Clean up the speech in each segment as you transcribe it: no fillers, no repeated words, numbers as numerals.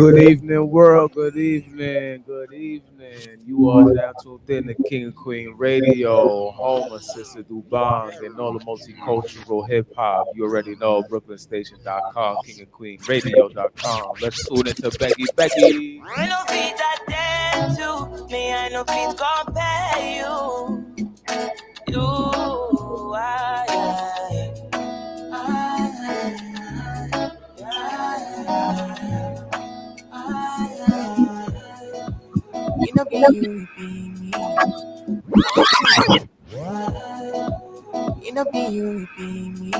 Good evening, world. Good evening. Good evening. You are now tuned in to King and Queen Radio, home of Sister Dobong and all the multicultural hip hop. You already know BrooklynStation.com, King and Queen Radio.com. Let's tune into Becky Becky. I know fit attend to me, I know fit compare you. You, you know be you, it be me. You know be you, it be me.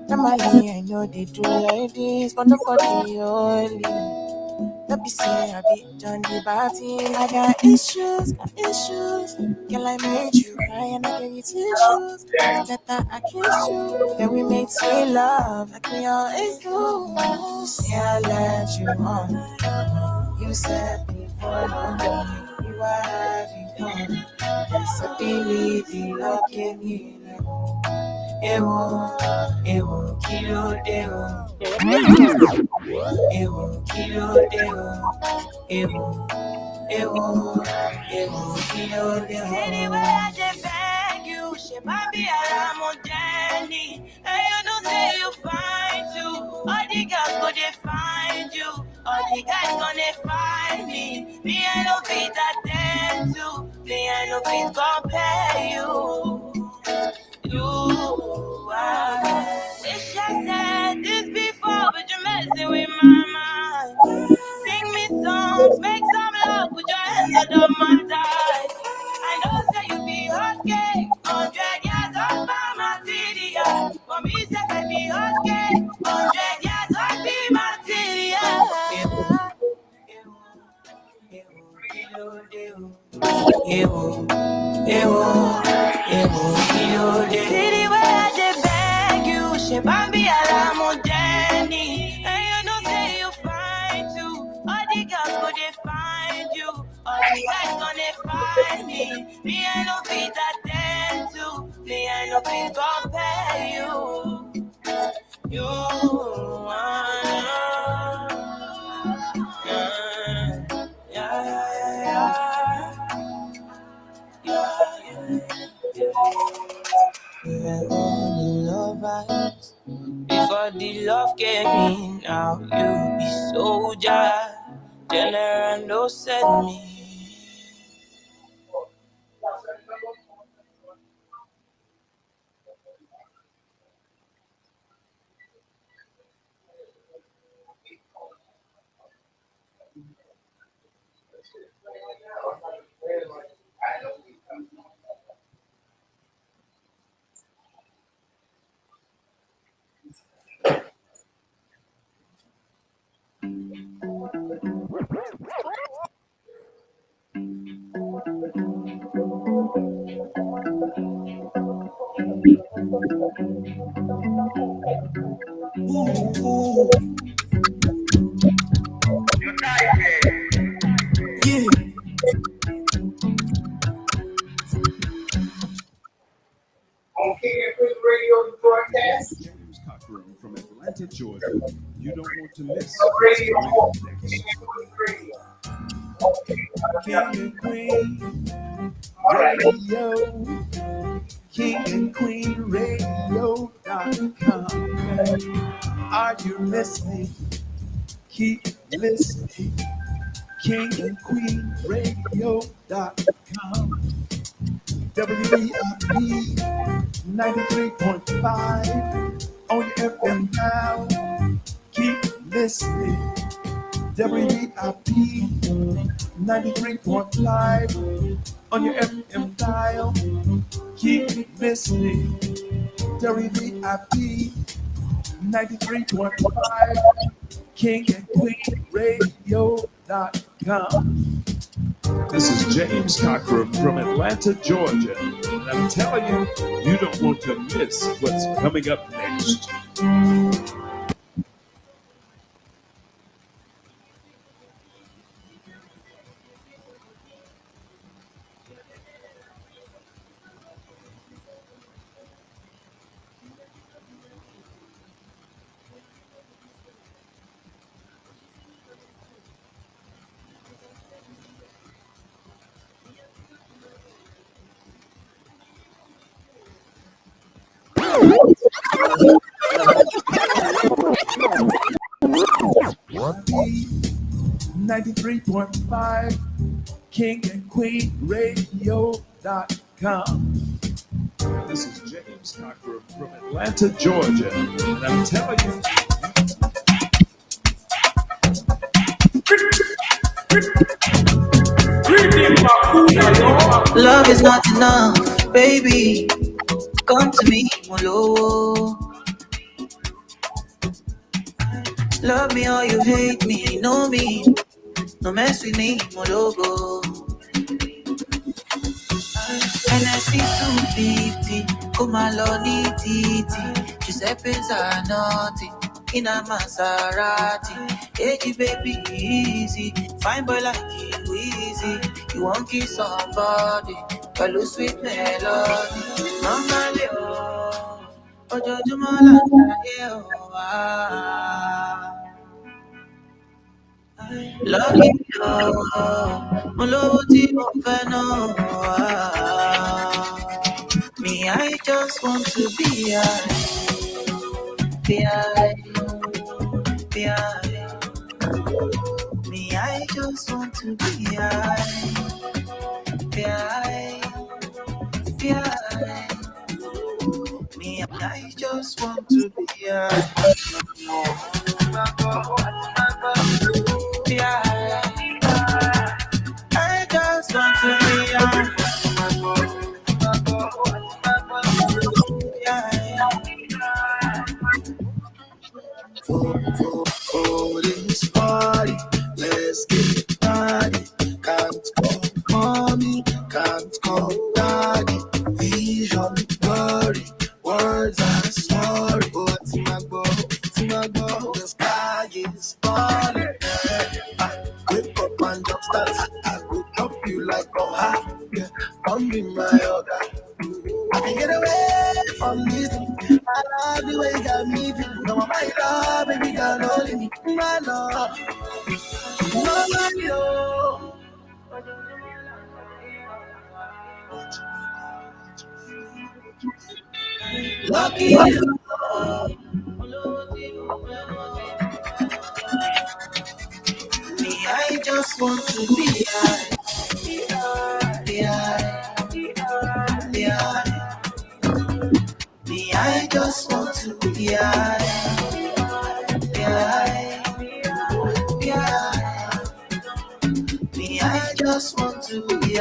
Normally I know they do like this, but nobody only. Don't be say I be done the party. I got issues. Girl, I made you cry and I gave you tissues. That I kissed you. Then we made sweet love like we always do. See, I let you on. You said before me, you were having fun. Then suddenly the love came in. Ewo, ewo, kilo deo. Ewo, kilo deo. Ewo, ewo, ewo, kilo deo. Anyway, I just beg you, she might be a on Jenny. And you know say you find you. All the girls go they find you. All the guys gonna find me. Me I no fit attend to. Me I no fit compare you. You are. Wish I said this before, but you're messing with my mind. Sing me songs, make some love, put your hands under my thighs. I know say you be hot cake, 100 yards off by my TDI. For me, say I be hot cake, 100 yards off be my TDI. City where I just beg you, she bambi alamo Jenny. And you know say you find too. All the girls go they find you. All the guys gonna find me. Me I no fit attend to. Me I no fit compare you. You yeah, yeah, yeah, yeah. We were only lovers before the love came in. Now you be soldier, general no send me. Yeah. On King and Queen Radio broadcast. James Cochran from Atlanta, Georgia. You don't want to miss Radio home. next. King and Queen Radio. King and Queen Radio.com. Are you listening? Keep listening. King and Queen Radio.com. WEIP 93.5 on your FM dial. Keep listening. WEIP 93.5 on your FM dial. Keep listening. WEIP 93.5 King and Queen Radio.com. This is James Cochran from Atlanta, Georgia. And I'm telling you, you don't want to miss what's coming up next. 93.5 King and Queen Radio.com. This is James Cocker from Atlanta, Georgia. And I'm telling you, Love is not enough, baby. Come to me, Molo. Love me or you hate me, know me. No mess with me, Mologo. And I see 250, come along, titi. Giuseppe's are naughty, in a Maserati. Hey, baby, easy. Fine boy like you, easy. You won't kiss somebody, follow sweet melody. Normally, oh, Jojo Mola, lucky, Molo, me, I just want to be I, be I. Me, I just want to be be be Me, I just want to be be I just want to be For this party, let's get it party. Can't call mommy, can't call daddy. Vision blurry, words are sorry. Oh, Timagbo, the sky is falling. I wake up and jump start. I will help you like a heart. Yeah, come be my other. I can get away from this. I love the way you got me feeling. No, my love, baby girl, only me. My love, no, no, lucky you. Me, I just want to be be be Me, I just want to be be be Me, I just want to be be I just want to be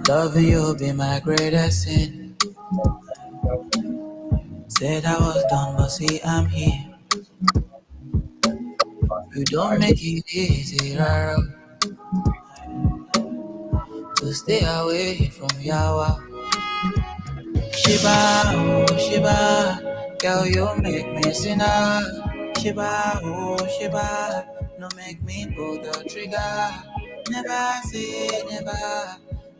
Loving you be my greatest sin. Said I was done, but see I'm here. You don't make it easy, rara, to stay away from Yawa. Shiba, oh Shiba, girl you make me sinner. Shiba, oh Shiba, no make me pull the trigger. Never say never,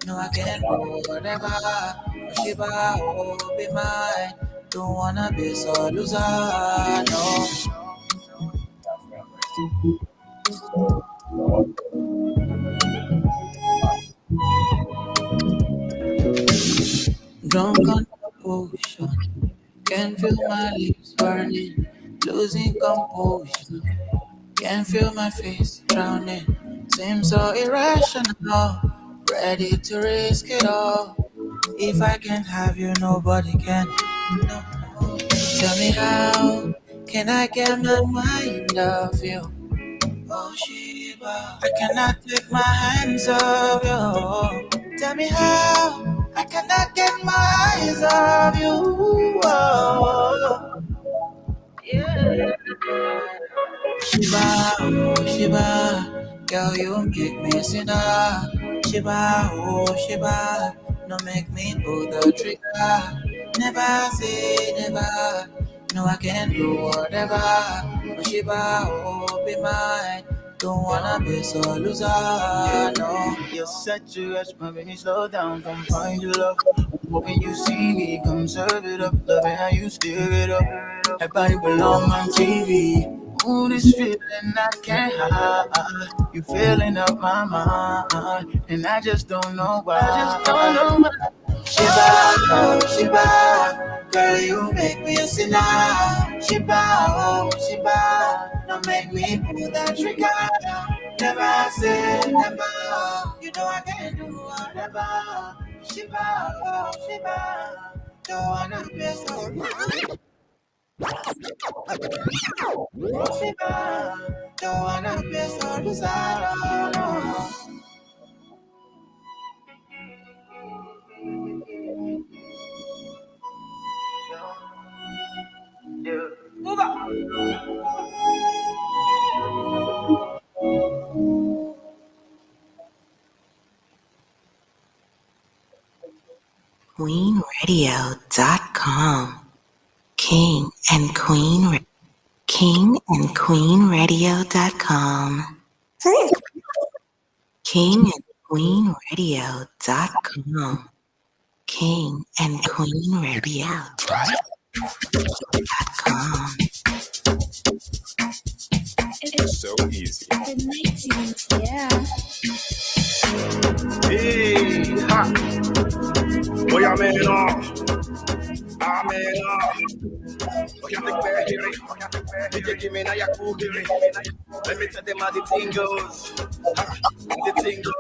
no I can't go never. Shiba, oh be mine, don't wanna be so loser, no. Drunk on potion, can feel my lips burning, losing composure. Can feel my face drowning, seems so irrational. Ready to risk it all. If I can't have you, nobody can. No. Tell me how can I get my mind off you? Oh Shiba, I cannot take my hands off you. Tell me how I cannot get my eyes off you. Oh, Shiba, oh Shiba, girl you make me sinner. Shiba, oh Shiba, no make me pull the trigger. Never say never. No, I can do whatever. Oh Shiba, oh be mine. Don't wanna be so loser, no. You're such a rush, my baby, slow down, come find your love. When you see me, come serve it up, love it how you stir it up. That body belong on TV. Ooh, this feeling I can't hide. You filling up my mind, and I just don't know why. I just don't know why. Shiba, oh Shiba, girl you make me a sinner. Shiba, oh Shiba, don't make me pull that trigger. Never say never, you know I can do whatever. Shiba, oh Shiba, don't wanna miss oh Shiba, don't wanna miss or desire. No. QueenRadio.com. King and Queen King and QueenRadio.com. King and QueenRadio.com. King and QueenRadio.com. It's so easy. Yeah. Hey, ha. Boy, I'm in awe. I'm in awe. Okay, take me here. DJ, give me now your cool here. Let me tell them how the thing goes. Ha, the thing goes.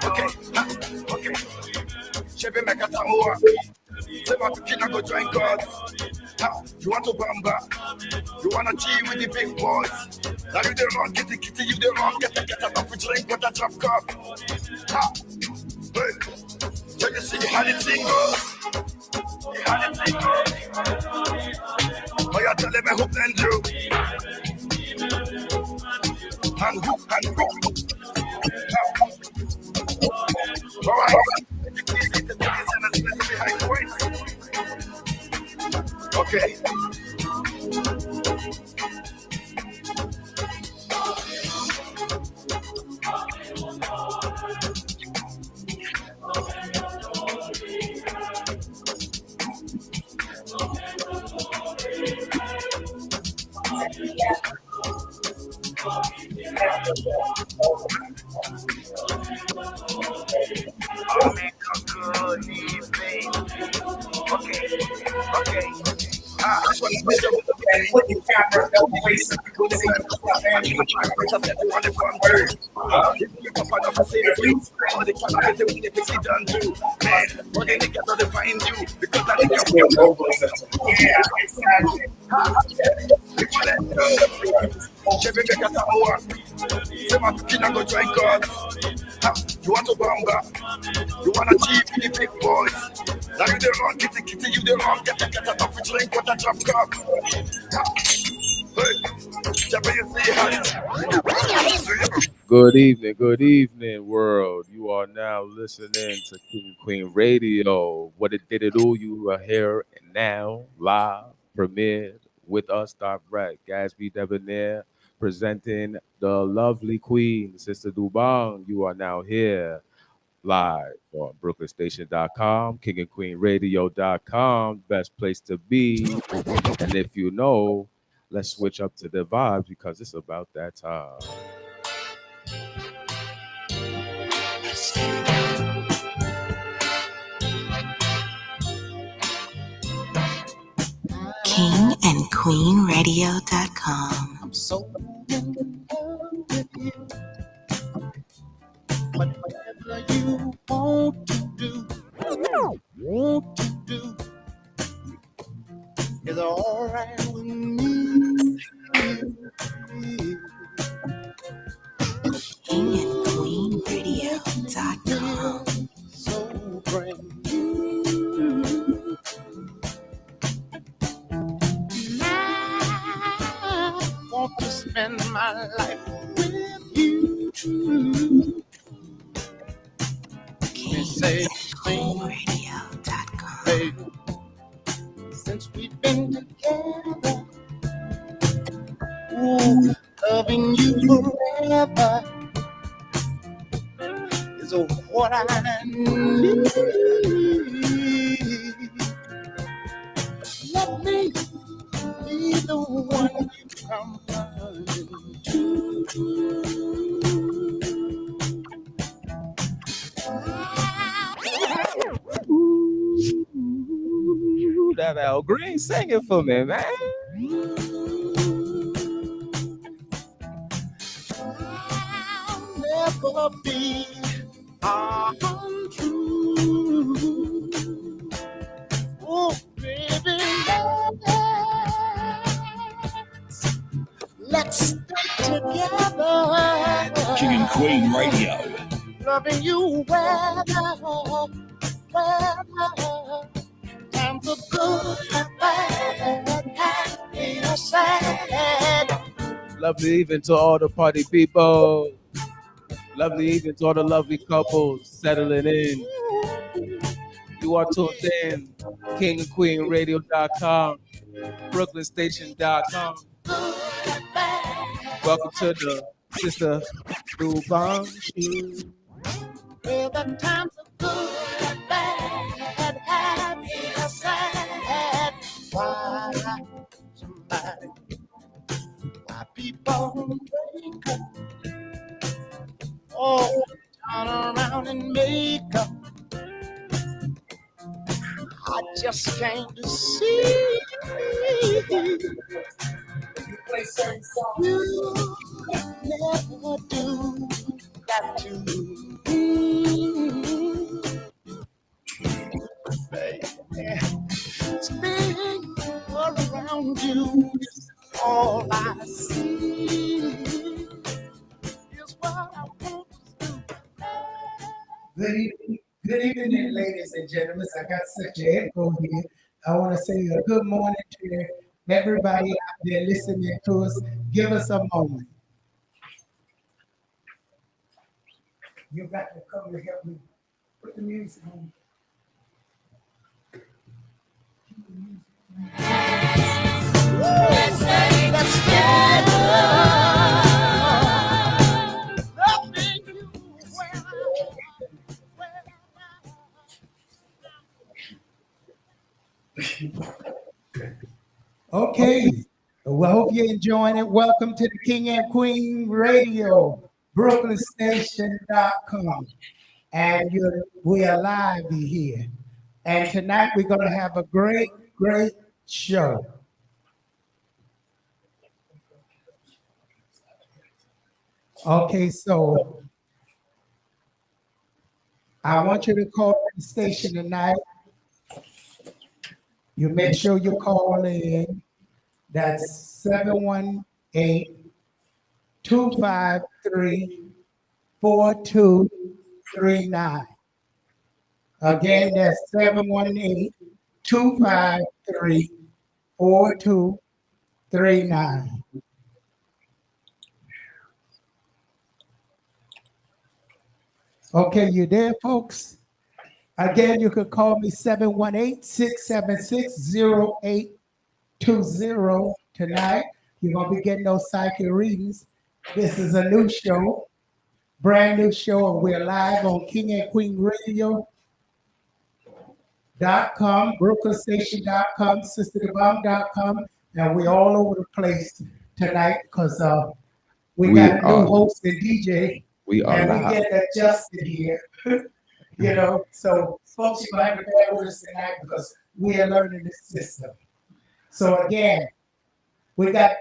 Okay, ha, okay. Chevy make a tamua. Say what can I go join God? Ha, you want to bamba? You wanna chill with the big boys? Now you the wrong, get the kitty, you the wrong, get a off with drink, what a drop cup. Ha, hey, so you see how the thing goes? How the thing goes? Oh, you tell them who blend you? And who? All right. Okay. I'll make a good evening. Okay. This one is Mr. What you camera, no voice, yeah, exactly. You want to bamba? You want to cheat with the big boys? Now you the wrong, kitty, you the wrong, get a top with drink, what a drop cup. Good evening, world. You are now listening to King and Queen Radio. What it did it do? You are here and now, live, premiered with us direct. Gatsby Debonair presenting the lovely Queen, Sister Dobong. You are now here live on BrooklynStation.com, KingandQueenRadio.com, best place to be. And if you know, let's switch up to the vibes because it's about that time. King and QueenRadio.com. I'm so in love with you. Whatever you want to do is all right with me. together is what I need. Let me be the one you come running to. Ooh, that Al Green, sing it for me, man. I'll never be untrue. Oh, baby, let's stay together. King and Queen Radio. Loving you weather, times are good and bad, happy or sad. Lovely evening to all the party people. Lovely evening to all the lovely couples settling in. You are tuned in. KingandQueenRadio.com, BrooklynStation.com. Welcome to the Sister Dobong Show. Well, the times are good and bad, happy or sad. Why somebody, why people break up? Oh, turn around and make up. I just came to see you never do that to me. Spinning around you is all I see. Is what I want to do. Good evening, ladies and gentlemen. I got such an echo here. I want to say a good morning to everybody out there listening to us. Give us a moment. You got to come and help me put the music on. Let's get loving you Okay. Well, I hope you're enjoying it. Welcome to the King and Queen Radio, BrooklynStation.com. And we are live here. And tonight we're going to have a great show. Okay, so I want you to call the station tonight. You make sure you call in. That's 718-253-4239. Again, that's 718-253-4239. Okay, you there, folks? Again, you could call me 718-676-0820 tonight. You're going to be getting those psychic readings. This is a new show, brand new show, and we're live on King and Queen Radio.com, BrooklynStation.com, SisterDobong.com, and we're all over the place tonight because we got a new host and DJ. We are and live. we get adjusted here. You know, so folks, you're going to have to bear with us tonight because we are learning this system. So again, we got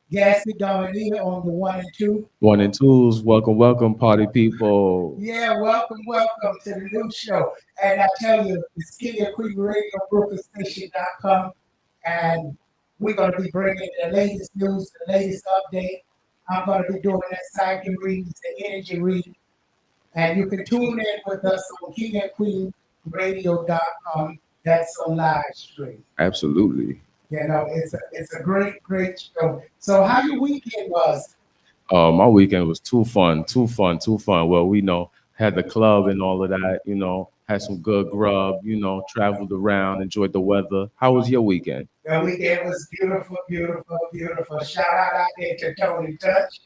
Gassy Dominica on the 1 and 2. 1 and 2s, welcome, party people. Yeah, welcome to the new show. And I tell you, it's King and Queen Radio, BrooklynStation.com, and we're going to be bringing the latest news, the latest update. I'm going to be doing that psychic readings, the energy reading. And you can tune in with us on KingandQueenRadio.com. That's on live stream. Absolutely. You know, it's a great show. So how your weekend was? My weekend was too fun. Well, we had the club and all of that, had some good grub, traveled around, enjoyed the weather. How was your weekend? The weekend was beautiful. Shout out there to Tony Touch.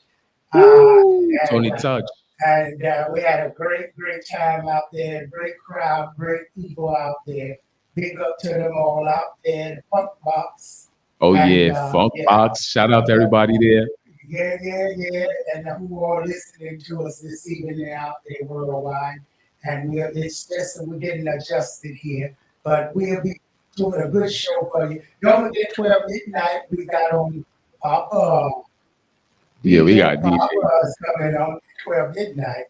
Tony And Touch. we had a great time out there. Great crowd, great people out there. Big up to them all out there. The Funk Box. Oh And yeah, Funk Box. Shout out to everybody there. yeah. And who are listening to us this evening out there worldwide. And it's just that we're getting adjusted here. But we'll be doing a good show for you. Don't forget 12 midnight. We got on Papa. Yeah, we got DJ. Papa is coming on 12 midnight.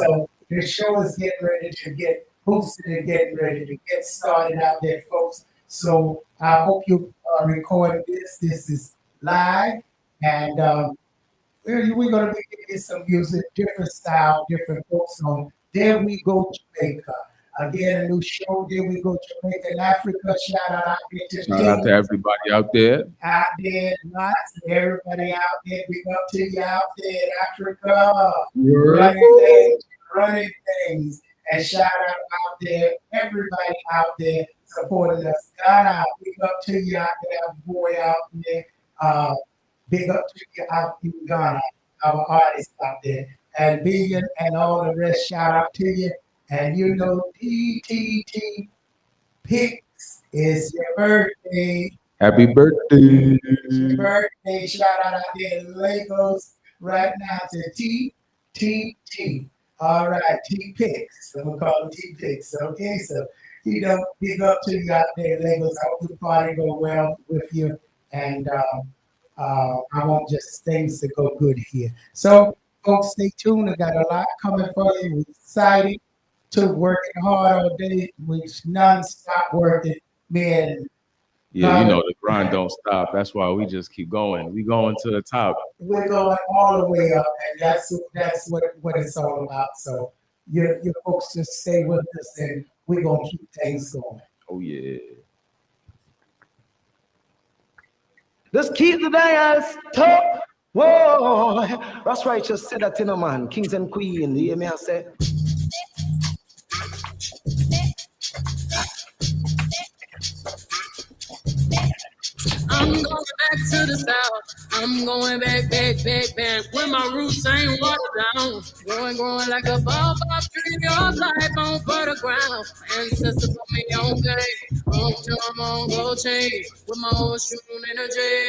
So the show is getting ready to get boosted and getting ready to get started out there, folks. So I hope you recorded this. This is live. And we're going to be getting some music, different style, different folks on. There we go, Jamaica. Again, a new show. There we go, Jamaica and Africa. Shout out there to Shout out to everybody out there. out there, lots of everybody out there. Big up to you out there in Africa. Running things. And shout out there, everybody out there supporting us. Ghana, big up to you out there, boy out there. Big up to you out in Ghana, our artists out there. And Billion and all the rest, shout out to you. And you know, DTT Picks is your birthday. Happy birthday. Birthday shout out there in Lagos right now to TTT. All right, T Picks. So we'll call them T Picks. Okay, so big up to you out there in Lagos. I hope the party go well with you. And I want just things to go good here. So folks, stay tuned. I got a lot coming for you. We're excited to working hard all day. We non-stop working. Man, yeah, you know the grind don't stop. That's why we just keep going. We going to the top. We're going all the way up, and that's what it's all about. So your folks just stay with us, and we're gonna keep things going. Oh yeah. Let's keep the dance top. Whoa, that's right. Just said that, man. Kings and queens. You hear me? I say. I'm going back to the south. I'm going back. When my roots ain't watered down. Growing like a ball pop tree. Your life on fertile ground. Ancestors put me on game. On till I'm on gold chain. With my old shooting energy.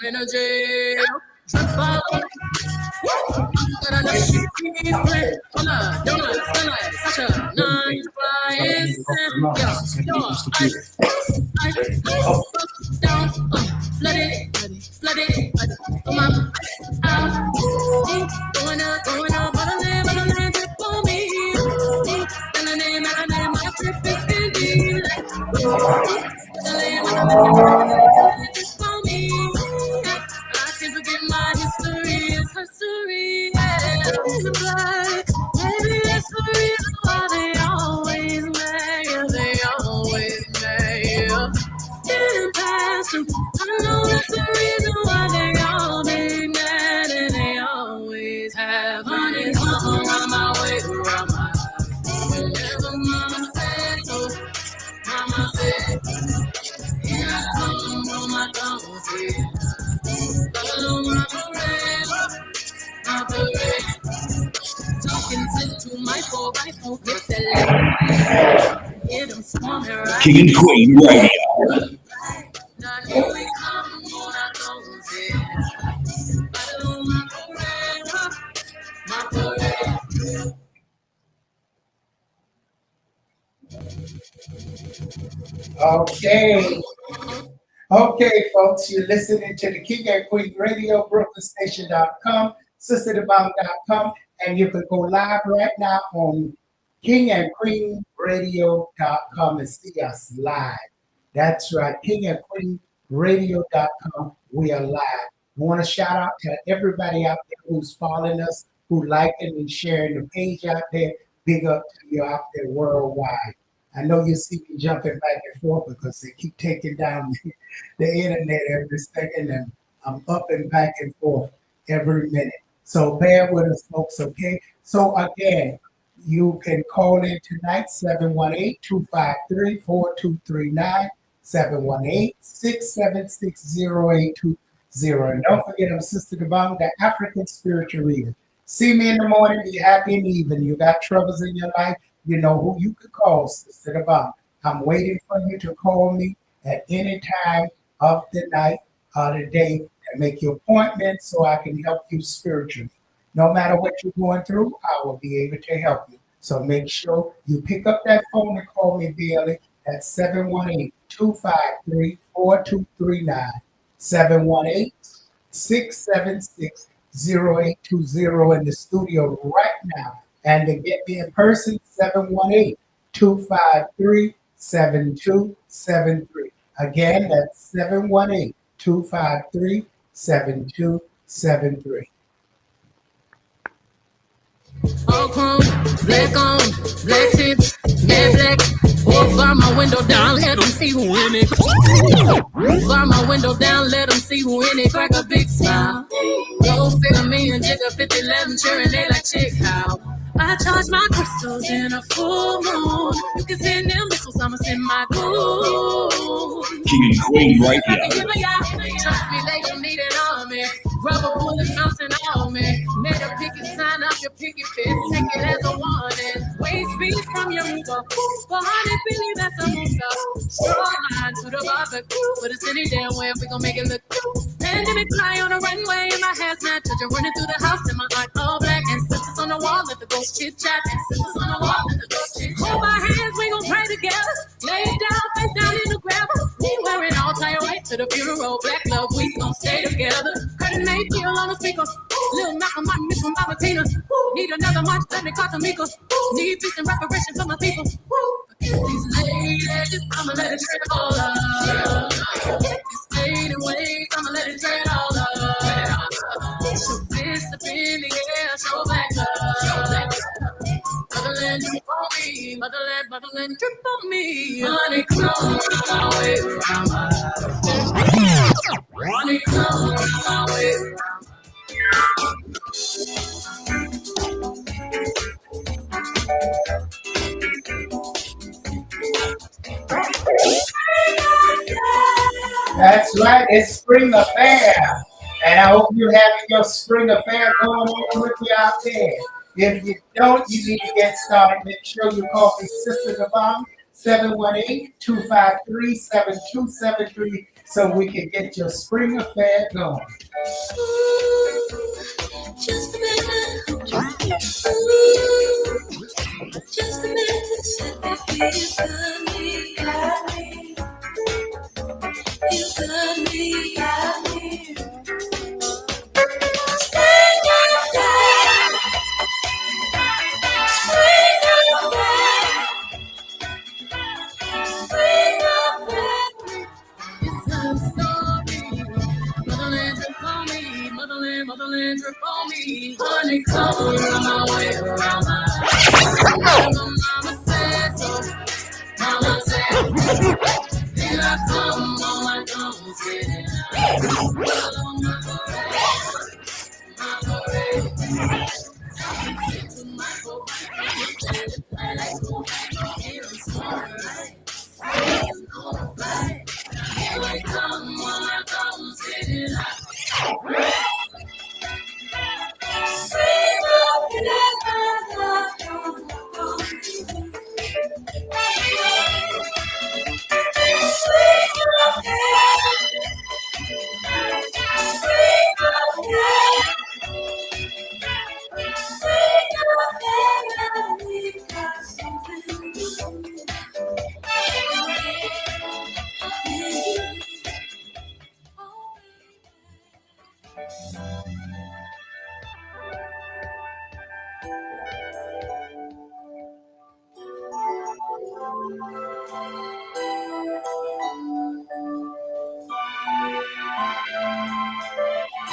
Energy. But I know she keep playing. Donut, sunlight, such a non-biased. Down, flood it, come on, out. Going up, motherland, trip for me. Melanin, my trip is busy. Melanin, for me. I can't forget my history, it's history. Maybe that's the reason why they always mad. They always mad. Getting past them. I know that's the reason why they all be mad. And they always have honey come around my way, around my life. Whenever mama said so, mama said, here I come on my thumbs here. Follow my parade. Talking to my 4x4, get that left. Get them swarming right. King and Queen Radio. Now here we come on our thumbs here. Follow my parade. Okay, folks, you're listening to the King and Queen Radio, BrooklynStation.com, SisterDobong.com, and you can go live right now on KingandQueenRadio.com and see us live. That's right, KingandQueenRadio.com. We are live. We want to shout out to everybody out there who's following us, who liking and sharing the page out there. Big up to you out there worldwide. I know you see me jumping back and forth because they keep taking down the internet every second, and I'm up and back and forth every minute. So bear with us, folks, okay? So again, you can call in tonight, 718-253-4239. 718-676-0820. And don't forget, I'm Sister Dobong, the African spiritual reader. See me in the morning, be happy in the evening. You got troubles in your life, you know who you could call, Sister Dobong. I'm waiting for you to call me at any time of the night or the day and make your appointment so I can help you spiritually. No matter what you're going through, I will be able to help you. So make sure you pick up that phone and call me daily at 718-253-4239. 718-676-0820 in the studio right now. And to get me in person, 718-253-7273. Again, that's 718-253-7273. All chrome, black on, black tips, yeah, black. Walk by my window down, let them see who in it. By my window down, let them see who in it. Crack a big smile. Go figure me and Jigga 5011, cheering they like chick how. I charge my crystals in a full moon. You can send them missiles, I'ma send my goons. King and Queen right I here. can give a trust me, they gon' need it on me. Rubber bullets bouncing on me. Made a picket sign up your picket fence. Take it as a warning. Waist beats from your move up. 400 billion, that's a move up. Straw line to the barbecue. But it's any damn way we gon' make it look cute. Pandemic fly on the runway in my hazmat. Children running through the house in my art all black. And sisters on the wall, let the ghost chit chat. And sisters on the wall, let the ghost chit chat. Hold my hands, we gon' pray together. Lay it down, face down in the gravel. We wearing all tie white to the funeral. Black love, we gon' stay together. Curtain made feel on the speaker. Little Malcolm, my miss from Mama Tina. Need another much, let me call Tamika. Need peace and reparation for my people. Forget these ladies, I'ma let it trade all up. Forget these fading ways, I'ma let it trade all up. Show fist up in the air, show black love. Motherland, drip on me. Motherland, motherland, drip on me. Honey, come my way around my honey, come my way around. That's right, it's Spring Affair. And I hope you're having your Spring Affair going on with you out there. If you don't, you need to get started. Make sure you call me Sister Dobong, 718-253-7273, so we can get your Spring Affair going. Just a minute. Just a minute. You got me. You got me. Got me. Spring Affair. Spring Affair. Spring Affair. It's a story. Motherland drip on me. Motherland, motherland drip on me. Honey, come around my way, around my mama said so. Mama said, here I come, all I know is getting out. Follow my parade, my parade. To my folk, I like to hear them song, right? Right. Here I come, all I know is getting out.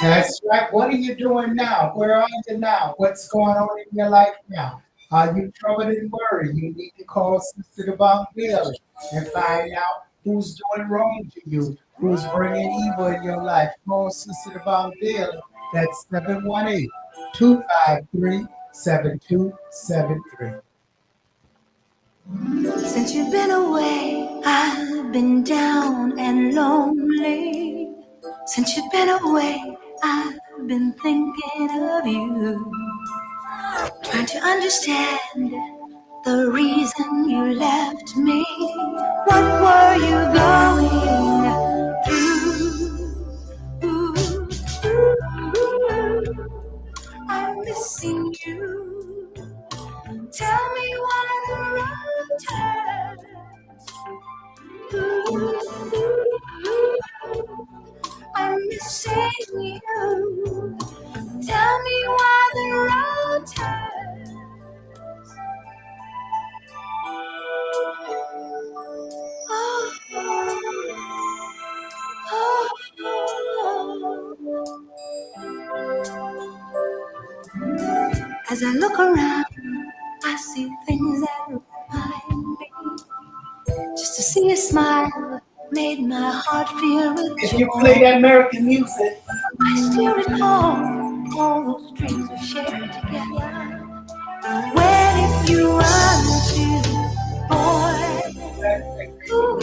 That's right. What are you doing now? Where are you now? What's going on in your life now? Are you troubled and worried? You need to call Sister Dobong Bill and find out who's doing wrong to you, who's bringing evil in your life. Call Sister Dobong Bill. That's 718-253-7273. Since you've been away, I've been down and lonely since you've been away. I've been thinking of you, trying to understand the reason you left me. What were you going through? I'm missing you. Tell me why the road turns. I'm missing you. Tell me why the road turns. Oh, oh, oh. As I look around, I see things that remind me. Just to see a smile made my heart feel with joy. If you play that American music, I still recall all those dreams we shared together. Where did you run to, boy? Ooh,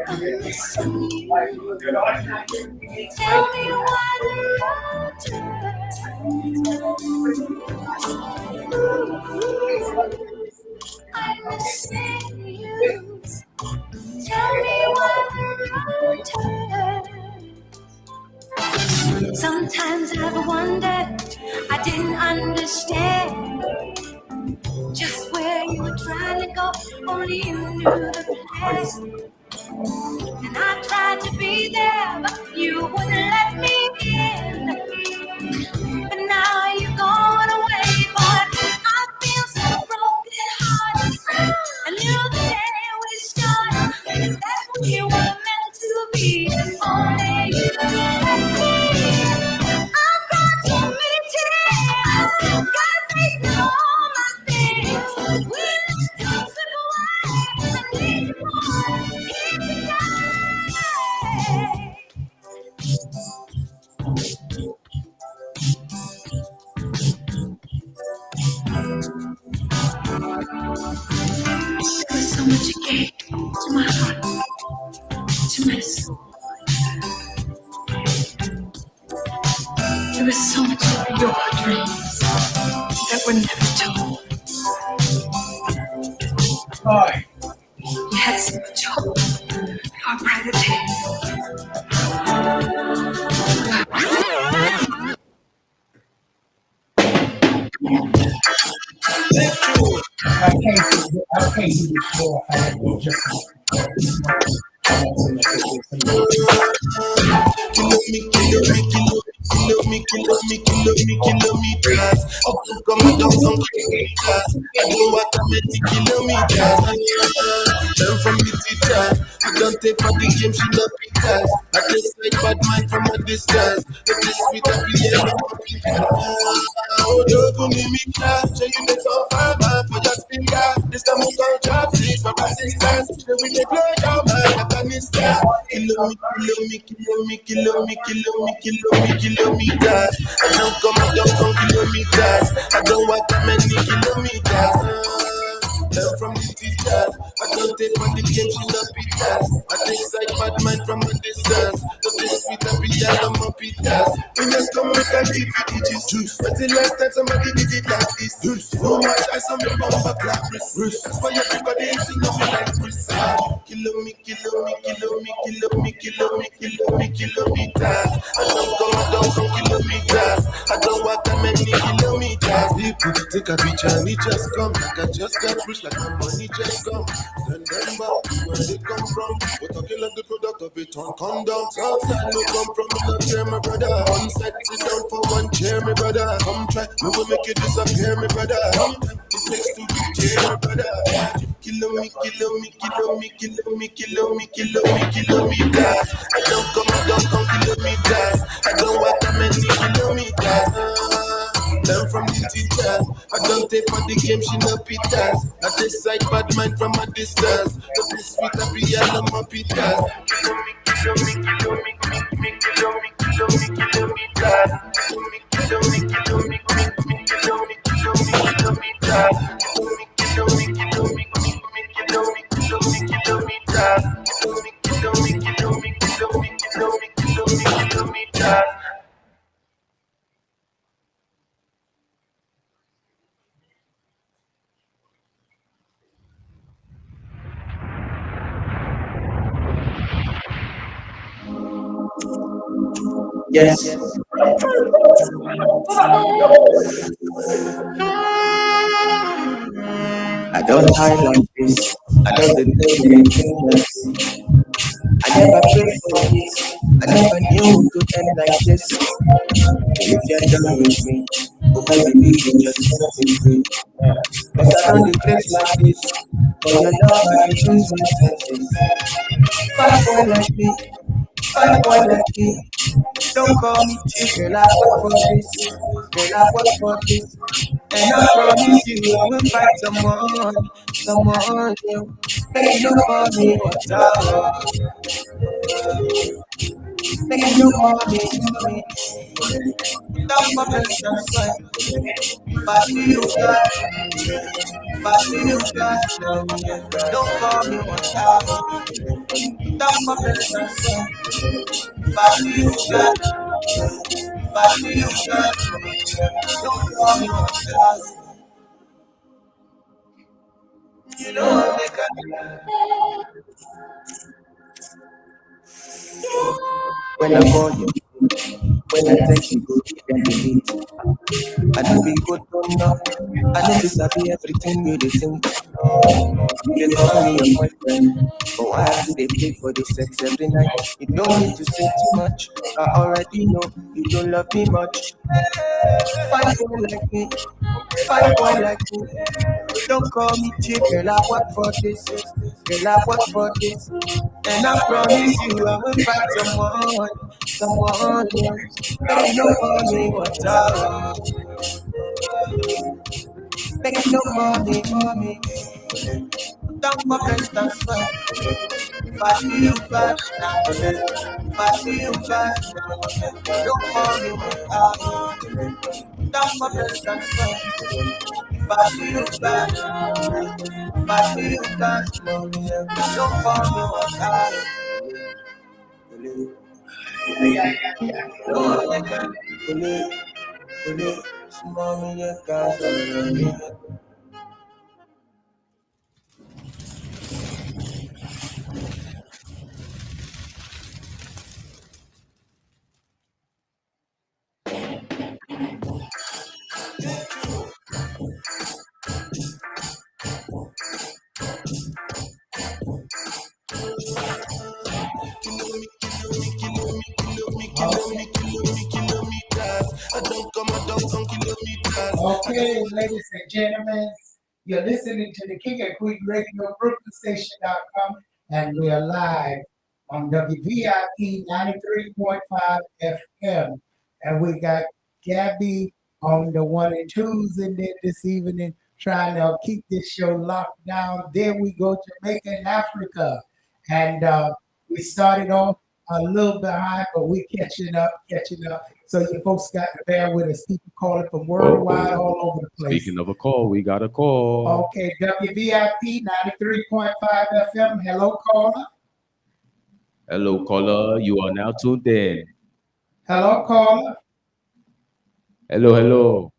I'm missing you. Tell me why the road turns. I'm missing you. Tell me why the road turns. Sometimes I've wondered, I didn't understand just where you were trying to go. Only you knew the place. And I tried to be there, but you wouldn't let me in. But now you're gone away, but I feel so broken hearted. I knew the day we started that we were meant to be. Only you and me. I've got so many tears. Gotta face all my things. We let you slip away. I need you more each day. There was so much you gave to my heart, to my soul. There was so much of your dreams that were never told. boy, You had so much hope for a brighter day. I can't do this more. I have to just. Kilometers. Come down some kilometers. I know what I meant to kilometers. Learn from the teacher. I don't take for the game, she love pictures. I just like bad mind from a distance. If this sweet happy, yeah, oh, don't go me, so you make so far, man, for your finger. This time I'm gonna drop this for assistance. Then we take blow your mind, Afghanistan. Kilometers. I don't come kilometers. I don't walk that many kilometers. Learn from the teacher. I don't take for the game, she love pictures. I take like bad mind from a distance. Don't be sweet, I be all I'm a pitas. We just come make a give you the juice. But the last time somebody did it like this. No much I saw me bumper clap wrist. That's why everybody is in love like Chris. Kilometers. I don't come kilometers. I don't walk that many kilometers. People take a picture and it just come. Like I just got rich, like my money just come. Then remember where they come from. We're talking like the product of it on condom. Outside no come from, not here, my brother. One side sit down for one chair, my brother. Come try, we will make you disappear, my brother. It takes to be chair, my brother. Kilometers. I don't come kilometers. I don't walk that many kilometers. Learn from the teacher. I don't take for the game, she no pitas. I taste like bad mind from a distance. Don't be sweet, I be all on my pitas. Yes. I don't hide like this. I don't play anything else. I never prayed for this. I never knew it would end like this. If you're done with me, hope I believe in just set me free. Cause I don't decrease like this. For your love, I dey lose my senses. Fine boy like me, fine boy like me. Don't call me cheap, girl, I work for this. Girl, I work for this. And I promise you, I will find someone new. Make you no call me water. Make you no call me. That's my best and sweat. If I see you, God, if I see you, God, don't call me water. That's my best and sweat. If I see you, God, if I see you, God, don't call me water. You know, when I call you, when I text you, go and delete. I know be good to know. I know this I be everything you they think. You they call me your boyfriend. But why I do they pay for the sex every night? You don't need to say too much. I already know you don't love me much. Fine boy like me, fine boy like me. Don't call me cheap, girl. I work for this, girl. I work for this, and I promise you I will find someone else. Make you no call me water. Make you no call me. Don't my best and sweat. If I see you back, if I see you back, don't call me water. Don't my best and sweat. If I see you back, if I see you back, don't call me water. Okay, ladies and gentlemen, you're listening to the King and Queen Radio, BrooklynStation.com, and we are live on WVIP 93.5 FM. And we got Gabby on the one and twos in there this evening, trying to keep this show locked down. Then we go Jamaica and Africa. And we started off a little behind, but we catching up. So you folks got to bear with us. People calling from worldwide, all over the place. Speaking of a call, we got a call. Okay, WVIP 93.5 FM. Hello, caller. Hello, caller. You are now tuned in. Hello, caller. Hello.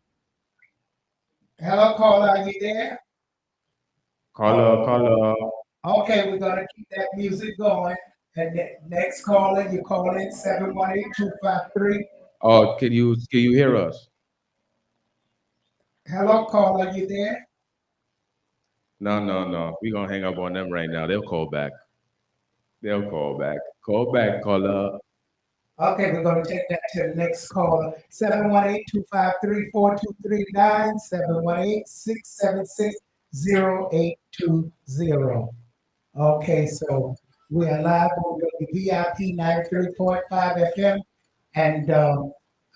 Hello, caller. Are you there? Caller. Okay, we're going to keep that music going. And the next caller, you call in 718-253. Oh, can you hear us? Hello, caller. Are you there? No. We're going to hang up on them right now. They'll call back. Call back, caller. Okay, we're going to take that to the next caller. 718-253-4239, 718-676-0820. Okay, so we are live on WVIP 93.5 FM. And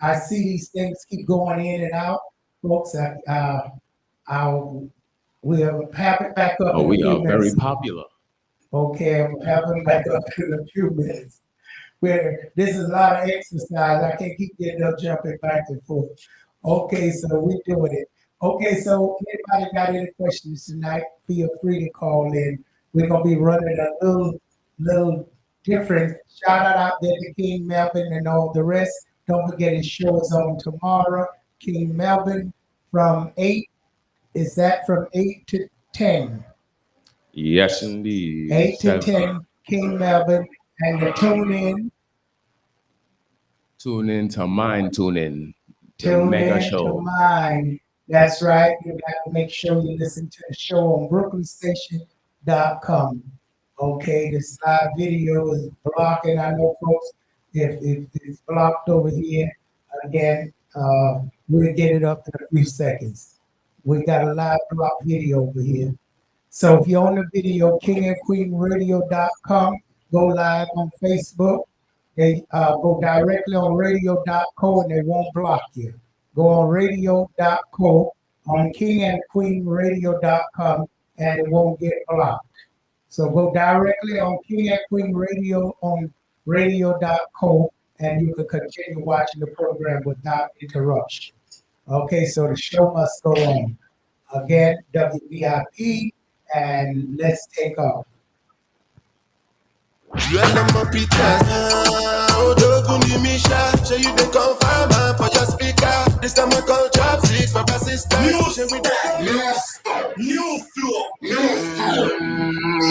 I see these things keep going in and out. Folks, we'll have it back up. Oh, we are very popular. Okay, we'll have it back up in a few minutes. Where this is a lot of exercise. I can't keep getting up jumping back and forth. Okay, so we're doing it. Okay, so anybody got any questions tonight, feel free to call in. We're going to be running a little different. Shout out there to King Melvin and all the rest. Don't forget his show is on tomorrow. King Melvin from 8. Is that from 8 to 10? Yes, indeed. 8 to 10, King Melvin. And the tune in. Tune in to Mind Tuning. The Tune mega in show. to mine. That's right. You got to make sure you listen to the show on brooklynstation.com. Okay, this live video is blocking. I know, folks, if it's blocked over here, again, we'll get it up in a few seconds. We got a live block video over here. So if you're on the video, kingandqueenradio.com, go live on Facebook. They go directly on radio.co and they won't block you. Go on radio.co on kingandqueenradio.com and it won't get blocked. So go directly on King and Queen Radio on radio.co and you can continue watching the program without interruption. Okay, so the show must go on. Again, WVIP, and let's take off. You are number Peter. Odogun Misha. Show you the confirm for your speaker. This time I call job please for assistance. Show me that. New flow. Me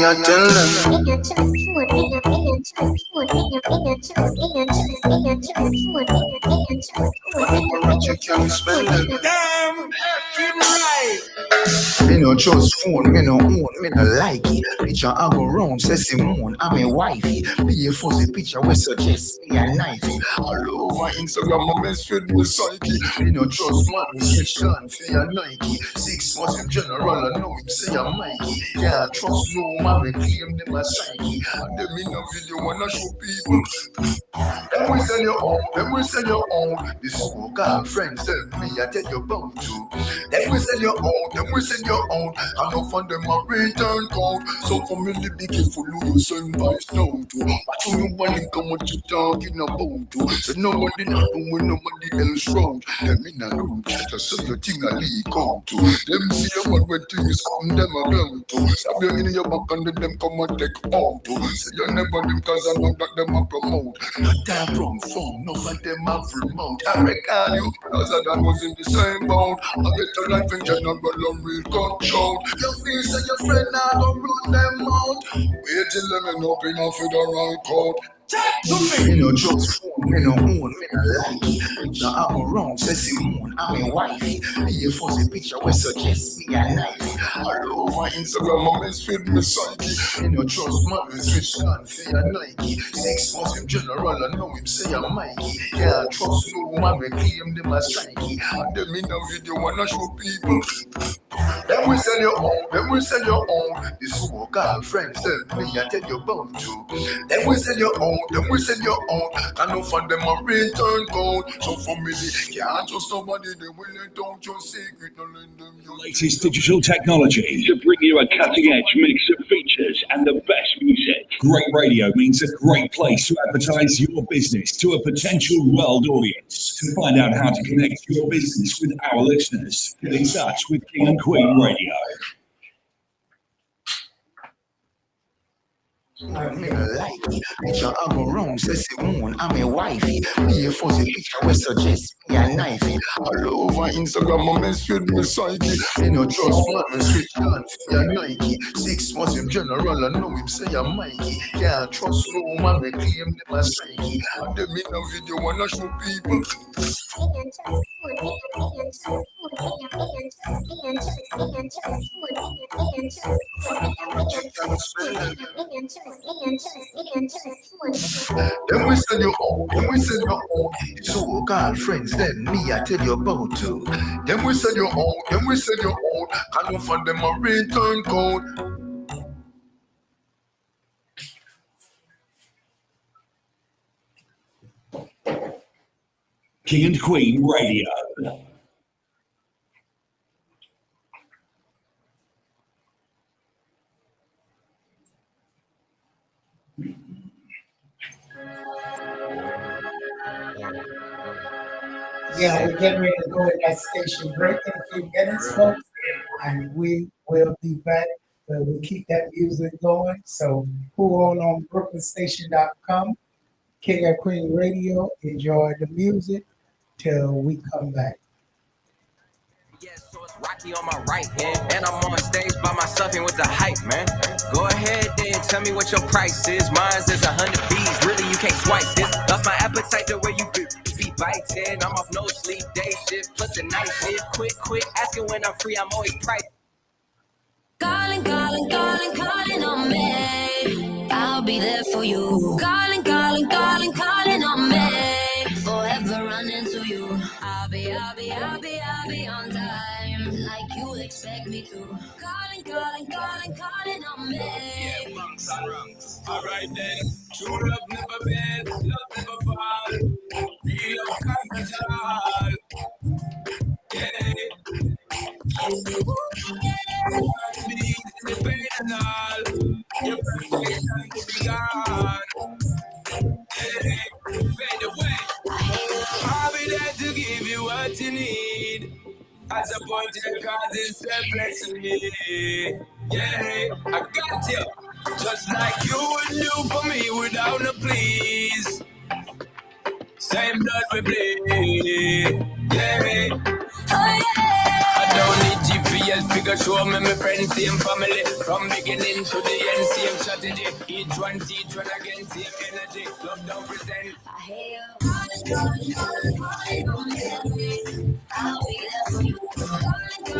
I tell them. You can't spend them. Damn. Keep right. Me no trust phone, me no own, me no like it. Picture I go round, say Simone, I'm a wifey. Be a fuzzy picture, we suggest me a knifey. All over Instagram, my best friend with psyche. Me no trust man, we switch on for your Nike. 6 months in general, I know him say I'm Mikey. Yeah, trust no man, we claim them as psyche. And them in a video wanna show people. Them we sell your own, them we sell your own. This so-called friends, them me I tell you about to. Them we sell your own, them we sell your own. I don't find them a return code. So for me, be careful who you send by snow to. Watch who you want to come what you talking about to. So nobody not doing nobody else wrong. Them in a room, just so your thing a leak out to. Them see a man when things come, them a blow to. Stab you in your back and then them come and take out to. Say you never them cause I know that them a promote. Not that wrong phone, none of them a remote. I reckon you, cause I was in the same boat. I get a life in general, I'm real control. Your face and your friend now don't run them out. Wait till them end up in a federal court. Me no trust phone, me no own, me no like it. Picture I go wrong, say Simone, I'm a wifey. Be a fuzzy picture, we suggest me a knifey. All over Instagram, my best friend, me psyche. Me no trust man, we switch on for your Nike. 6 months in general, I know him say I'm Mikey. Yeah, trust no man, we claim them as psyche. And them in a video wanna show people. Then we sell your own, then we sell your own. This so-called friends, them me I tell you about to. Then we sell your own, then we sell your own. I know for them a return code. So for me, they can't trust somebody, they will let down your secret. Don't let them your Latest digital technology to bring you a cutting-edge mix of features and the best music. Great radio means a great place to advertise your business to a potential world audience. To find out how to connect your business with our listeners, get in touch with King and Queen Radio. Me no like it. Picture I go wrong, say Simone, I'm a wifey. Be a fuzzy picture, we suggest me a knifey. All over Instagram, my best friend, me psyche. Me no trust man, me switch on for your Nike. 6 months in general, I know him say I'm Mikey. Can't trust no man, we claim them as psyche. And them in a video wanna show people. Then we sell your own, then we sell your own. So-called friends, then me I tell you about to. Then we sell your own, then we sell your own. I don't find them a return code. King and Queen Radio. Yeah, we're getting ready to go in that station break in a few minutes, folks, and we will be back. But we keep that music going. So, who on brooklynstation.com, King and Queen Radio, enjoy the music till we come back. Rocky on my right, and I'm on stage by myself and with the hype, man. Go ahead then, tell me what your price is. Mine's is 100 B's, really you can't swipe this. Lost my appetite the way you do. shit, plus the night shit. Quick, asking when I'm free, I'm always price. Calling on me. I'll be there for you. Calling on me. Forever running to you. I'll be on time. Like you expect me to. Calling on me. Yeah, bunks and rungs. Alright then. True love never bend, love never fall. Real love conquers all. Yeah. Me, the pain and all. Your perfection to be gone. Hey, fade away. I'll be there to give you what you need. As a point in causing selflessly. Yeah, I got you. Just like you would do for me without no please. Same blood we bleed. Yeah. I don't need GPS figure show me my friends, same family. From beginning to the end, same strategy. Each one teach one again, same energy. Love don't pretend. I hear calling on me. I'll be there for you. Calling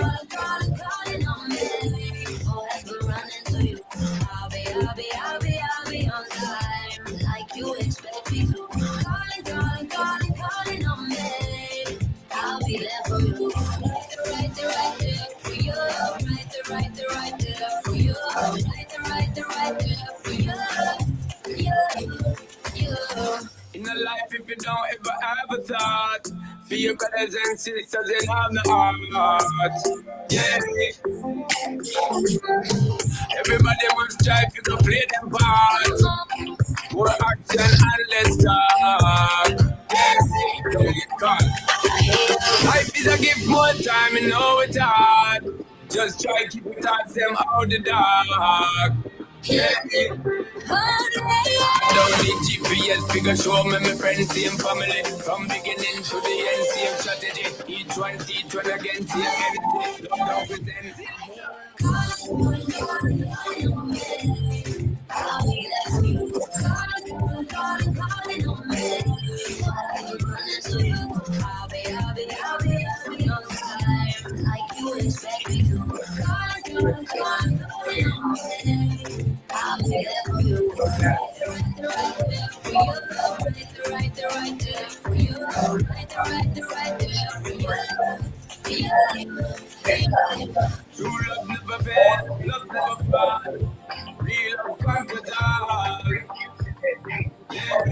on me. Forever running to you. I'll be on time. Like you expect me to. Calling on me. I'll be there for you. Right there for you. Right there for you. Right there for you. In a life, if you don't ever thought, for your brothers and sisters in have the heart. Yeah. Everybody must strive to play them part. More action and less talk. Yeah. God. Life is a gift, more time, you know it's hard. Just try to keep it out them out the dark. Yeah. Don't need GPS figure show me my friends, same family. From beginning to the end, same strategy. Each one teach one again, same energy. Love don't pretend. Calling on me. I'll be on time. Like you expect me to. Calling on me. I'll be there for you. Right there for you. Right there for you. True love never fail, love never fall. Real love conquers all. Yeah.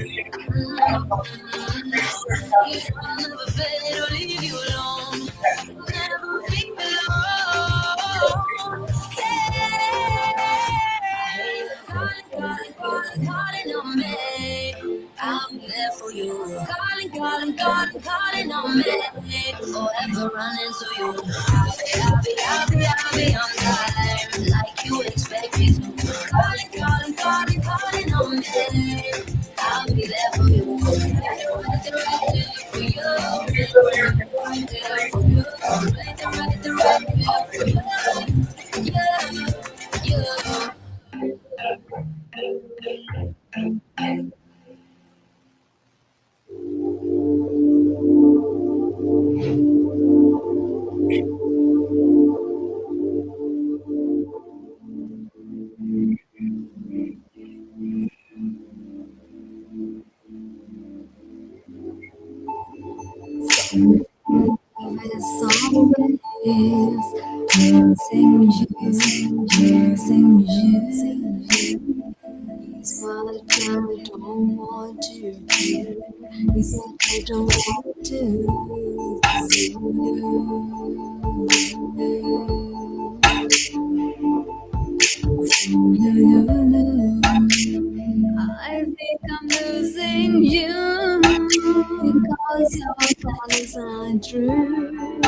I'll never fail or leave you alone. Never be alone. Hey, calling on me. I'll be there for you. Calling on me. Forever running to you. I'll be on time. Like you expect me to. Calling on me. I'll be there for you. Right there for you. Right there for you. Right there for you. Yeah. It's always using you. It's what I don't want to do. It's what I don't want to. I think I'm losing you because your promises aren't true.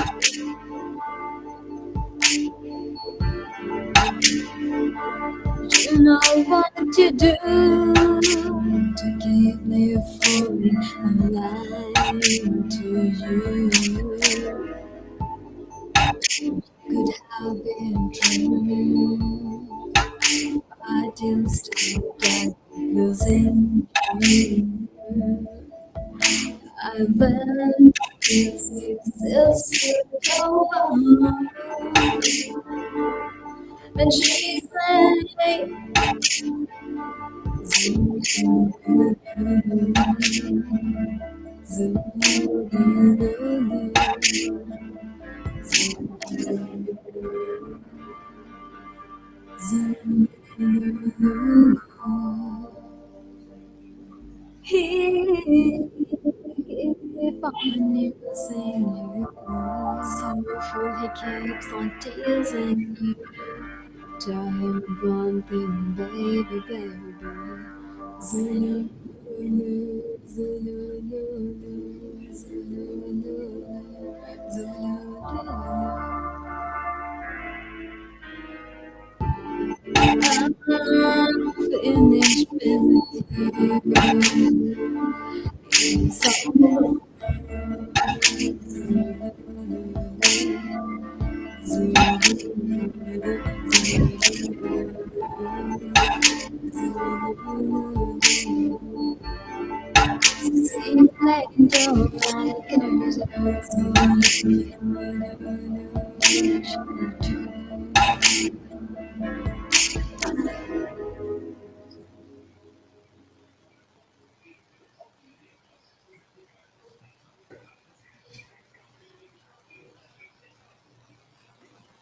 You know what to do to keep me falling and lying to you. Could have been true, but instead of losing you, I went to And she said, keep on using you. So he keeps on teasing you. Tell him one thing, baby, baby. Zulu, Zulu, Zulu, Zulu, Zulu, Zulu. I'm finished with you.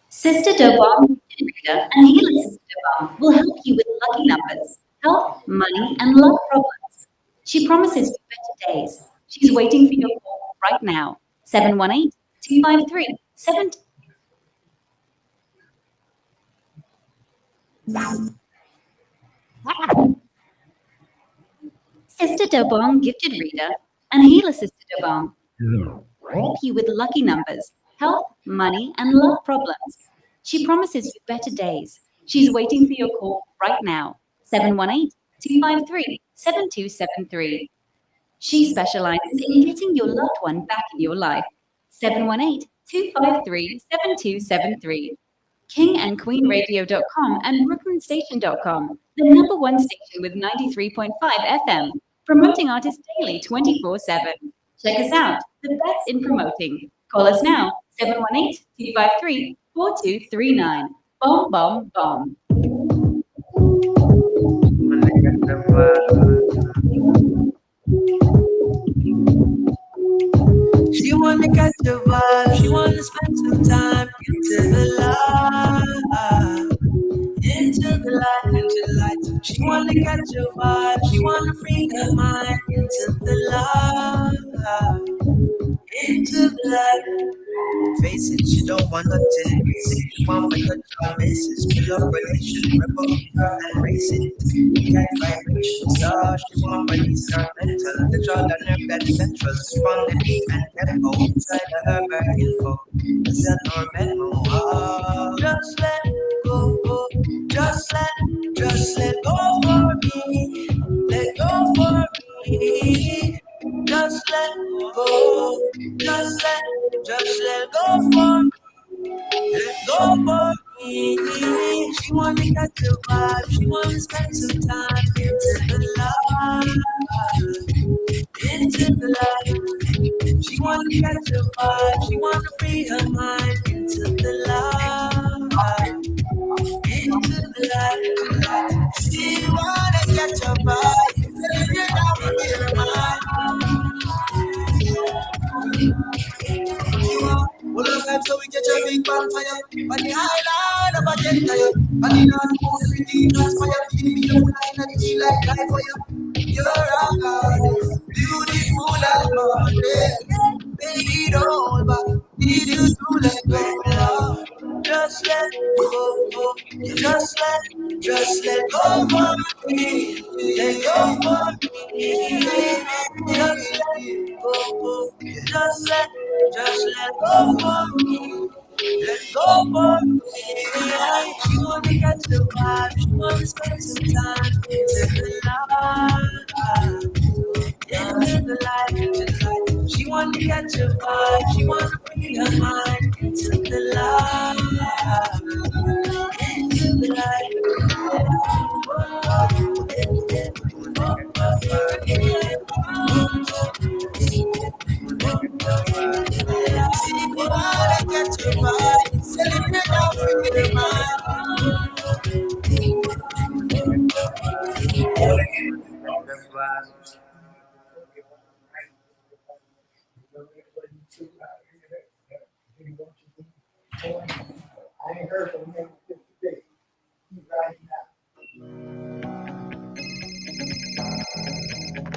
So Sister Dobong, reader and healer Sister Dobong will help you with lucky numbers, health, money, and love problems. She promises you better days. She's waiting for your call right now. 718-253-7. Sister Dobong, gifted reader and healer Sister Dobong will help you with lucky numbers, health, money, and love problems. She promises you better days. She's waiting for your call right now. 718-253-7273. She specializes in getting your loved one back in your life. 718-253-7273. KingandQueenRadio.com and BrooklynStation.com, the number one station with 93.5 FM, promoting artists daily 24/7. Check us out, the best in promoting. Call us now, 718-253-4239. Bomb, bomb, bomb. She wanna catch the vibe, she wanna spend some time into the light, into the light, into the light. She wanna catch the vibe, she wanna free her mind into the light, into the light. Face it, she don't want nothing basic. She want my touch on basis. Pull up relation, rebel and race it. Can't vibration star. She want my release her mental. The jaw and her bed central. Spontaneity and tempo. Inside of her bare info. Send her memo. Just let go. Just let go for me. Let go for me. Just let go. Just let go for me. Let go for me. She wanna catch the vibe. She wanna spend some time into the light. Into the light. She wanna catch the vibe. She wanna free her mind into the light. Into the light. She wanna catch a vibe. You're not with her mind. Well, the vibe so we get your big bonfire. On the highline of a jet tire. And in our mood, everything transpire. Feeling beautiful like a tea like life for you. You're a goddess, beautiful like Monday. Baby, don't back. Need you to let go now. Just let go. Just let go for me. Let go for me. Just let go. Just let go for me. Let go for me. She wanna catch the vibe. She wanna spend some time into the light. Into the light, into the light. She wanna catch the vibe. She wanna bring her mind into the light. Into the light. I ain't heard from him today. He's right now.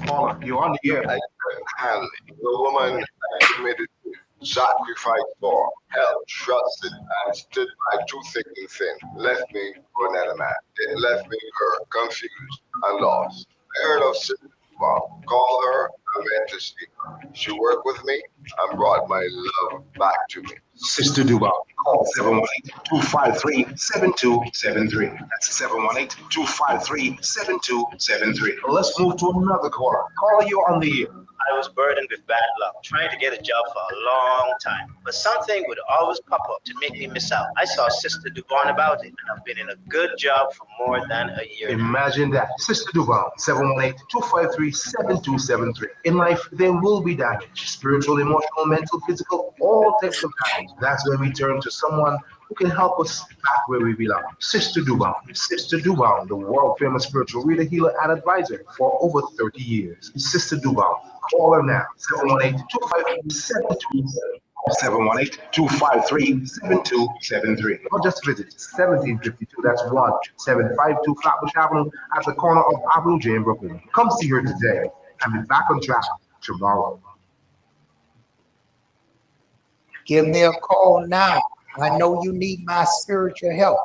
Paula, you're on the air. I couldn't handle it. The woman I committed sacrifice for, held, trusted, and stood by through thick and thin, left me for another man. It left me her, confused and lost. I heard of Sister Mom. Call her, I meant to see her. She worked with me and brought my love back to me. Sister Duval, call 718-253-7273. That's 718-253-7273. Let's move to another caller. Caller, you're on the air. I was burdened with bad luck, trying to get a job for a long time. But something would always pop up to make me miss out. I saw Sister Dobong about it, and I've been in a good job for more than a year. Imagine that. Sister Duval, 718-253-7273. In life, there will be damage. Spiritual, emotional, mental, physical, all types of damage. That's when we turn to someone who can help us back where we belong. Sister Dobong. Sister Dobong, the world-famous spiritual reader, healer, and advisor for over 30 years. Sister Dobong. Call her now, 718-253-7273. 718-253-7273. Or just visit 1752, that's 1752 Flatbush Avenue at the corner of Avenue J in Brooklyn. Come see her today and be back on track tomorrow. Give me a call now. I know you need my spiritual help.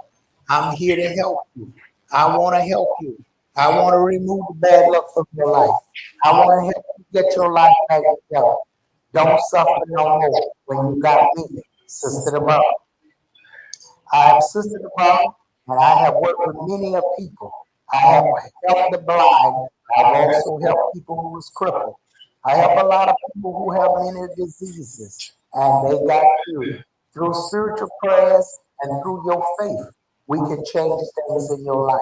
I'm here to help you. I want to help you. I want to remove the bad luck from your life. I want to help you get your life back together. Don't suffer no more when you got me, Sister Dobong. I am Sister Dobong, and I have worked with many of people. I have helped the blind. I've also helped people who was crippled. I help a lot of people who have many diseases, and they got cured. Through spiritual prayers and through your faith, we can change things in your life.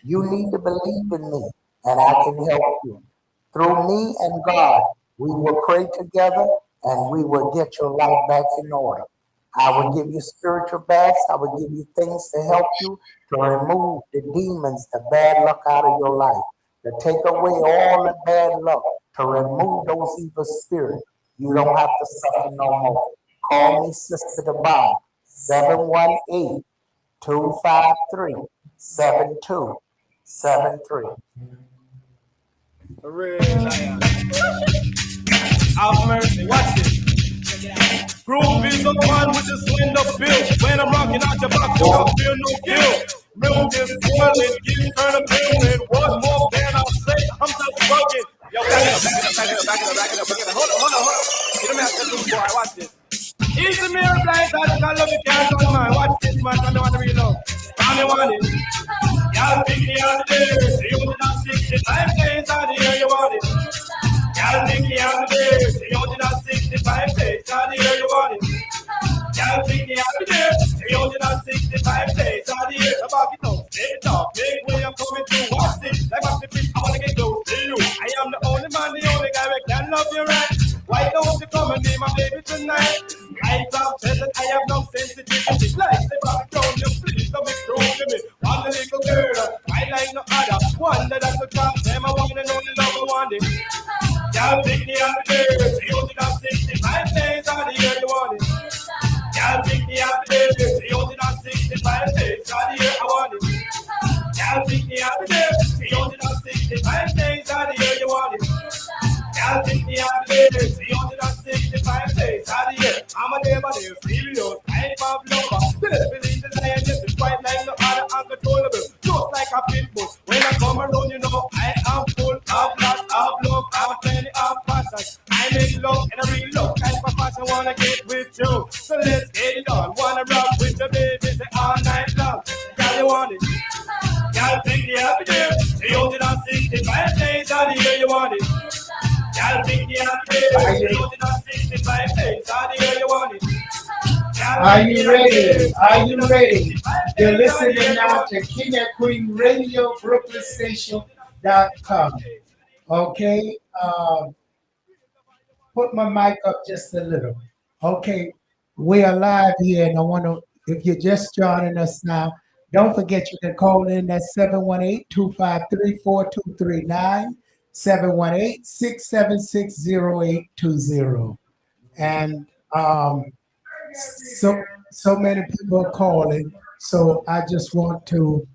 You need to believe in me, and I can help you. Through me and God, we will pray together, and we will get your life back in order. I will give you spiritual baths. I will give you things to help you to remove the demons, the bad luck out of your life, to take away all the bad luck, to remove those evil spirits. You don't have to suffer no more. Call me Sister Dobong, 718-253-7273. Have mercy, watch this. Groove is the one with the slender bill. When I'm rocking out your box, you don't feel no guilt. Milk is boiling, you turn a bill. What more can I say? I'm just bugging. Yo, back it up. Hold on. You don't have to do boy, watch this. Easy me a blind, I love you, can't on mine. Watch this, man, I don't want to reload. I don't want it. Y'all pick me out the day. So you only got 65 days out the year, you want it. Y'all pick me out the day. So you only got 65 days out the year, you want it. Y'all pick me out the day. So you only got 65 days out the year. About it up, let it up, big way I'm coming through. Watch this, like watch the fish, I want to get close to you. I am the only man, the only guy that can love you right. Why don't you come and be my baby tonight? I have said that I have no sensitivity. Like the background, you please don't be strong to me. One little girl, I like no other. One that I could talk them, I want to know the love I want it. Y'all pick me up the day, you only got 65 days out the year, you want it. Y'all pick me up the day, you only got 65 days out the year, I want it. Y'all pick me up the day, you only got 65 days out the year, you want it. Y'all pick me up the day, you only got 65 days out the year. I'm a neighbor, they're serious, I ain't my lover. Still believe the lion, just is quite like no other uncontrollable. Just like a pit bull, when I come around, you know, I am full of lots of love, I'm plenty of passion. I'm in love, and I really love, kind of passion, wanna get with you. So let's get it on, wanna rock with the baby, say all night long. Y'all you want it, y'all pick me up the year. You only got 65 days out the year, you want it. Y'all pick me up the year. You only got 65 days out the year, you want it. Are you ready? Are you ready? You're listening now to King and Queen Radio, BrooklynStation.com. Okay, put my mic up just a little. Okay, we are live here, and I want to, if you're just joining us now, don't forget you can call in at 718-253-4239. 718-676-0820. And so so many people are calling, so I just want to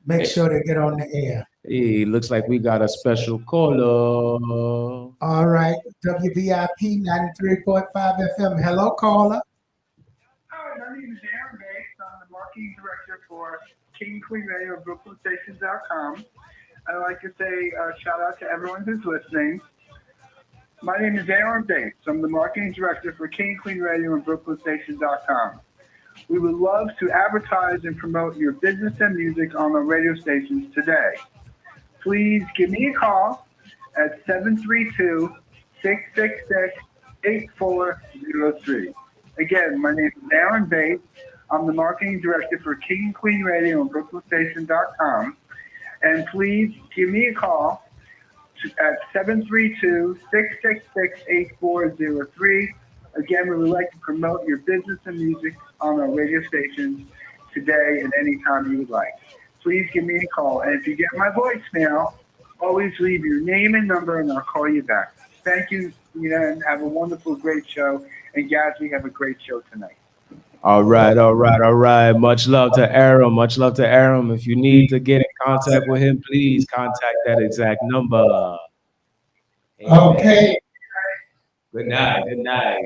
make sure they get on the air. Hey, looks like we got a special caller. All right, WVIP 93.5 FM. Hello, caller. Hi, my name is Aaron Bates. I'm the marketing director for King Queen Radio, BrooklynStations.com. I'd like to say shout out to everyone who's listening. My name is Aaron Bates. I'm the marketing director for King Queen Radio and BrooklynStations.com. We would love to advertise and promote your business and music on our radio stations today. Please give me a call at 732-666-8403. Again, my name is Aaron Bates. I'm the marketing director for King Queen Radio and BrooklynStation.com. And please give me a call at 732-666-8403. Again, we would like to promote your business and music on our radio stations today and anytime you would like. Please give me a call. And if you get my voicemail, always leave your name and number and I'll call you back. Thank you, Nina, and have a wonderful, great show. And guys, we have a great show tonight. All right, all right, all right. Much love to Aram. Much love to Aram. If you need to get in contact with him, please contact that exact number. Okay. Good night. Good night.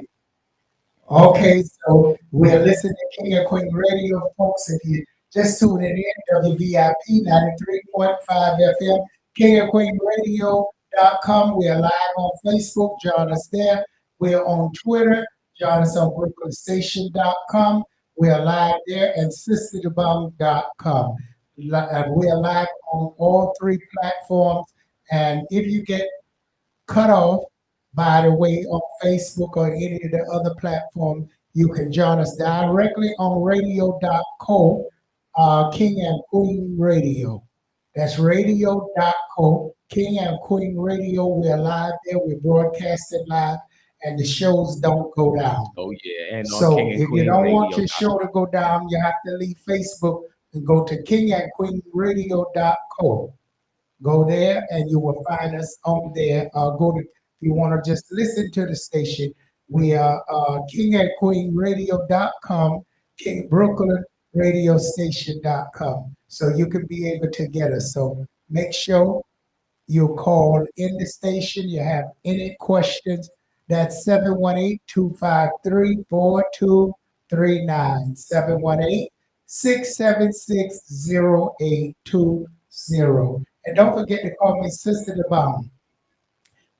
Okay, so we're listening to King and Queen Radio, folks. If you just tuning in, WVIP 93.5 FM, KingandQueenRadio.com. We are live on Facebook. Join us there. We're on Twitter. Join us on BrooklynStation.com. We are live there and SisterDebong.com. We are live on all three platforms. And if you get cut off, by the way, on Facebook or any of the other platforms, you can join us directly on radio.co, King and Queen Radio. That's radio.co, King and Queen Radio. We're live there. We're broadcasting live, and the shows don't go down. Oh, yeah. And on So King and if Queen you don't Radio. want your show to go down, you have to leave Facebook and go to kingandqueenradio.co. Go there, and you will find us on there. Go to, if you want to just listen to the station, we are kingandqueenradio.com, BrooklynRadiostation.com. So you can be able to get us. So make sure you call in the station. You have any questions, that's 718-253-4239, 718-676-0820. And don't forget to call me Sister Dobong.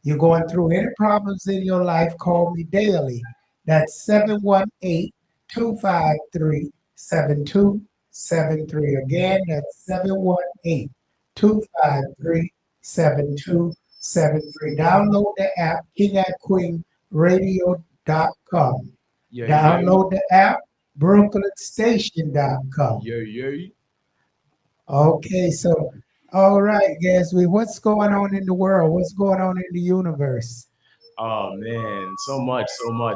You're going through any problems in your life, call me daily. That's 718-253-7273. Again, that's 718-253-7273. Download the app, KingandQueenRadio.com. Download the app, BrooklynStation.com. Yeah. Okay, so all right, guys, what's going on in the world? What's going on in the universe? Oh man, so much.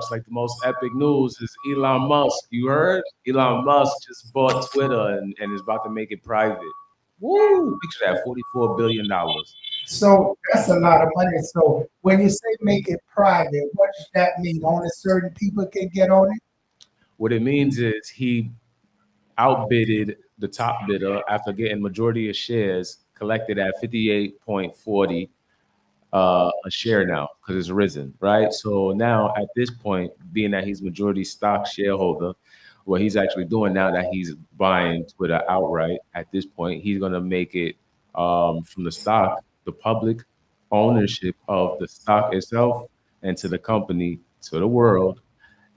Like the most epic news is Elon Musk. You heard? Elon Musk just bought Twitter and is about to make it private. Woo! Picture that, $44 billion. So that's a lot of money. So when you say make it private, what does that mean? Only certain people can get on it? What it means is he outbidded the top bidder after getting majority of shares collected at 58.40 a share now because it's risen, right? So now at this point, being that he's majority stock shareholder, what he's actually doing now that he's buying Twitter outright, at this point, he's going to make it from the stock, the public ownership of the stock itself and to the company, to the world,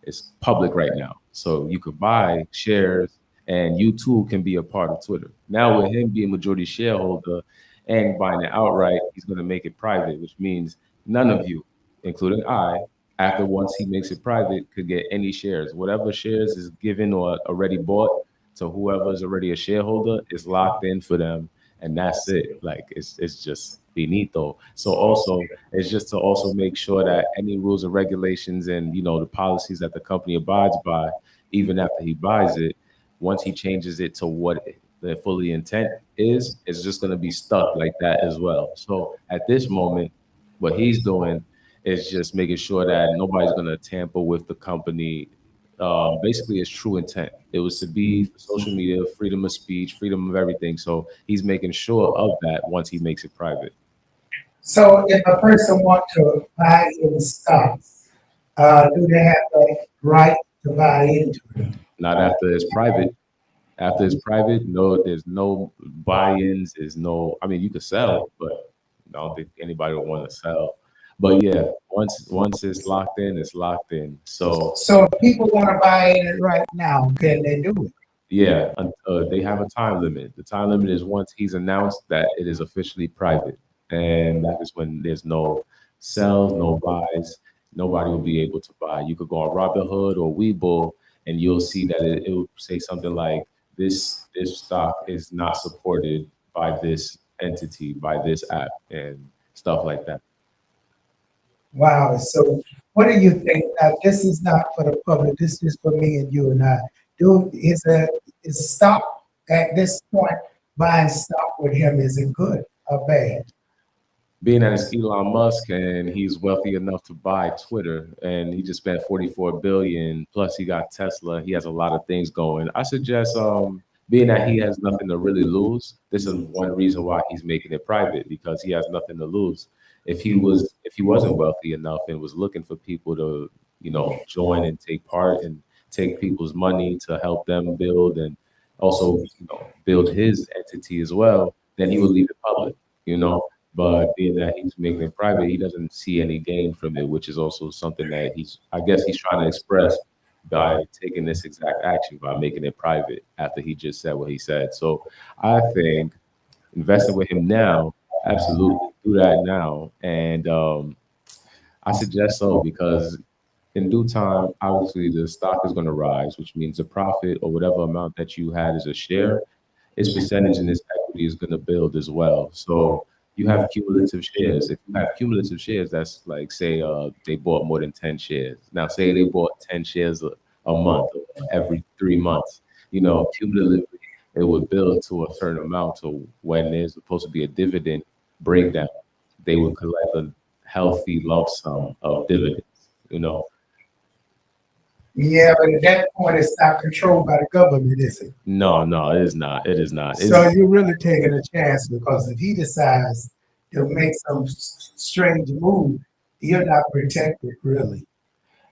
is public right now. So you could buy shares and you too can be a part of Twitter. Now with him being majority shareholder and buying it outright, he's going to make it private, which means none of you, including I, after once he makes it private, could get any shares. Whatever shares is given or already bought to whoever is already a shareholder is locked in for them, and that's it. Like it's just finito. So also it's just to also make sure that any rules and regulations and the policies that the company abides by, even after he buys it, once he changes it to what fully intent is just going to be stuck like that as well. So at this moment, what he's doing is just making sure that nobody's going to tamper with the company. Basically, his true intent. It was to be for social media, freedom of speech, freedom of everything. So he's making sure of that once he makes it private. So if a person wants to buy in stocks, do they have the right to buy into it? Not after it's private. After it's private, no, there's no buy-ins. There's no. I mean, you could sell, but I don't think anybody would want to sell. But yeah, once it's locked in, it's locked in. So So if people want to buy in it right now, can they do it? yeah, they have a time limit. The time limit is once he's announced that it is officially private, and that is when there's no sells, no buys. Nobody will be able to buy. You could go on Robinhood or Webull, and you'll see that it will say something like this stock is not supported by this entity, by this app, and stuff like that. Wow. So what do you think? Now, this is not for the public. This is for me and you and I. Do is stock at this point buying stock with him? Is it good or bad? Being that it's Elon Musk and he's wealthy enough to buy Twitter and he just spent 44 billion plus he got Tesla, he has a lot of things going. I suggest being that he has nothing to really lose, this is one reason why he's making it private because he has nothing to lose. If he wasn't wealthy enough and was looking for people to, join and take part and take people's money to help them build and also, build his entity as well, then he would leave it public. But being that he's making it private, he doesn't see any gain from it, which is also something that I guess he's trying to express by taking this exact action by making it private after he just said what he said. So I think investing with him now, absolutely do that now. And I suggest so because in due time, obviously the stock is going to rise, which means the profit or whatever amount that you had as a share, its percentage in this equity is going to build as well. So you have cumulative shares. If you have cumulative shares, that's like say they bought more than 10 shares. Now say they bought 10 shares a month every 3 months. Cumulatively it would build to a certain amount. So when there's supposed to be a dividend breakdown, they would collect a healthy lump sum of dividends. You know, Yeah, but at that point, it's not controlled by the government, is it? no, no, it is not. It is not. So you're really taking a chance because if he decides to make some strange move, you're not protected, really.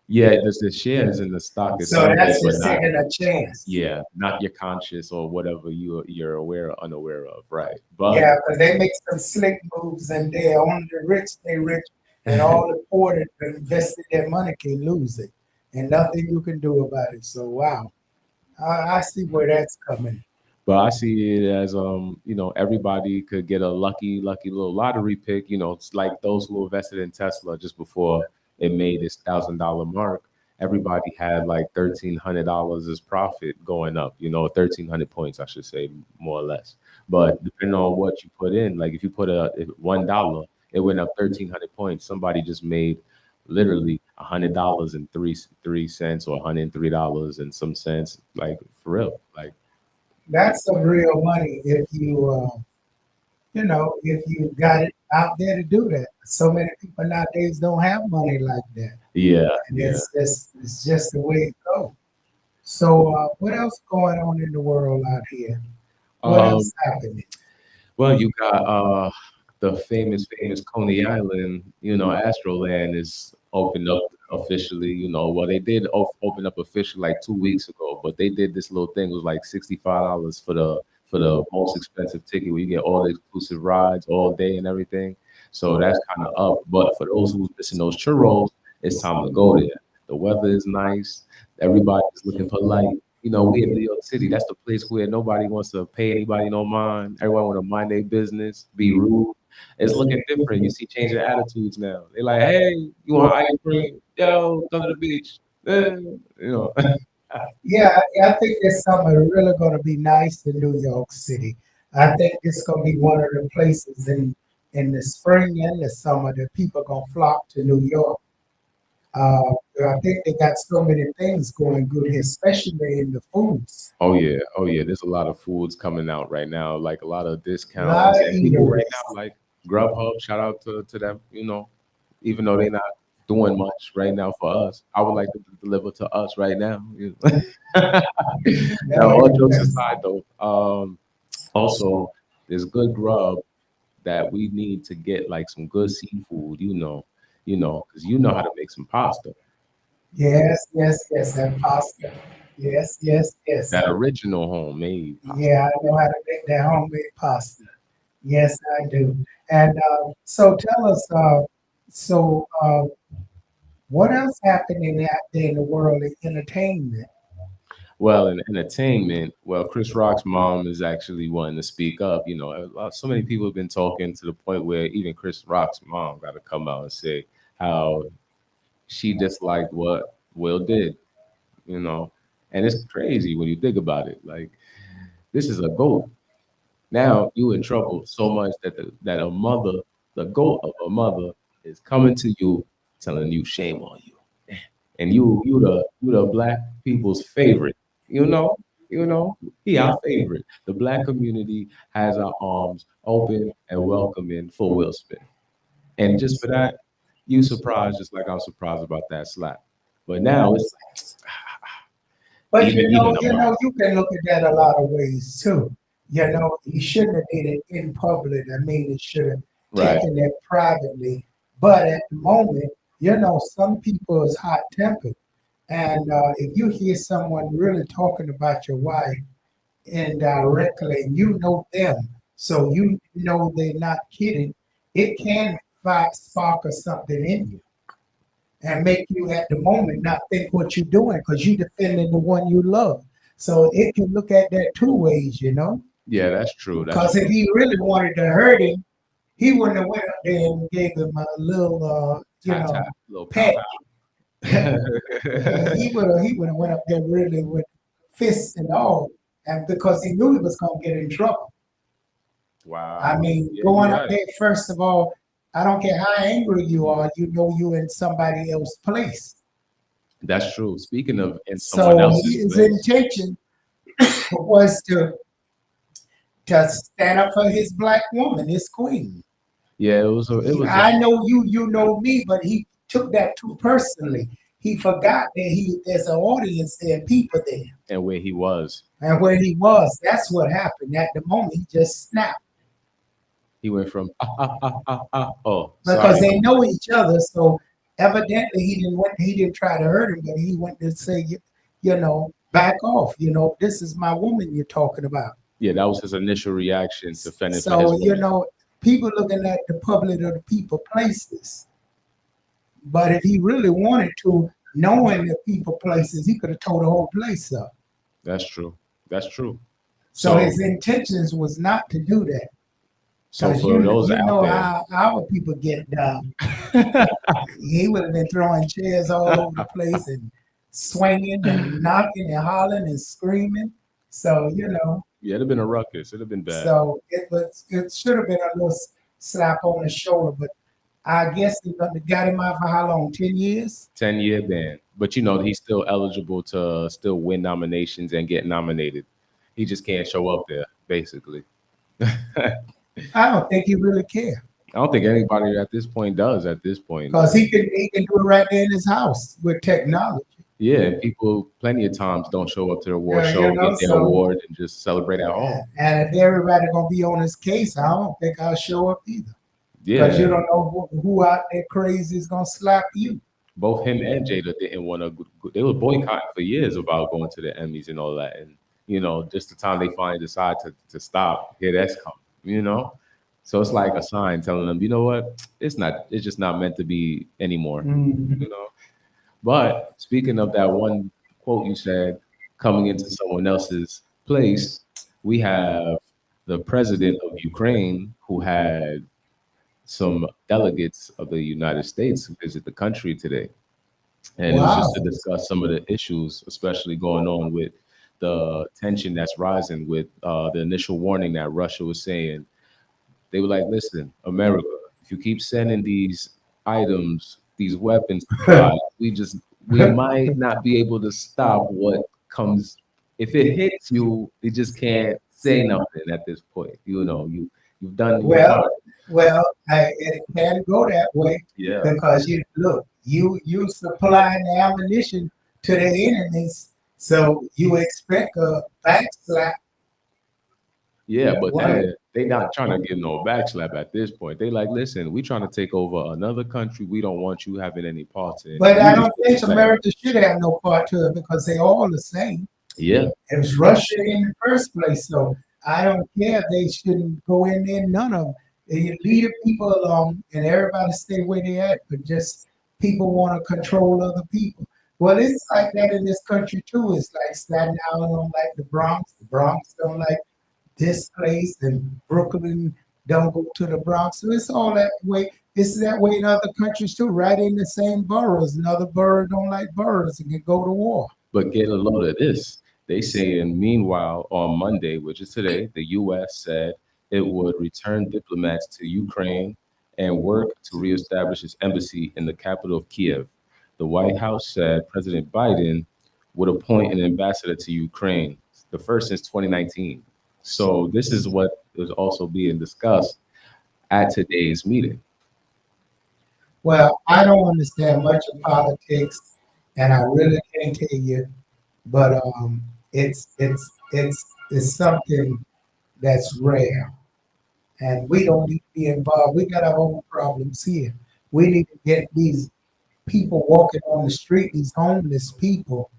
Yeah, the shares in the stock is So something, that's but just not. taking a chance. Yeah, not your conscious or whatever you're aware or unaware of, right? But Yeah, because they make some slick moves and they're only the rich, they rich, and all the poor that invested their money can lose it. And nothing you can do about it. So wow. I see where that's coming. But I see it as everybody could get a lucky little lottery pick. It's like those who invested in Tesla just before it made its $1,000 mark. Everybody had like $1,300 as profit going up. 1,300 points, I should say, more or less. But depending on what you put in, like if you put $1, it went up 1,300 points. Somebody just made literally $100 and three cents or $103 and some cents, like for real, like. That's some real money if if you got it out there to do that. So many people nowadays don't have money like that. Yeah, And yeah. it's just the way it goes. So what else going on in the world out here? What Um, else happening? well, you got the famous Coney Island, Astroland is opened up officially. Well, they did open up officially like 2 weeks ago, but they did this little thing. It was like $65 for the most expensive ticket where you get all the exclusive rides all day and everything. So that's kind of up. But for those who's missing those churros, it's time to go there. The weather is nice. Everybody's looking polite. We in New York City. That's the place where nobody wants to pay anybody no mind. Everyone want to mind their business, be rude. It's looking different. You see changing attitudes now. They like, hey, you want ice cream? Yo, come to the beach. You know. Yeah, I think there's something really going to be nice in New York City. I think it's going to be one of the places in the spring and the summer that people going to flock to New York. I think they got so many things going good here, especially in the foods. Oh yeah. There's a lot of foods coming out right now, like a lot of A lot discounts, of and people right eateries. now like Grubhub. Shout out to them. Even though they're not doing much right now for us, I would like them to deliver to us right now. Now, No, all jokes aside, though, also there's good grub that we need to get, like some good seafood. Because you know how to make some pasta. yes, yes, yes, and pasta. Yes, yes, yes. That original homemade pasta. Yeah, I know how to make that homemade pasta. Yes, I do. And so tell us, so what else happening out there in the world of entertainment? Well, in entertainment, well, Chris Rock's mom is actually wanting to speak up. So many people have been talking to the point where even Chris Rock's mom got to come out and say how she disliked what Will did. You know, and it's crazy when you think about it. Like, this is a goat. Now you in trouble so much that that a mother, the goat of a mother, is coming to you, telling you shame on you, and you the black people's favorite. You know, he our favorite. The black community has our arms open and welcoming for Will Smith, and just for that, you surprised just like I'm surprised about that slap. But now it's But even a mom. you can look at that a lot of ways too. He shouldn't have did it in public. I mean, he should have Right. taken it privately. But at the moment, some people is hot tempered, and if you hear someone really talking about your wife indirectly, you know them, so you know they're not kidding. It can spark or something in you and make you at the moment not think what you're doing because you're defending the one you love. So it can look at that two ways. Yeah, that's true. That's Because if true. he really wanted to hurt him, he wouldn't have went up there and gave him a little, Tap tap, little pow pet. pow. He would have went up there really with fists and all, and because he knew he was gonna get in trouble. I Wow. mean, Yeah, you're going up right. there, first of all, I don't care how angry you are, you know you in somebody else's place. That's true. Speaking of in someone So else's his place. intention was to stand up for his black woman, his queen. Yeah, it was I know you know me, but he took that too personally. He forgot that there's an audience there, people there, and where he was. and where he was. That's what happened. At the moment, he just snapped He went from oh, because sorry. they know each other. So evidently, he didn't try to hurt him, but he went to say, back off. This is my woman you're talking about. Yeah, that was his initial reaction to fending for his So woman. people looking at the public of the people places. But if he really wanted to, knowing the people places, he could have tore the whole place up. That's true. That's true. So So his intentions was not to do that. so Because for those you out know there, how our people get down. He would have been throwing chairs all over the place and swinging and knocking and hollering and screaming. So yeah, it'd have been a ruckus. It'd have been bad. so it should have been a little slap on the shoulder. But I guess they got him out for how long? 10 years. 10-year ban. But he's still eligible to still win nominations and get nominated. He just can't show up there, basically. I I don't think he really cares. don't think anybody at this point does at this point. Because he can do it right there in his house with technology. Yeah, and people plenty of times don't show up to the award Yeah, show, get their so award, and just celebrate at home. and if everybody gonna be on his case, I don't think I'll show up either. Because you Yeah, don't know who out there crazy is gonna slap you. both him and Jada didn't want to. They were boycotting for years about going to the Emmys and all that, and just the time they finally decide to stop, here that's come. So it's like a sign telling them, you know what, it's not. It's just not meant to be anymore. Mhm. You know. But speaking of that one quote you said, coming into someone else's place, we have the president of Ukraine who had some delegates of the United States visit the country today. And it was Wow. just to discuss some of the issues, especially going on with the tension that's rising with the initial warning that Russia was saying. They were like, listen, America, if you keep sending these items, these weapons to Christ, we might not be able to stop what comes. If it hits you, you just can't say nothing at this point. You've done your Well, part. it can go that way Yeah. because you supplying the ammunition to the enemies, so you expect a backslap. Yeah, but they not trying to give no backslap at this point. They like, listen, we trying to take over another country. We don't want you having any parts in it. But You I just don't do think your thing. America should have no part to it because they all the same. Yeah. It was Russia in the first place, so I don't care. They shouldn't go in there. None of them. They lead the people along, and everybody stay where they at. But just people want to control other people. Well, it's like that in this country too. It's like Staten Island don't like the Bronx. The Bronx don't like this place, and Brooklyn don't go to the Bronx. So it's all that way. It's that way in other countries too, right in the same boroughs. Another borough don't like boroughs and can go to war. But get a load of this. They saying, meanwhile, on Monday, which is today, the U.S. said it would return diplomats to Ukraine and work to reestablish its embassy in the capital of Kiev. The White House said President Biden would appoint an ambassador to Ukraine, the first since 2019. So this is what is also being discussed at today's meeting. Well, I don't understand much of politics, and I really can't tell you, but it's something that's rare, and we don't need to be involved. We got our own problems here. We need to get these people walking on the street, these homeless people,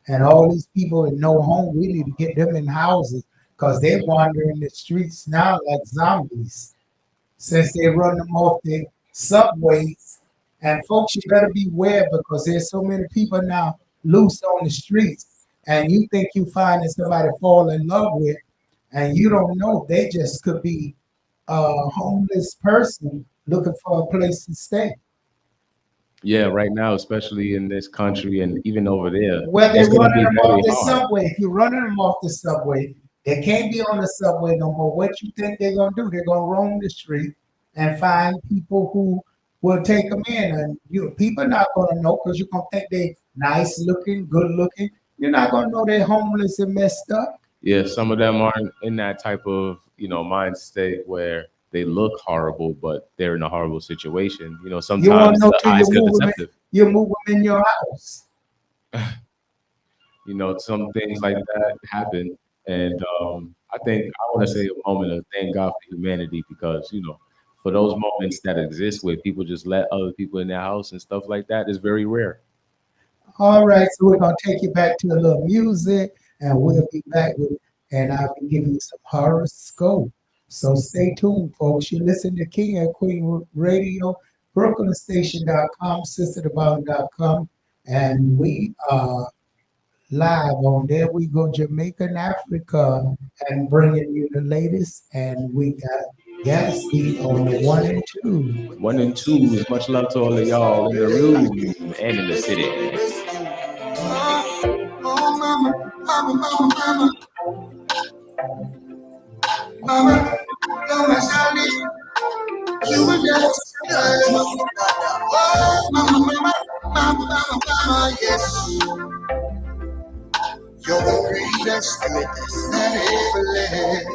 and all these people with no home. We need to get them in houses because they're wandering the streets now like zombies since they run them off the subways. And folks, you better beware because there's so many people now loose on the streets. And you think you finding somebody to fall in love with, and you don't know. They just could be a homeless person looking for a place to stay. Yeah, right now, especially in this country and even over there, Well, they're it's going to running be them off very the hard. subway. If you're running them off the subway, they can't be on the subway no more. What you think they're gonna do? They're gonna roam the street and find people who will take them in. And people not gonna know because you're gonna think they nice looking, good looking. You're not gonna know they're homeless and messed up. Yeah, some of them aren't in that type of, mind state where they look horrible, but they're in a horrible situation. You want Sometimes to know the till eyes get deceptive. you move them in your house. Some things like that happen. And I want to say a moment of thank God for humanity because, for those moments that exist where people just let other people in their house and stuff like that is very rare. All right, so we're gonna take you back to a little music, and we'll be back with, and I'll be giving you some horoscope. So stay tuned, folks. You listen to King and Queen Radio, BrooklynStation.com, SisterTheBottom.com, and we are live on there. We go Jamaica and Africa and bringing you the latest, and we got Gatsby on the 1 and 2. 1 and 2 is much love to all of y'all in the room and in the city. Oh, mama, mama, mama, mama. Mama, you're my darling. You were just oh, mama, mama, mama, mama, mama, yes. You're the greatest that ever lived.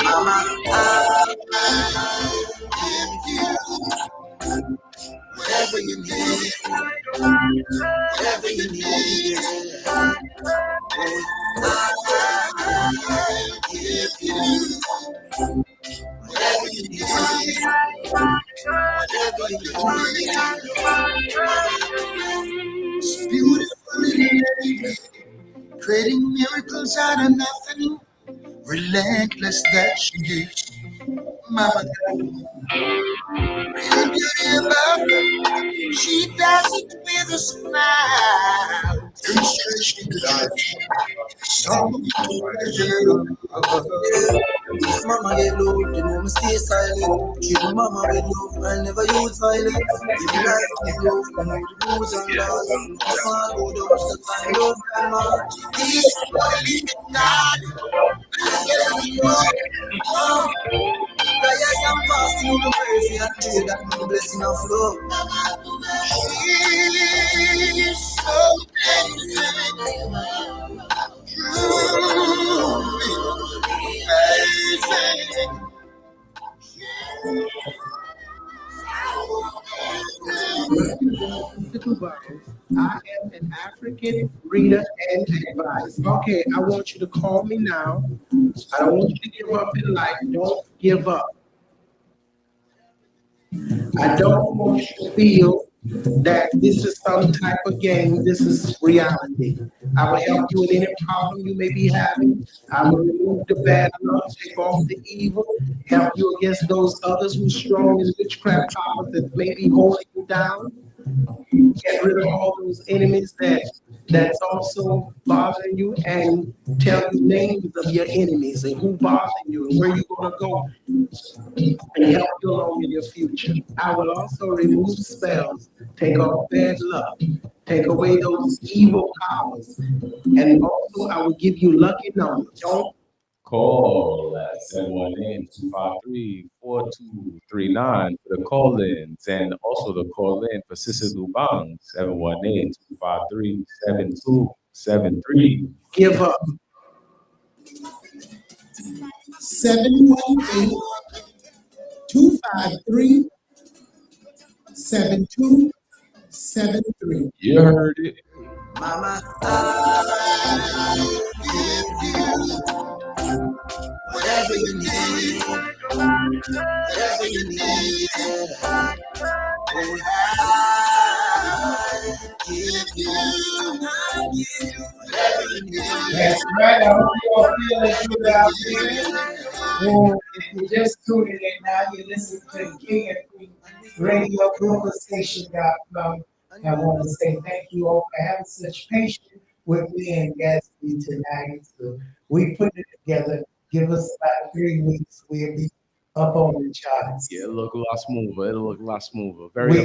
Mama, I give you whatever you need. Whatever you need. I give you whatever you need. Whatever you need. She's beautiful lady, creating miracles out of nothing. Relentless that she is, mama. Real beauty about her, she does it with a smile. And she does some pleasure. Mama get low, you know me stay silent. Keep mama with love, I never use violence. If you like to go, you know the rules and laws. If I go down, the time don't come. This is what I live in God. I get you. I am fasting for mercy and pray that my blessing of flow. He's so I am an African reader and advisor. Okay, I want you to call me now. I don't want you to give up in life. Don't give up. I don't want you to feel that this is some type of game. This is reality. I will help you with any problem you may be having. I will remove the bad luck, take off the evil, help you against those others who strong in witchcraft powers that may be holding you down. Get rid of all those enemies that's also bothering you, and tell you names of your enemies and who bothering you and where you're going to go, and help you along in your future. I will also remove spells, take off bad luck, take away those evil powers, and also I will give you lucky numbers. Don't Call at 718-253-4239 for the call-ins, and also the call-in for Sister Dobong, 718-253-7273. give up. 718-253-7273. You heard it. Mama, I give you whatever you need, whatever you need. Oh, I give you whatever you need. That's right. I hope you all feeling good out there. Well, if you're just tuning in now, you're listening to King and Queen Radio Station.com. I want to say thank you all for having such patience with me and Gatsby tonight. So we put it together. Give us about 3 weeks. We'll be up on the charts. Yeah, it'll look a lot smoother. It'll look a lot smoother. We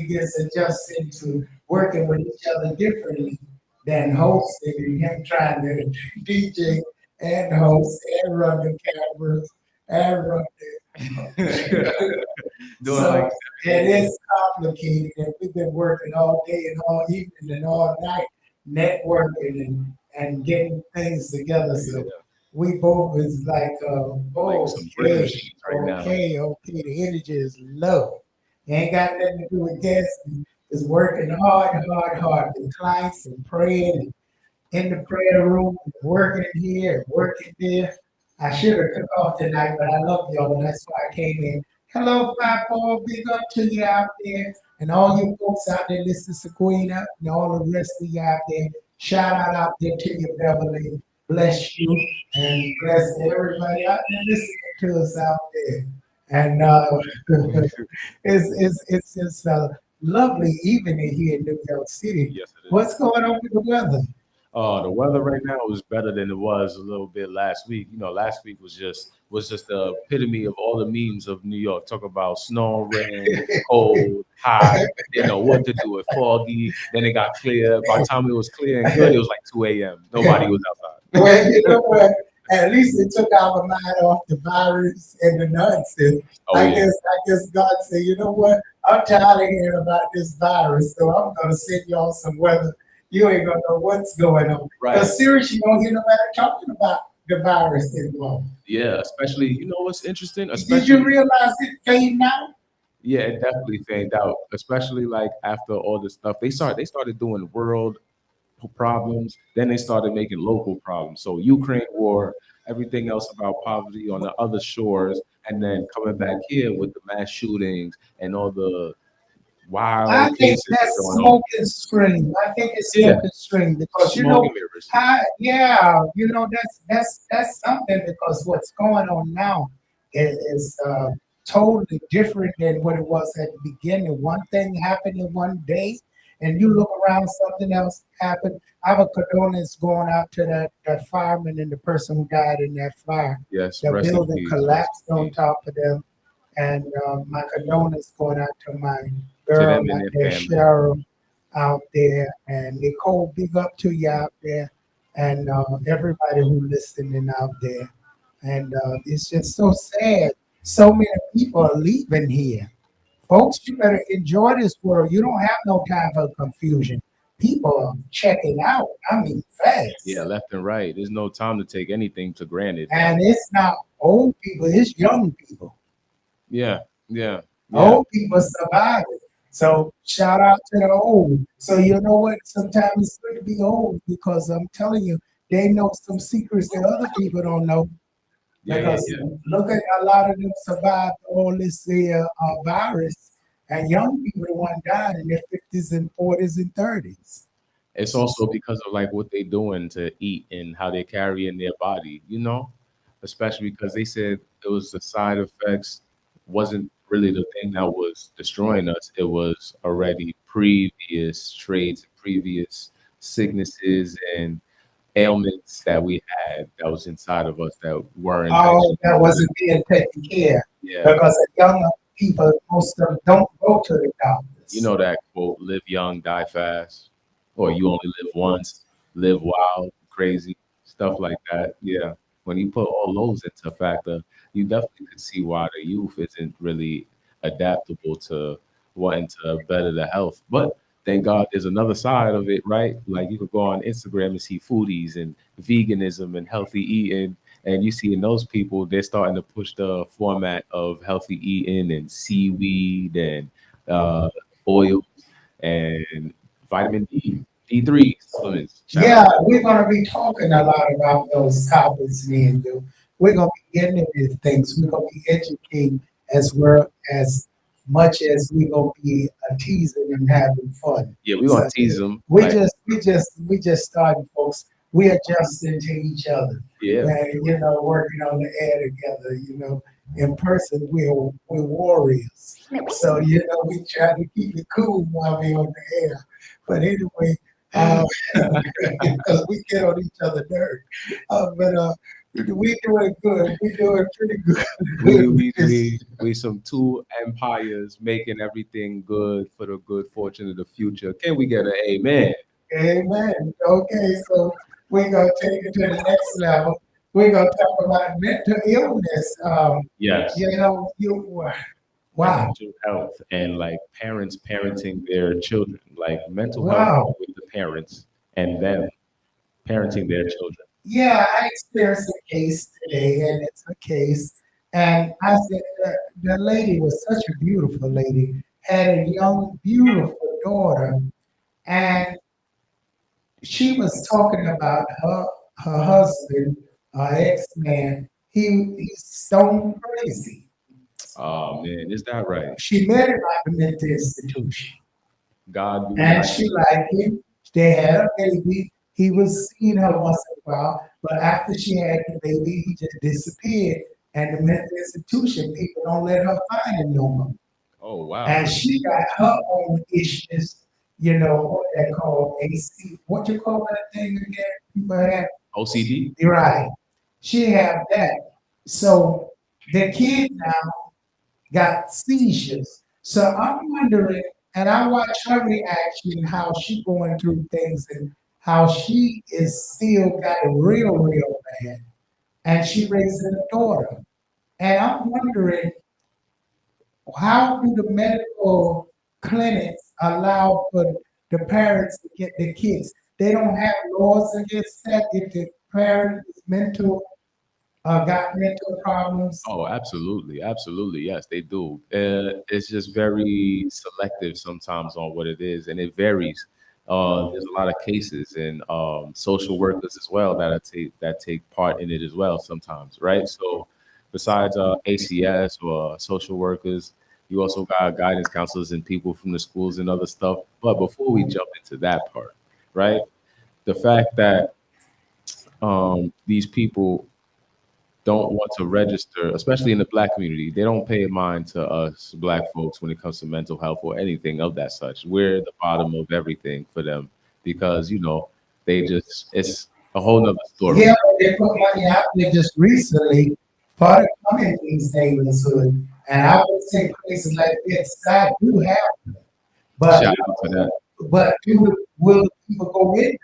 get adjusted to working with each other differently than hosting and him trying to DJ and host and run the cameras and run the so it is complicated, and we've been working all day and all evening and all night networking and getting things together. So we both is like, okay, the energy is low. It ain't got nothing to do with gas. It's working hard. The clients and praying in the prayer room, working here, working there. I should have took off tonight, but I love y'all, and that's why I came in. Hello, 5-4, big up to you out there, and all you folks out there listening to Queen and all the rest of you out there. Shout out there to you, Beverly. Bless you, and bless everybody out there listening to us out there. And it's just a lovely evening here in New York City. Yes, it is. What's going on with the weather? The weather right now is better than it was a little bit last week. You know, last week was just the epitome of all the memes of New York. Talk about snow, rain, cold, hot, what to do. It foggy. Then it got clear. By the time it was clear and good, it was like 2 a.m. Nobody was outside. Well, you know what? At least it took our mind off the virus and the nonsense. I guess God said, you know what? I'm tired of hearing about this virus, so I'm gonna send y'all some weather. You ain't gonna know what's going on. Right. Because seriously, you don't hear nobody talking about the virus anymore. Yeah, especially, what's interesting? Did you realize it fading out? Yeah, it definitely faded out. Especially like after all this stuff, they started doing world problems. Then they started making local problems. So Ukraine war, everything else about poverty on the other shores, and then coming back here with the mass shootings and all the wild I think cases that's going smoke on. and string. I think it's smoke and string because Smoke and mirrors. that's something because what's going on now is totally different than what it was at the beginning. One thing happened in one day, and you look around, something else happened. I have a condolence going out to that fireman and the person who died in that fire. Yes, the rest in building peace. collapsed on top of them, and my condolence going out to my To girl them and out their there, family. Cheryl, out there, and Nicole, big up to you out there, and everybody who listening out there. And it's just so sad So many people are leaving here. Folks, you better enjoy this world. You don't have no time for confusion. People are checking out. I mean, Yeah, fast. left and right. There's no time to take anything for granted. And it's not old people, it's young people. Yeah, yeah, yeah. Old people survive it. So shout out to the old. So you know what? Sometimes it's good to be old because I'm telling you, they know some secrets that other people don't know. Yeah, yeah, Because yeah. look at a lot of them survived all this virus, and young people the one died in their 50s and 40s and 30s. It's also because of like what they doing to eat and how they carry in their body, especially because they said it was the side effects wasn't really the thing that was destroying us. It was already previous traits, previous sicknesses and ailments that we had that was inside of us that weren't Oh, actually. that wasn't being taken care Yeah. because the younger people, most of them don't go to the You doctors. know that quote, live young, die fast, or you only live once, live wild, crazy, stuff like that. Yeah. When you put all those into factor, you definitely could see why the youth isn't really adaptable to wanting to better the health. But thank God there's another side of it, right? Like you could go on Instagram and see foodies and veganism and healthy eating. And you see in those people, they're starting to push the format of healthy eating and seaweed and uh, oils and vitamin D, D3 supplements. Shout out Yeah, to that. we're going to be talking a lot about those topics, me and you. We're going to be getting into these things. We're going to be educating as well as much as we're going to be teasing and having fun. Yeah, we're So gonna tease them. we Like, just starting, folks. We adjusting to each other, yeah, and working on the air together. In person we're warriors. So we try to keep it cool while we're on the air. But anyway, uh, because we get on each other nerves. But we doing good. We doing pretty good. we Good with we this. we we some two empires making everything good for the good fortune of the future. Can we get an amen? Amen. Okay, so we're gonna take it to the next level. We're gonna talk about mental illness. Yes. Wow, Mental health and like parents parenting their children, like mental health wow. with the parents and them parenting their children. Yeah, I experienced a case today, and it's a case. And I said the lady was such a beautiful lady, had a young, beautiful daughter, and she was talking about her husband, her ex-man. He's stone crazy. Oh man, is that right? She met him at the mental institution, God do and not. she liked him. They had a baby. He was seeing her once in a while, but after she had the baby, he just disappeared. And the mental institution people don't let her find him no more. Oh wow. And she got her own issues, what they call AC. What you call that thing again? People have. OCD? You're right. She have that. So the kid now got seizures. So I'm wondering, and I watch her reaction, how she going through things and how she is still got it real, real bad. And she raising a daughter. And I'm wondering, how do the medical clinics allow for the parents to get the kids? They don't have laws against that if the parent is got mental problems. Oh, absolutely, absolutely. Yes, they do. It's just very selective sometimes on what it is, and it varies. There's a lot of cases and social workers as well that take part in it as well sometimes, right? So, besides ACS or social workers, you also got guidance counselors and people from the schools and other stuff. But before we jump into that part, right? The fact that these people don't want to register, especially in the black community. They don't pay mind to us black folks when it comes to mental health or anything of that such. We're the bottom of everything for them because they just it's a whole nother story. Yeah, but they put money out there just recently for the communities neighborhood. And I would say places like this, I do have them. But Shout out to that. will people go in?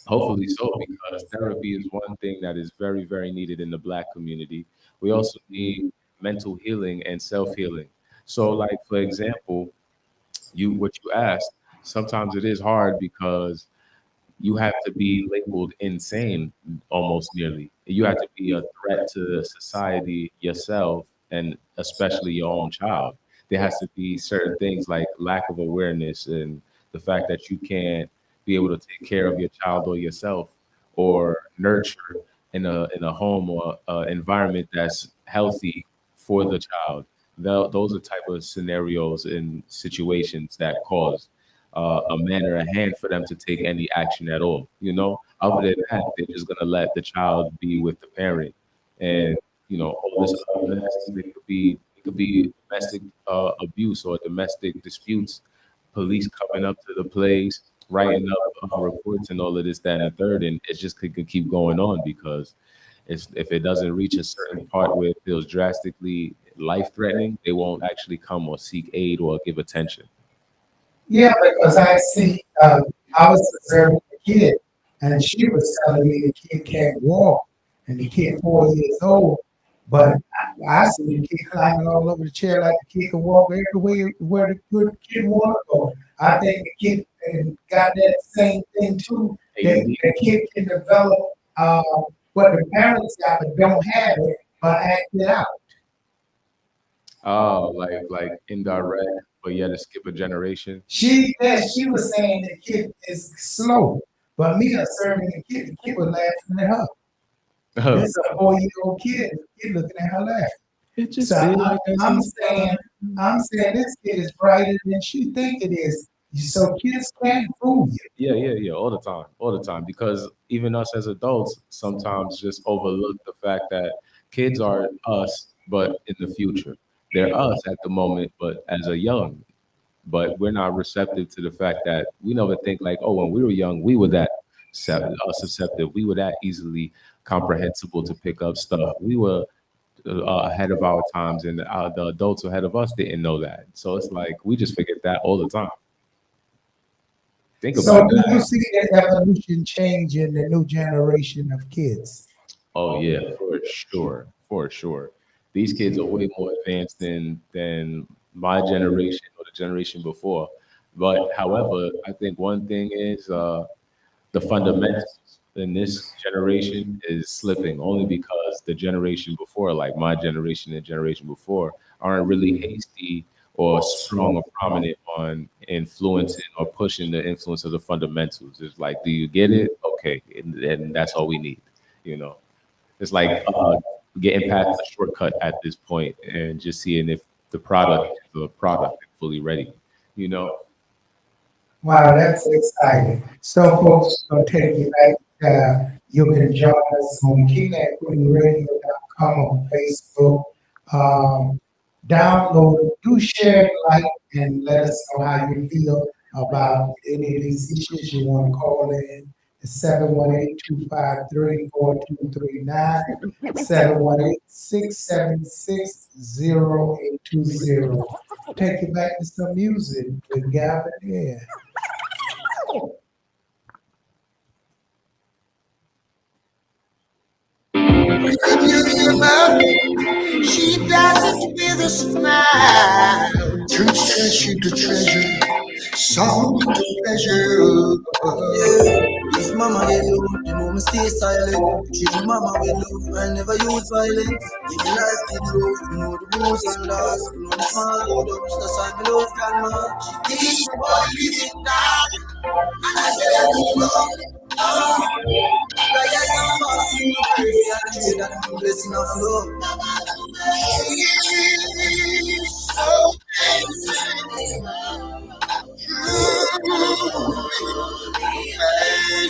Hopefully so, because therapy is one thing that is very, very needed in the black community. We also need mental healing and self healing. So, like for example, you what you asked, sometimes it is hard because you have to be labeled insane almost nearly. You have to be a threat to society, yourself, and especially your own child. There has to be certain things like lack of awareness and the fact that you can't be able to take care of your child or yourself or nurture in a home or environment that's healthy for the child. Those are type of scenarios and situations that cause a man or a hand for them to take any action at all. You know, other than that, they're just gonna let the child be with the parent, and all this other mess. It could be domestic abuse or domestic disputes. Police coming up to the place, writing up reports and all of this, that, and the third, and it just could keep going on because if it doesn't reach a certain part where it feels drastically life threatening, they won't actually come or seek aid or give attention. Yeah, because I see, I was observing a kid, and she was telling me the kid can't walk, and the kid 4 years old. But I see the kid climbing all over the chair like the kid can walk everywhere where the good kid want to go. I think the kid got that same thing too. That the kid can develop uh, what the parents got but don't have it, but act it out. Oh, like indirect, but yet to skip a generation. She was saying the kid is slow, but me observing the kid was laughing at her. This a 4 year old kid. The kid looking at her laughing. It just So feel like that's I'm his saying, I'm saying this kid is brighter than she think it is. So kids can't fool you. Yeah, all the time. Because even us as adults sometimes just overlook the fact that kids are us, but in the future. They're us at the moment, but as a young. But we're not receptive to the fact that we never think like, oh, when we were young, we were that susceptible. We were that easily comprehensible to pick up stuff. We were ahead of our times, and the adults ahead of us didn't know that. So it's like we just forget that all the time. Think So about do you that. see that evolution change in the new generation of kids? Oh yeah, for sure, for sure. These kids are way more advanced than my generation or the generation before. But however, I think one thing is the fundamentals in this generation is slipping only because the generation before, like my generation and generation before, aren't really hasty or strong or prominent on influencing or pushing the influence of the fundamentals. It's like, do you get it? Okay, and that's all we need, you know. It's like getting past the shortcut at this point and just seeing if the product is fully ready, you know. Wow, that's exciting. So, folks, going to take you back. You can join us on KingandQueenRadio.com on Facebook. Um, Download, do share, like, and let us know how you feel about any of these issues you want to call in. 718-253-4239, 718-676-0820. Take you back to some music with Gavin here. She does it with a smile. Treats treasure to treasure, song to pleasure. Yeah. If mama get low, you know me stay silent. Treat mama with love, I never use violence. Give me life with love, you know the rules and laws. Blow me small load ups, that's why me love grandma. She teach me boy living God, and I tell you love. Prayer and fasting, no praise and trade, and the blessing of love. She's so amazing,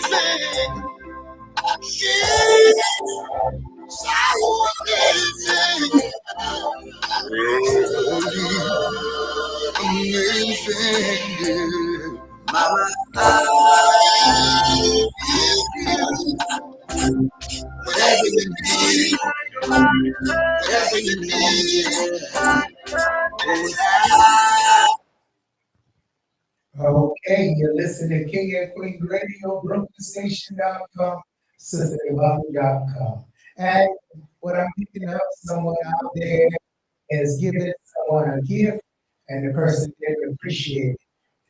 amazing. She's so amazing, amazing. Mama, I give you whatever you need, whatever you need. Okay, you're listening to King and Queen Radio, BrokenStation.com, SisterDivine.com. And what I'm picking up, someone out there is giving someone a gift and the person didn't appreciate it.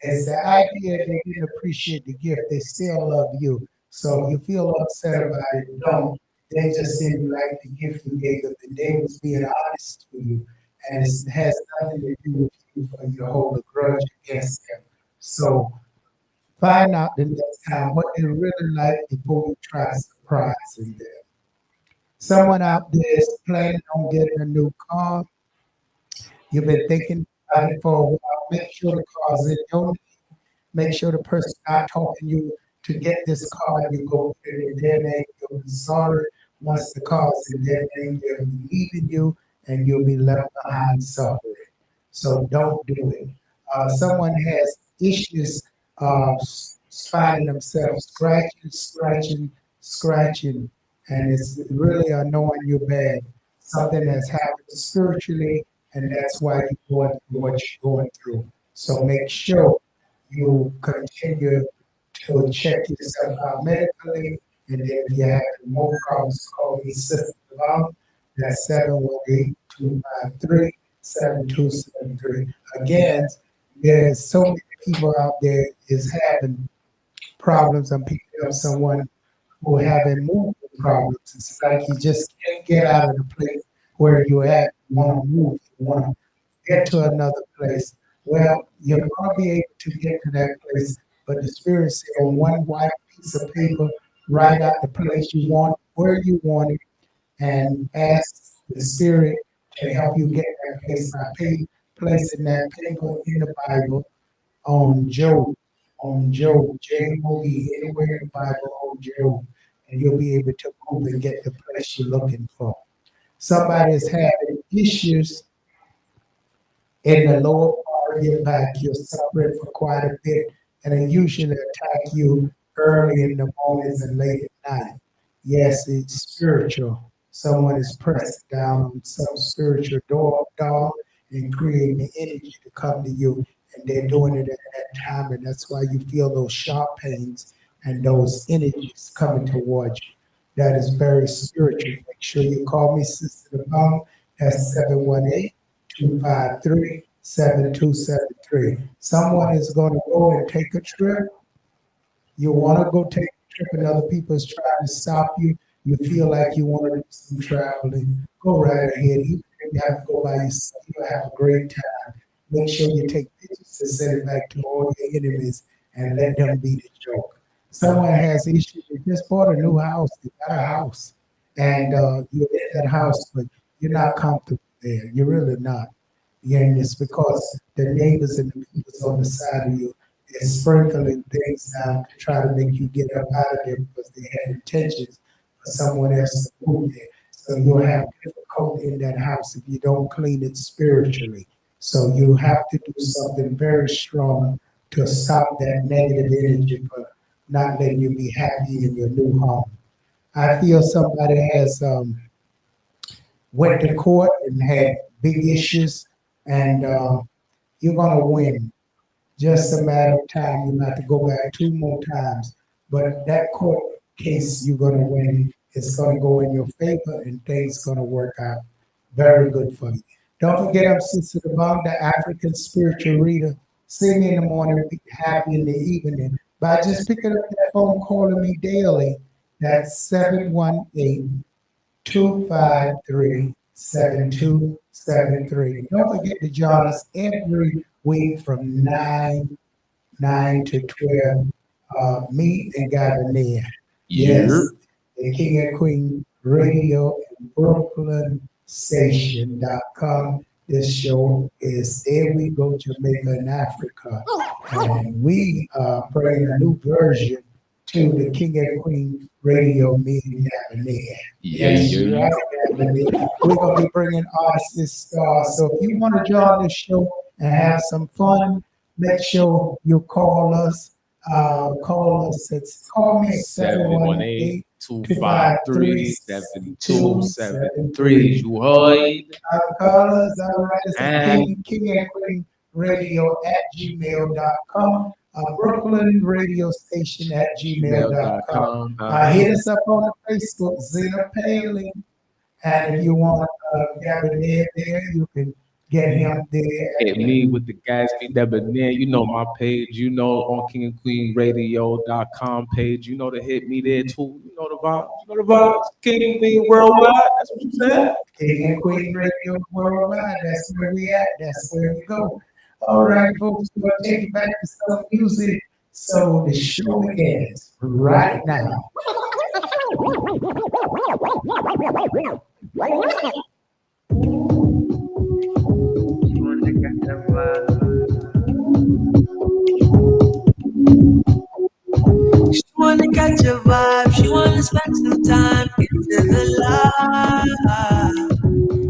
It's the idea they didn't appreciate the gift, they still love you. So you feel upset about it, don't. They just didn't like the gift you gave them, and they was being honest with you. And it has nothing to do with you for you to hold a grudge against them. So find out the next time what they really like before you try surprising them. Someone out there is planning on getting a new car. You've been thinking about it for a while. Make sure the car's in your name. Make sure the person not talking you to get this car. You go put it in their name. You'll be sorry once the car's in their name. They'll be leaving you, and you'll be left behind suffering. So don't do it. Someone has issues finding themselves scratching, and it's really annoying you bad. Something that's happened spiritually, and that's why you're going through what you're going through. So make sure you continue to check yourself out medically, and then if you have more problems, call me Sister Long. That's 718-253-7273. Again, there's so many people out there is having problems. I'm picking up someone who having movement problems. It's like you just can't get out of the place where you're at. You want to move. You want to get to another place. Well, you're going to be able to get to that place, but the Spirit said on one white piece of paper, write out the place you want, where you want it, and ask the Spirit to help you get that place by placing that paper in the Bible on Job, J-O-B, anywhere in the Bible on Job, and you'll be able to move and get the place you're looking for. Somebody is having issues in the lower part of your back. You're suffering for quite a bit, and they usually attack you early in the mornings and late at night. Yes, it's spiritual. Someone is pressing down on some spiritual door and creating the energy to come to you, and they're doing it at that time, and that's why you feel those sharp pains and those energies coming towards you. That is very spiritual. Make sure you call me Sister Dobong. That's 718-253-7273. Someone is going to go and take a trip. You want to go take a trip and other people is trying to stop you. You feel like you want to do some traveling. Go right ahead. Even if you have to go by yourself, you'll have a great time. Make sure you take pictures and send it back to all your enemies and let them be the joke. Someone has issues. They just bought a new house. They got a house. And you're in that house, but you're not comfortable there. You're really not. And it's because the neighbors and the people on the side of you is sprinkling things down to try to make you get up out of there because they had intentions for someone else to move there. So you'll have difficulty in that house if you don't clean it spiritually. So you have to do something very strong to stop that negative energy for not letting you be happy in your new home. I feel somebody has went to court and had big issues, and you're going to win. Just a matter of time. You have to go back 2 more times. But that court case you're going to win, it's going to go in your favor and things going to work out very good for you. Don't forget, I'm Sister Dobong, the African spiritual reader. See me in the morning, be happy in the evening. By just picking up that phone, calling me daily, that's 718-253-7273. Don't forget to join us every week from 9 to 12. Me and Gavin. Yes, the King and Queen Radio in Brooklyn Station.com. This show is There We Go Jamaica and Africa. And we are bringing a new version to the King and Queen Radio meeting Gavin. Yes, right, Gavin. We're going to be bringing artists, stars. So if you want to join this show and have some fun, make sure you call us. Call me 718-253-7273. You heard? Call us. All right. It's King and Queen Radio at gmail.com. Brooklyn Radio Station at gmail.com. Hit us up on the Facebook, Zena Paling. And if you want Gabby there, you can get him there. Hit me with the Gatsby Debonair. You know my page. You know on KingandQueenRadio.com page. You know to hit me there too. You know the vibes. You know the vibes. King and Queen Worldwide. That's what you said. King and Queen Radio Worldwide. That's where we at. That's where we go. All right, folks, we're gonna take it back to some music. So the show begins right now. She wanna catch a vibe, she wanna spend some time into the light,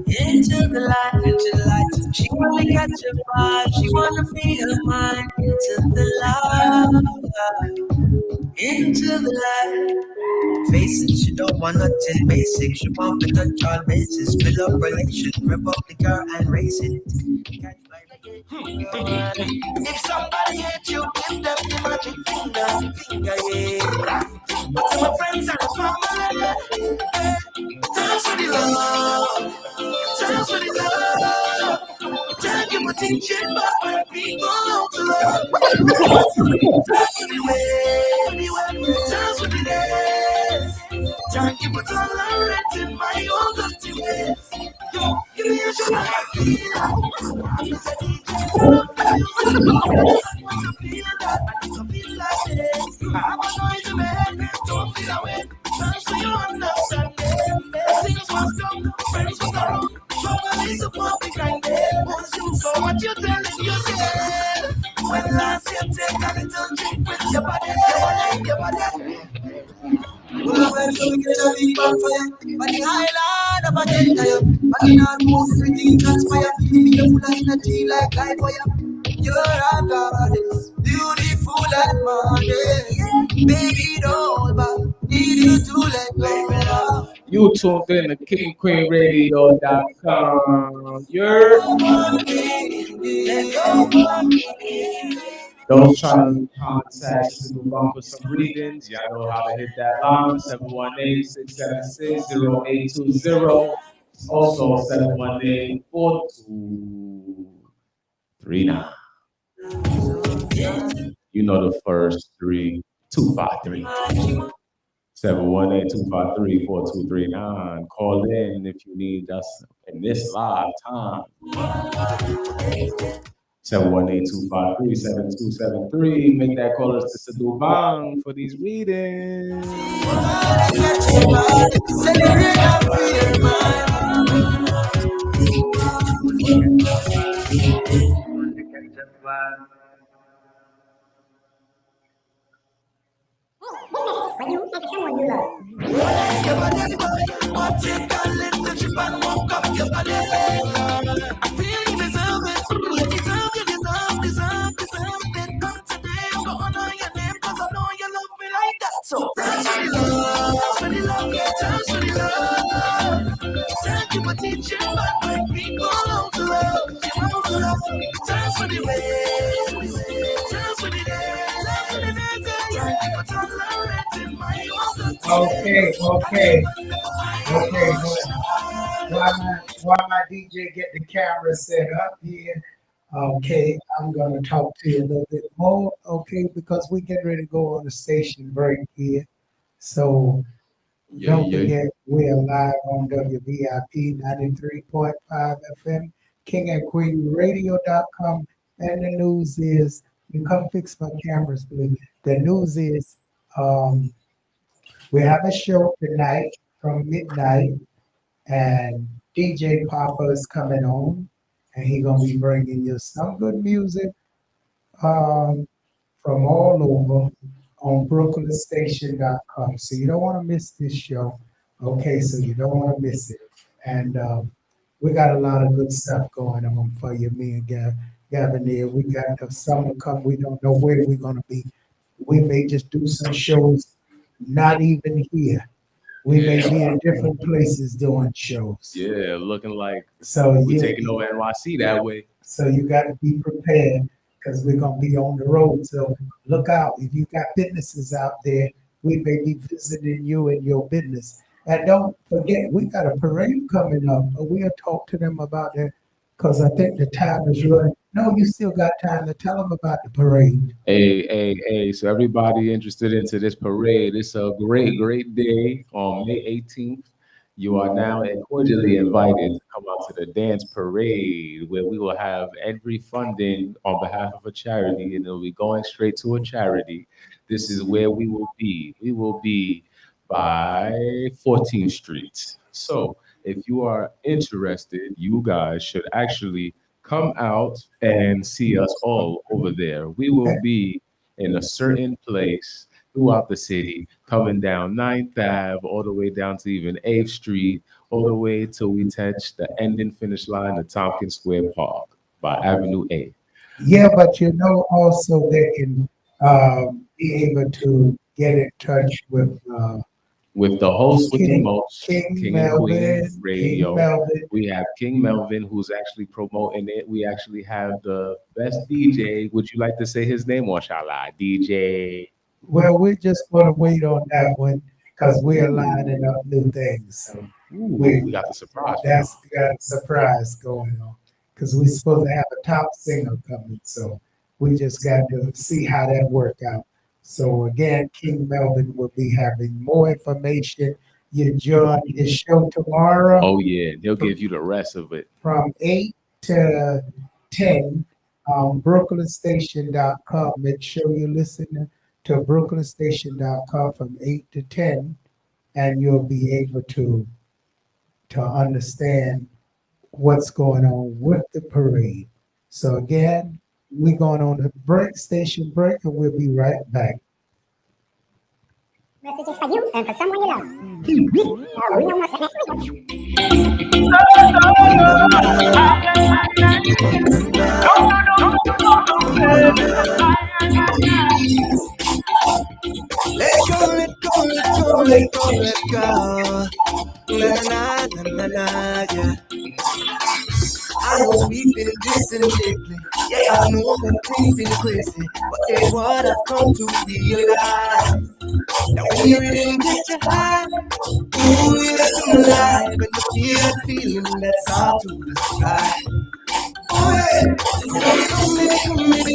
into the light, into the light. She wanna catch a vibe, she wanna free her mind into the light, into the light. Face it, she don't want nothing basic. She want to touch all bases, build up relation, rev up the car and race it. If somebody hit you, give them the magic finger, yeah. But to my friends and family, dance for the love, dance for the love. Thank you for teaching my people to love. Dance for the way, dance for the day. Thank you for tolerating my own dirty ways. Yo, give me a so what you telling yourself? When last you take a little drink with your body, your body. Well, so we get a big bonfire, but the island of a gentile, but in our most everything transpire, give me a full of energy like light fire. You're a goddess, beautiful and modest, baby don't back, need you to let go. You tuned in to KingandQueenRadio.com. You're those trying to contact Sister Dobong for some readings. Y'all know how to hit that line 718-676-0820. Also 718-4239. You know the first three, 253. 718-253-4239. Call in if you need us in this live time. 718-253-7273. Make that call us to Sister Dobong for these readings. So dance for the love, dance for the love. Thank you for teaching my people how to love, how to love. Dance for the way, dance for the day, dance for the day. Thank you for tolerating my Okay. While my DJ get the camera set up here, okay, I'm gonna talk to you a little bit more, okay, because we get ready to go on the station break here. So don't forget we're live on WVIP 93.5 FM, KingandQueenRadio.com, and the news is, you come fix my cameras, please. The news is we have a show tonight from midnight, and DJ Papa is coming on, and he's gonna be bringing you some good music from all over on BrooklynStation.com. So you don't want to miss this show. Okay, so you don't want to miss it. And we got a lot of good stuff going on for you, me and Gavin here. We got the summer come. We don't know where we're gonna be. We may just do some shows not even here. We may be in different places doing shows. Yeah, looking like so we're taking over NYC that way. So you got to be prepared because we're going to be on the road. So look out. If you got businesses out there, we may be visiting you in your business. And don't forget, we got a parade coming up. We'll talk to them about that because I think the time is running. No, you still got time to tell them about the parade. Hey. So everybody interested into this parade, it's a great day on May 18th. You are now cordially invited to come out to the dance parade where we will have every funding on behalf of a charity and it'll be going straight to a charity. This is where we will be. We will be by 14th Street. So if you are interested, you guys should actually come out and see us all over there. We will be in a certain place throughout the city, coming down 9th Ave, all the way down to even 8th Street, all the way till we touch the ending finish line of Tompkins Square Park by Avenue A. Yeah, but you know, also they can be able to get in touch with the host with the most, King King and Melvin, Queen Radio. King Melvin. We have King Melvin, who's actually promoting it. We actually have the best DJ. Would you like to say his name, or shall I? DJ. Well, we're just going to wait on that one because we're lining up new things. So we got the surprise. That's got a surprise going on because we're supposed to have a top singer coming. So we just got to see how that work out. So again, King Melvin will be having more information. You join his show tomorrow. Oh yeah, he'll give you the rest of it. From 8 to 10 on brooklynstation.com. Make sure you listen to brooklynstation.com from 8 to 10 and you'll be able to understand what's going on with the parade. So again, we're going on a station break, and we'll be right back. Messages for you and for someone you love. Now we know Let go. Na, yeah. I know we feel distant lately. Yeah, I know that things been crazy, but it's what I've come to realize. Now when you didn't get your high, ooh, you're come alive, and you feel that feeling that's hard to describe. Oh hey,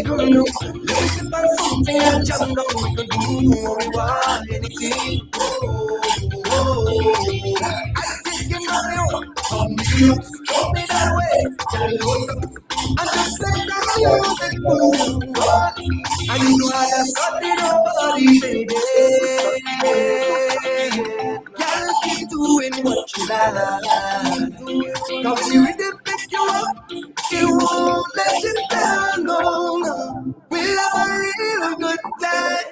come no. Let me step on something and jump down. We can do what we want, anything. I think you know me on. Show me that way. Tell me what's up. And just let that music move. And you know I have got it nobody, baby. Girl, keep doing what you like. Cause you really pick you up. You won't let it down, no. We'll have a real good time.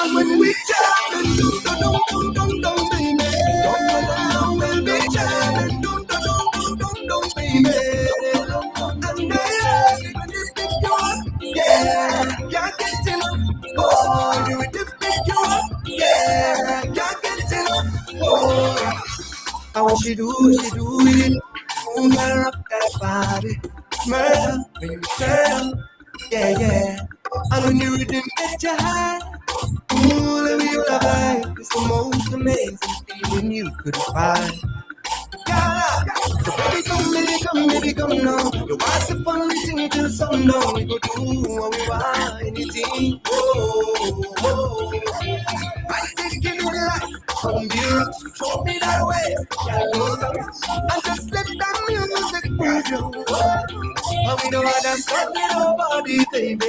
And when we jam and do, baby. When we jam and do, baby. And I when this pick you up, yeah. Can't get enough, oh. When this pick you up, yeah. Can't get enough, oh. I want you do it. Move her up that body. Murder, when you turn up, yeah. And when you rhythm get you high, ooh, let me your vibe. It's the most amazing feeling you could find. So baby, come now. You want to fun thing till sundown. We go do what we want, anything. Oh. I take you to life. Come here, show me that way. And just let that music move you. And we don't understand nobody, baby.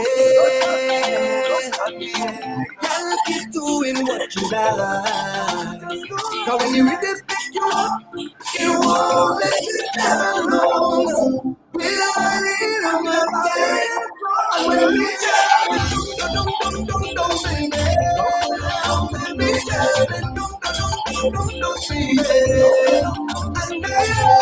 Girl, keep doing what you like. Cause when you really pick you up, you won't let it down, no. We'll have a real good time. And when we jam, don't, baby. When we jam, don't, baby.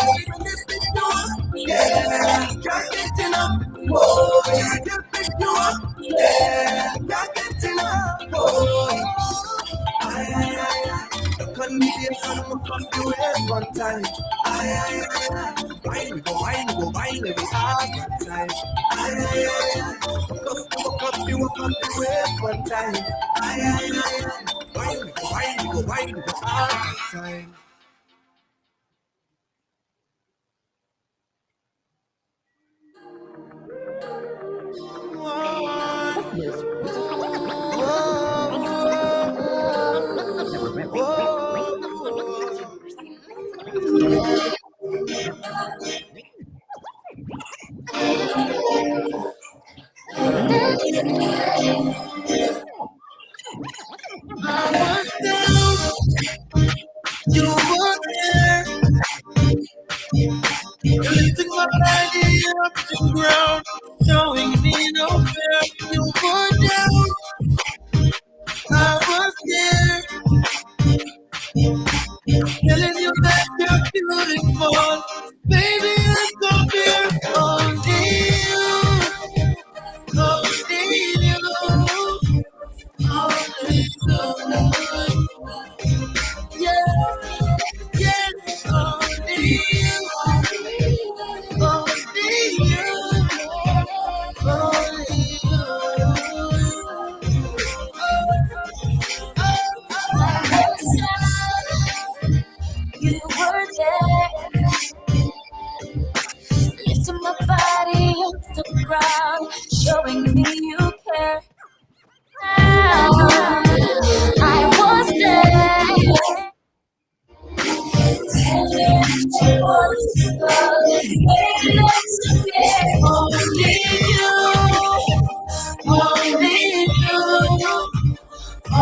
And when this pick you up, yeah. Can't get enough, boy. Just pick you up, yeah. Can't get enough, boy. The condition I'm come to it one time. Wine, we go wine, let me have one time. Walk up to it one time. Wine, we go wine, we go have one time. You were there. You're lifting my body up to ground, showing me no fear. You were down. I was there, telling you that you're beautiful. Baby, I'm so fear. Only you, only you. Yeah, yes, only you, only you, only You were there, lifting my body off the ground, showing me you care. I was there.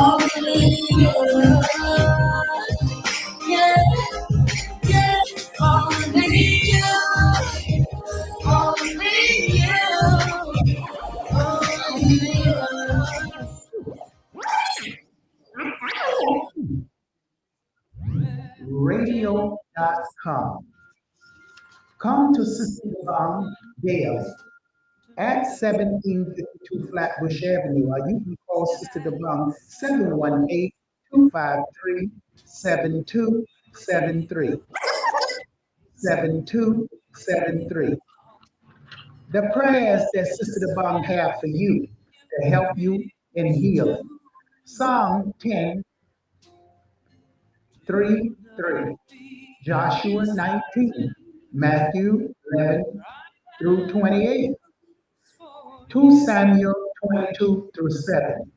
Only you, yeah, yeah, only you, only you. Radio.com. Come to Sister Dobong daily at 1752 Flatbush Avenue, or you can call Sister Dobong 718-253-7273. 7273. The prayers that Sister Dobong have for you to help you in healing. Psalm 10:3-3, Joshua 19, Matthew 11 through 28, 2 Samuel 22-7,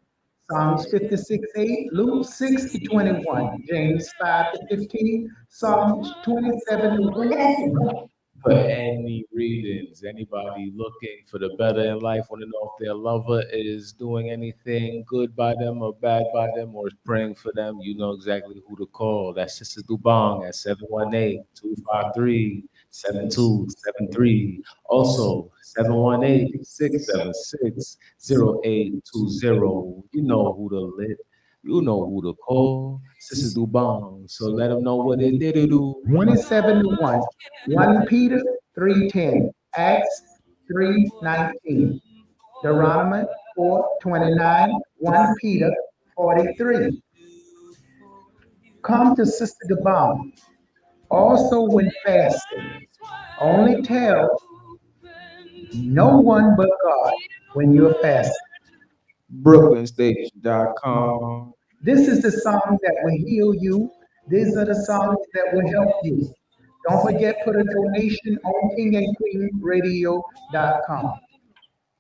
Psalms 56:8, Luke 6-21, James 5-15, Psalms 27-1. For any readings, anybody looking for the better in life, want to know if their lover is doing anything good by them or bad by them, or is praying for them, you know exactly who to call. That's Sister Dobong at 718-253-7273. Also, 718-676-0820. You know who to lit. You know who to call. Sister Dobong. So let them know what they did to do. 27-1, 1 Peter 3:10, Acts 3:19, Deuteronomy 4:29, 1 Peter 43. Come to Sister Dobong. Also, when fasting, only tell no one but God when you're fasting. BrooklynStation.com. This is the song that will heal you. These are the songs that will help you. Don't forget, put a donation on KingandQueenRadio.com.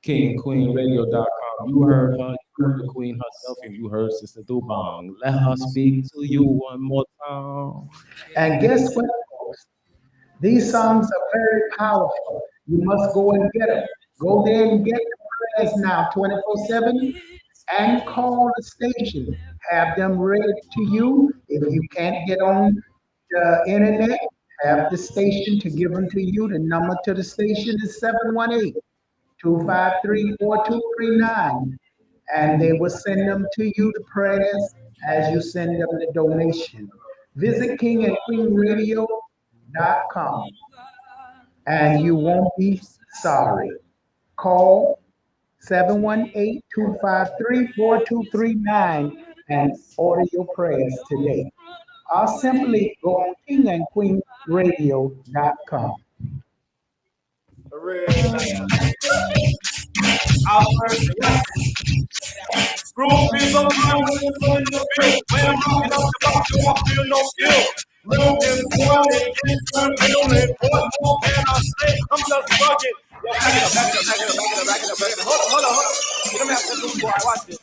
KingandQueenRadio.com. You heard her, you heard the Queen herself, and you heard Sister Dobong. Let her speak to you one more time. And guess what, folks? These songs are very powerful. You must go and get them. Go there and get the prayers now, 24/7, and call the station. Have them read to you. If you can't get on the internet, have the station to give them to you. The number to the station is 718-253-4239. And they will send them to you, the prayers, as you send them the donation. Visit KingandQueenRadio.com, and you won't be sorry. Call 718-253-4239 and order your prayers today. Or simply go on KingandQueenRadio.com. Group is a man with the fun to feel. When I'm rocking up the box, you won't feel no skill. Little is one, it's only one more can I say. I'm just bugging. Your Hold on. Let me have to do boy. Watch this.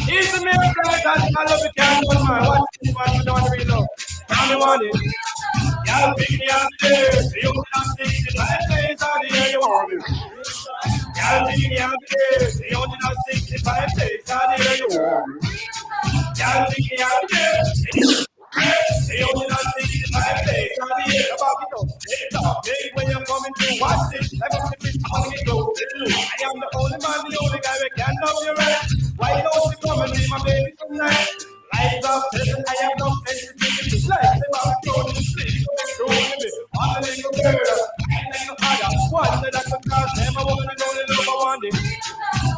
Here's the mirror that I love the cat one man. Watch this one. You don't really know. Now me want it. Y'all pick me up there. You not 65 days out the year you want it. Y'all pick me up there. You not 65 days out the year you want it. Y'all pick me up there. You not 65 days out the year. About it up. Maybe when you're coming through, watch this. I must be on it close. I am the only man, the only guy that can love you right. Why don't you come and be my baby tonight? Lights up, listen, I have no sensitivity. Like the back door, the sleep, through me. On the little girl, I ain't like no other. One that I could cross them, I wanna know the love I want it.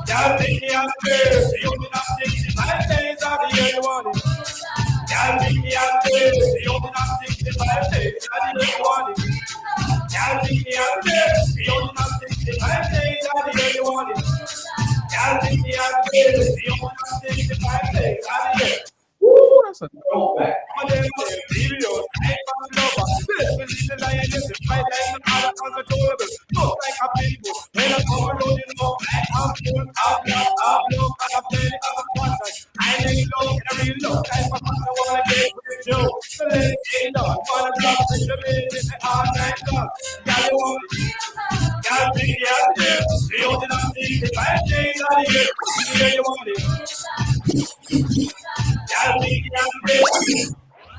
Y'all take me out there, you only not 65 days of the year you want it. Y'all take me out there, you only not 65 days of the year you want it. Y'all take me out there, you only not 65 days of the year you want it. Y'all take me out there, you only not 65 days of the year. Woo, that's a throwback.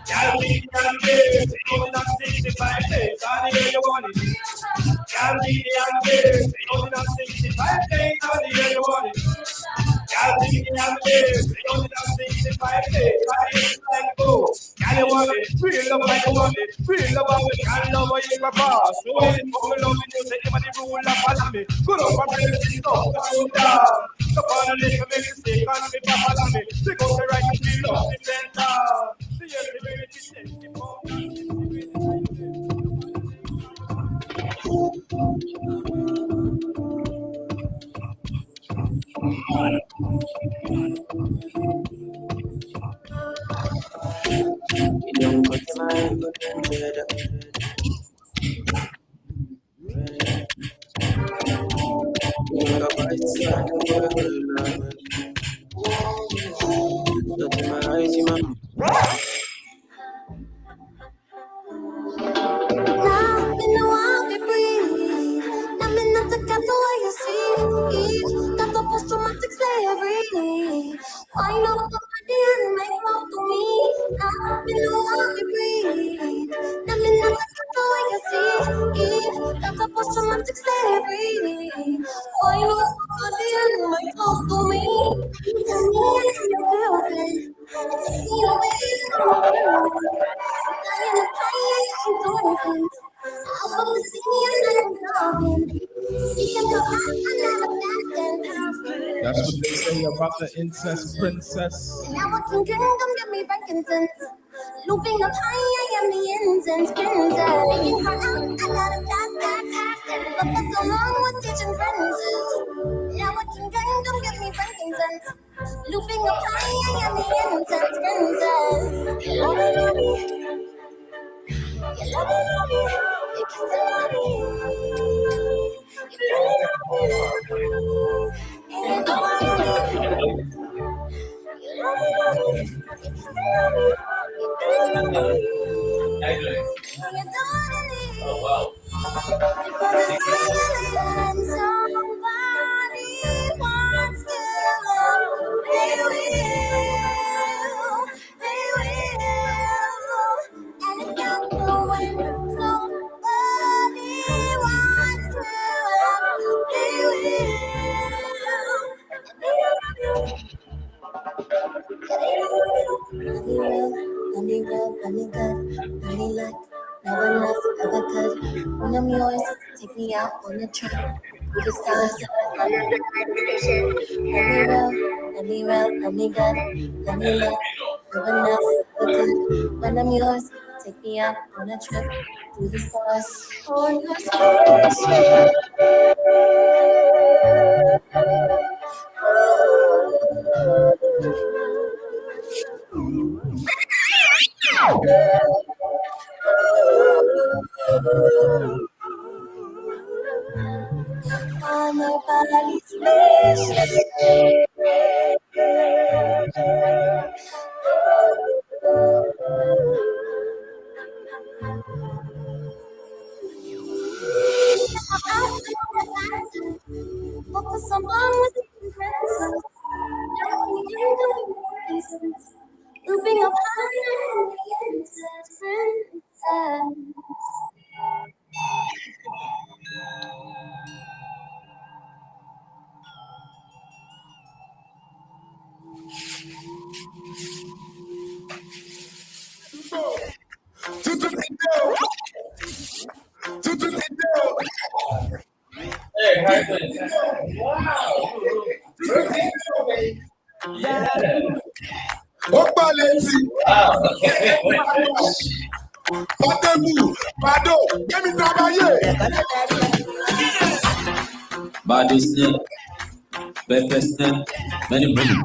Y'all be young kids, you not 65 days, all the year you want it. Y'all be young kids, you not 65 days, all the year you want it. Y'all be young kids, you not 65 days, all the year you like go. Y'all you want it, real love like you want it, real love how we can love how you pass. So when it come along with you, say, "Everybody rule up follow me." Good up and play this stuff, go down. So on the list, make mistake, and me follow me. Take out the right to feel up, the center. See you, the very Post-traumatic slavery. Why not nobody and make love to me? Now me know how to breathe. Now me know the way you see. That's a post-traumatic slavery. Why not nobody and make love to me? It's me and your girlfriend. It's me away from you. Dying to try and do it. I want to see you like nothing. See you go out another back. That's what they say about the incest princess. Now I can give me frankincense. Looping up high, I am the incense princess. Making her out another back. But for so long was teaching princess. Now I can give me frankincense. Looping up high, I am the incense princess. You love me. You love me. You kiss the love me. You love me. And you know I love me. You love me. You kiss the love me. You love me. You don't need. Oh wow. Because it's finally somebody wants to love. They will. They will. And not know when somebody wants to love. They will. Honey good, honey like, never enough, ever could. When I'm yours, take me out on a trip. We can start honey good, honey like, never enough, ever could. When I'm yours, take me out on a trip through the stars. On your spaceship. Hey, how you doing? Wow. Body snap, pepper snap, many money.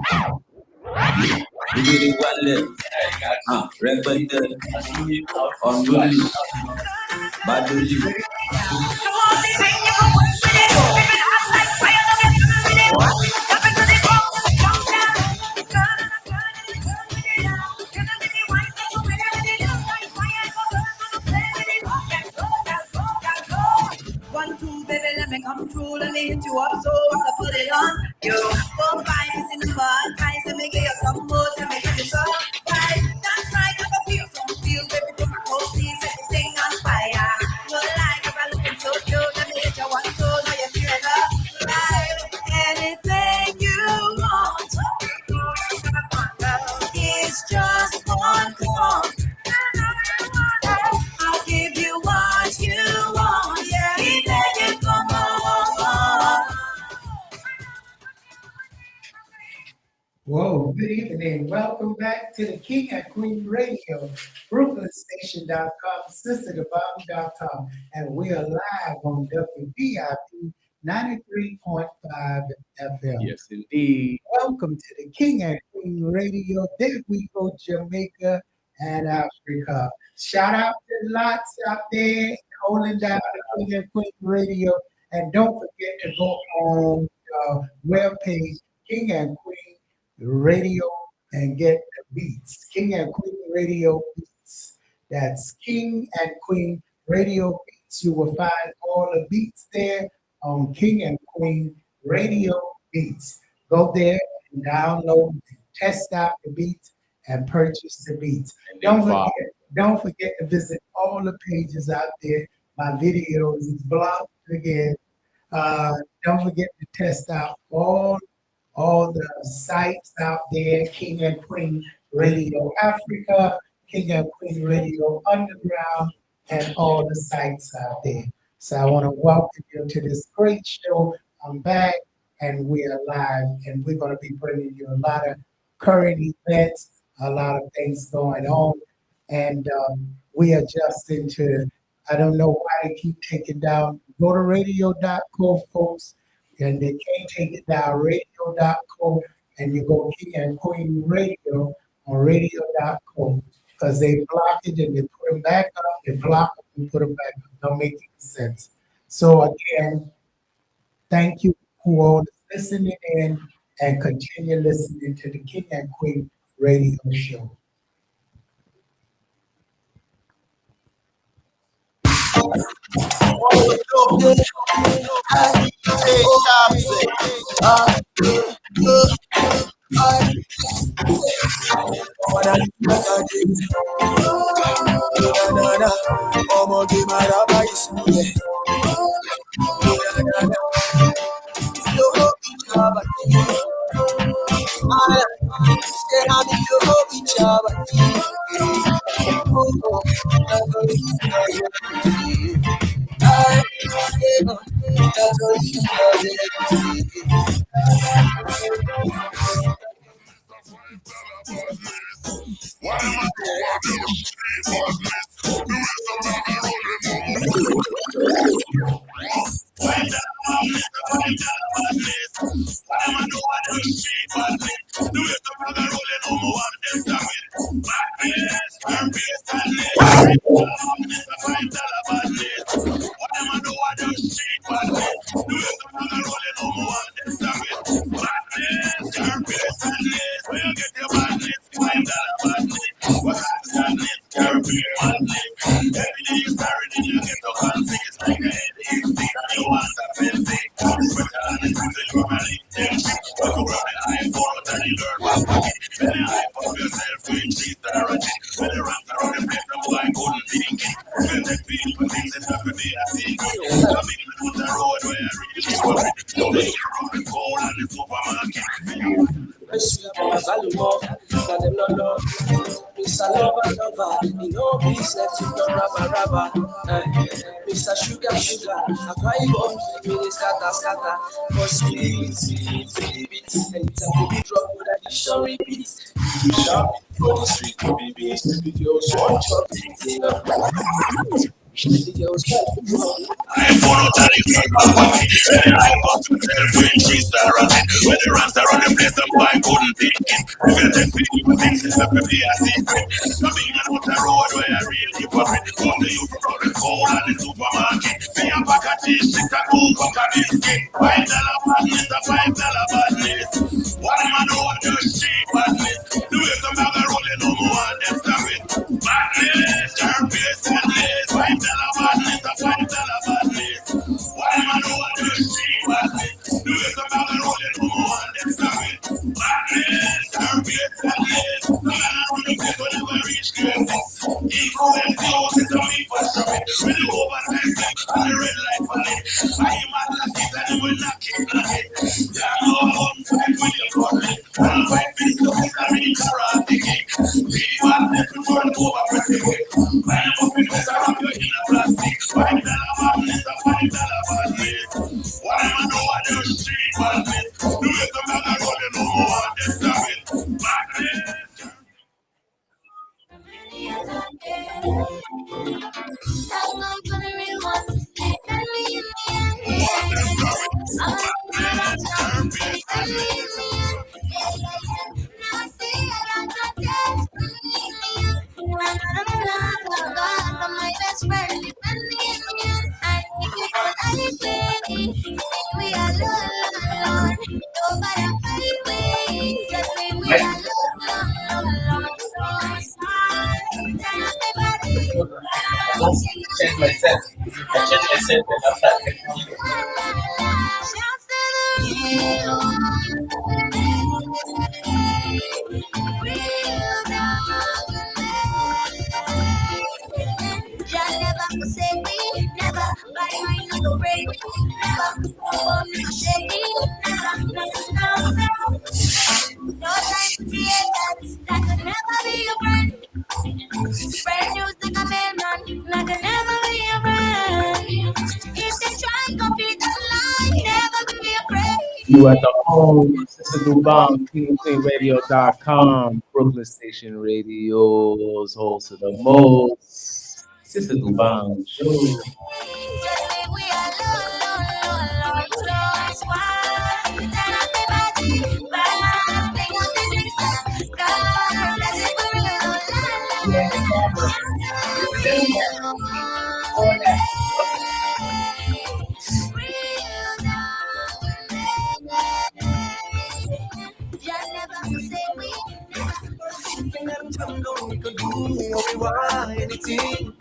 We did it one leg. Repeated, unruly, badly. One, two, baby, let me come through. Let me hit you up so I can put it on you. 4, 5, in the mud. I say me give you some more to make it so right. That's right, I can feel some feel, baby, to my cold please, set the thing on fire. No lie, if I looking so cute, let me hit you one, two, now you feel the right. Anything you want, it's just one call. I'll give you what you want. Yeah, he begging for more. Whoa, good evening. Welcome back to the King and Queen Radio, BrooklynStation.com, SisterTheBomb.com, and we are live on WVIP 93.5 FM. Yes, indeed. Welcome to the King and Queen Radio. There we go, Jamaica and Africa. Shout out to lots out there holding down the King and Queen Radio. And don't forget to go on the webpage, King and Queen Radio, and get the beats. King and Queen Radio beats. That's King and Queen Radio beats. You will find all the beats there on King and Queen Radio beats. Go there and download and test out the beats and purchase the beats. Don't forget to visit all the pages out there. My videos is blocked again. Don't forget to test out all the sites out there, King and Queen Radio Africa, King and Queen Radio Underground, and all the sites out there. So I want to welcome you to this great show. I'm back and we are live, and we're going to be bringing you a lot of current events, a lot of things going on, and we are just into, I don't know why they keep taking down, go to radio.co, folks, and they can't take it down, radio.co, and you go King and Queen Radio on radio.co, because they block it and they put them back up, they block them and put them back up. Don't make any sense. So again, thank you who are listening in, and continue listening to the King and Queen Radio Show. Salumo, so them no know. Mr. Lover, you know business, you know rubber. Mr. Sugar, I cry you me scatter. For sweet, anytime we drop with addition repeat. Sharp for the street, babies, the girls want your thing. The girls want I follow Tally and I got to tell French restaurant. When the rats are on the place, the boy couldn't take it. If you take people, things is up to be a secret. Coming out the road where I really hypocrite. Come to you from the cold and the supermarket. Pay a pack of cheese, stick a cool cock a biscuit. $5 badness, a $5 badness. What am I doing to cheap badness? The way some bag are rolling no more and them stop it. Badness, sharp face, badness. $5 badness, a $5 badness. What am I doing to cheap badness? The way some bag are rolling no more and them stop it. Badness, sharp face, badness. The man are running place will never reach greatness. Equal and close, it's a me for sure. When the overtime thing and the red light for it. I am at the kids and they will knock it. Yeah, no home fight with your body. One fight big to hit a ring karate kick. People have never turned over pretty quick. When I'm up in the wrap you in a plastic. $5 badness, a $5 badness. What am I doing to street badness? The way the man are rolling no more and they stop it. Badness. Check myself. I check myself and after I can see Just never forsake me, never. By my no break me, never. Oh, me shake me, never. No time for creators that could never be your friend. Spread news like a mailman, that could never be your friend. If they try and compete online, never be afraid. You at the home, Sister Dobong, KingandQueenRadio.com, Brooklyn Station Radio's host of the most, Sister Dobong Show. We could do what we want, anything.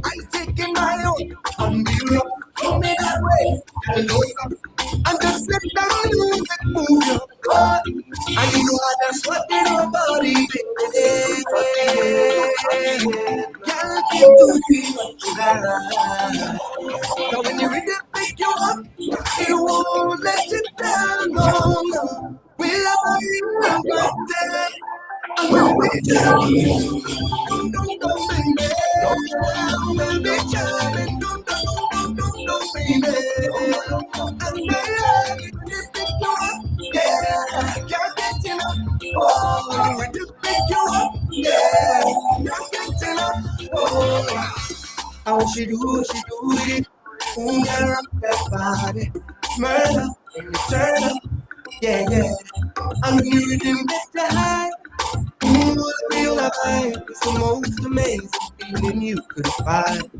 I'm taking my own on the road. Show me that way. And just let that music move your body. And you know that's what they know about it. Girl, keep doing what you got. Now when you read it, pick you up. It won't let you down, no. We love you, but then I'm going to don't go, baby. We'll be charming, don't baby. And baby, we pick you up, yeah. Can't get enough, oh. We just pick you up, yeah. Can't get enough, oh. How she do it. Girl, rock that body, murder, turn up, yeah. I'm getting better high. Ooh, the real life is the most amazing feeling you could find.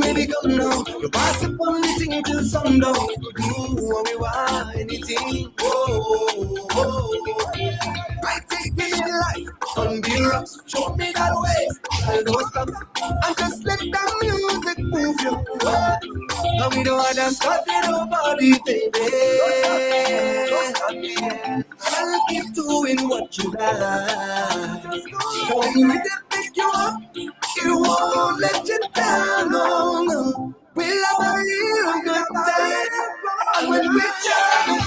Baby come now. You pass upon the thing till sundown. You do what we want, anything. I take me in life on the rocks. Show me that way. I don't stop. And just let that music move you. And we don't understand nobody, baby. I'll keep doing what you like. When we pick you up, it won't let you down, no. We love a real good time. when we jam it,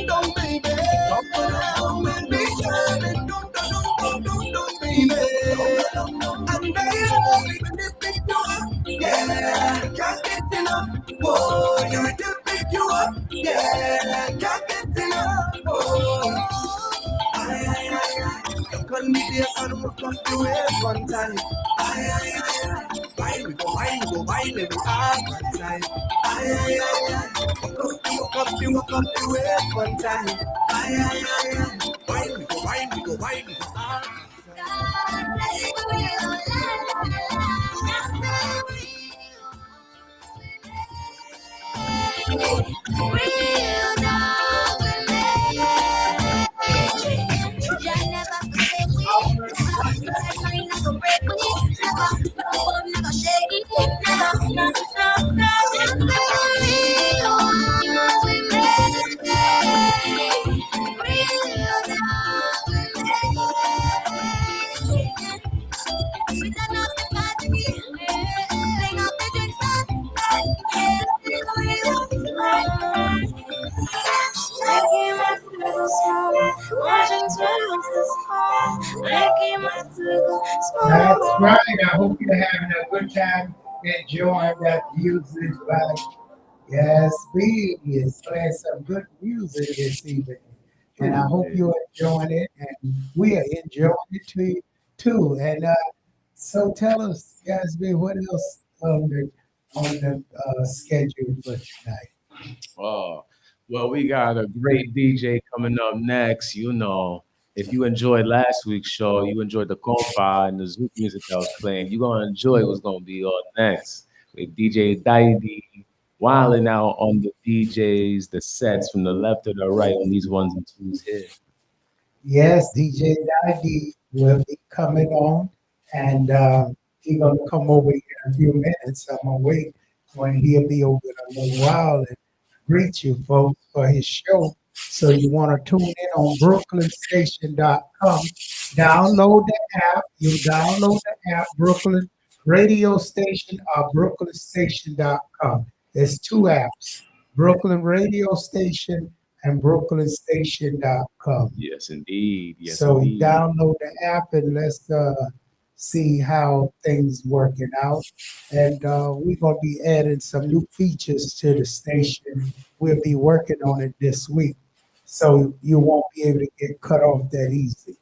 dum, baby. When we jam it, dum, baby. And baby, when they pick you up, yeah, can't get enough. Whoa, you when they pick you up, yeah, can't get enough. Whoa, ay, ay, ay, ay. Couldn't be there, son, we come to it one time. Ay, ay, ay, ay. Wine, we go wine, we go wine, and we have one time. Ay, ay, ay, ay. Come to it one time. Ay, ay, ay, ay. Wine, we go wine, we go wine, we go have. That's right. I hope you're having a good time enjoying that music. Like, yes, we is playing some good music this evening. And I hope you're enjoying it, and we are enjoying it too. And so tell us, Gatsby, what else on the schedule for tonight? Oh, well, we got a great DJ coming up next. If you enjoyed last week's show, you enjoyed the compa and the Zouk music that was playing, you're gonna enjoy what's gonna be on next with DJ Daidi wilding out on the DJs, the sets from the left to the right on these ones and twos here. Yes, DJ Daddy will be coming on, and he's gonna come over here in a few minutes. I'm gonna wait when he'll be over in a little while and greet you folks for his show. So you want to tune in on brooklynstation.com. Download the app. You download the app, Brooklyn Radio Station or brooklynstation.com. There's two apps, Brooklyn Radio Station and brooklynstation.com. Yes, indeed. Yes, So indeed. download the app and let's see how things working out. And we're gonna be adding some new features to the station. We'll be working on it this week, so you won't be able to get cut off that easy.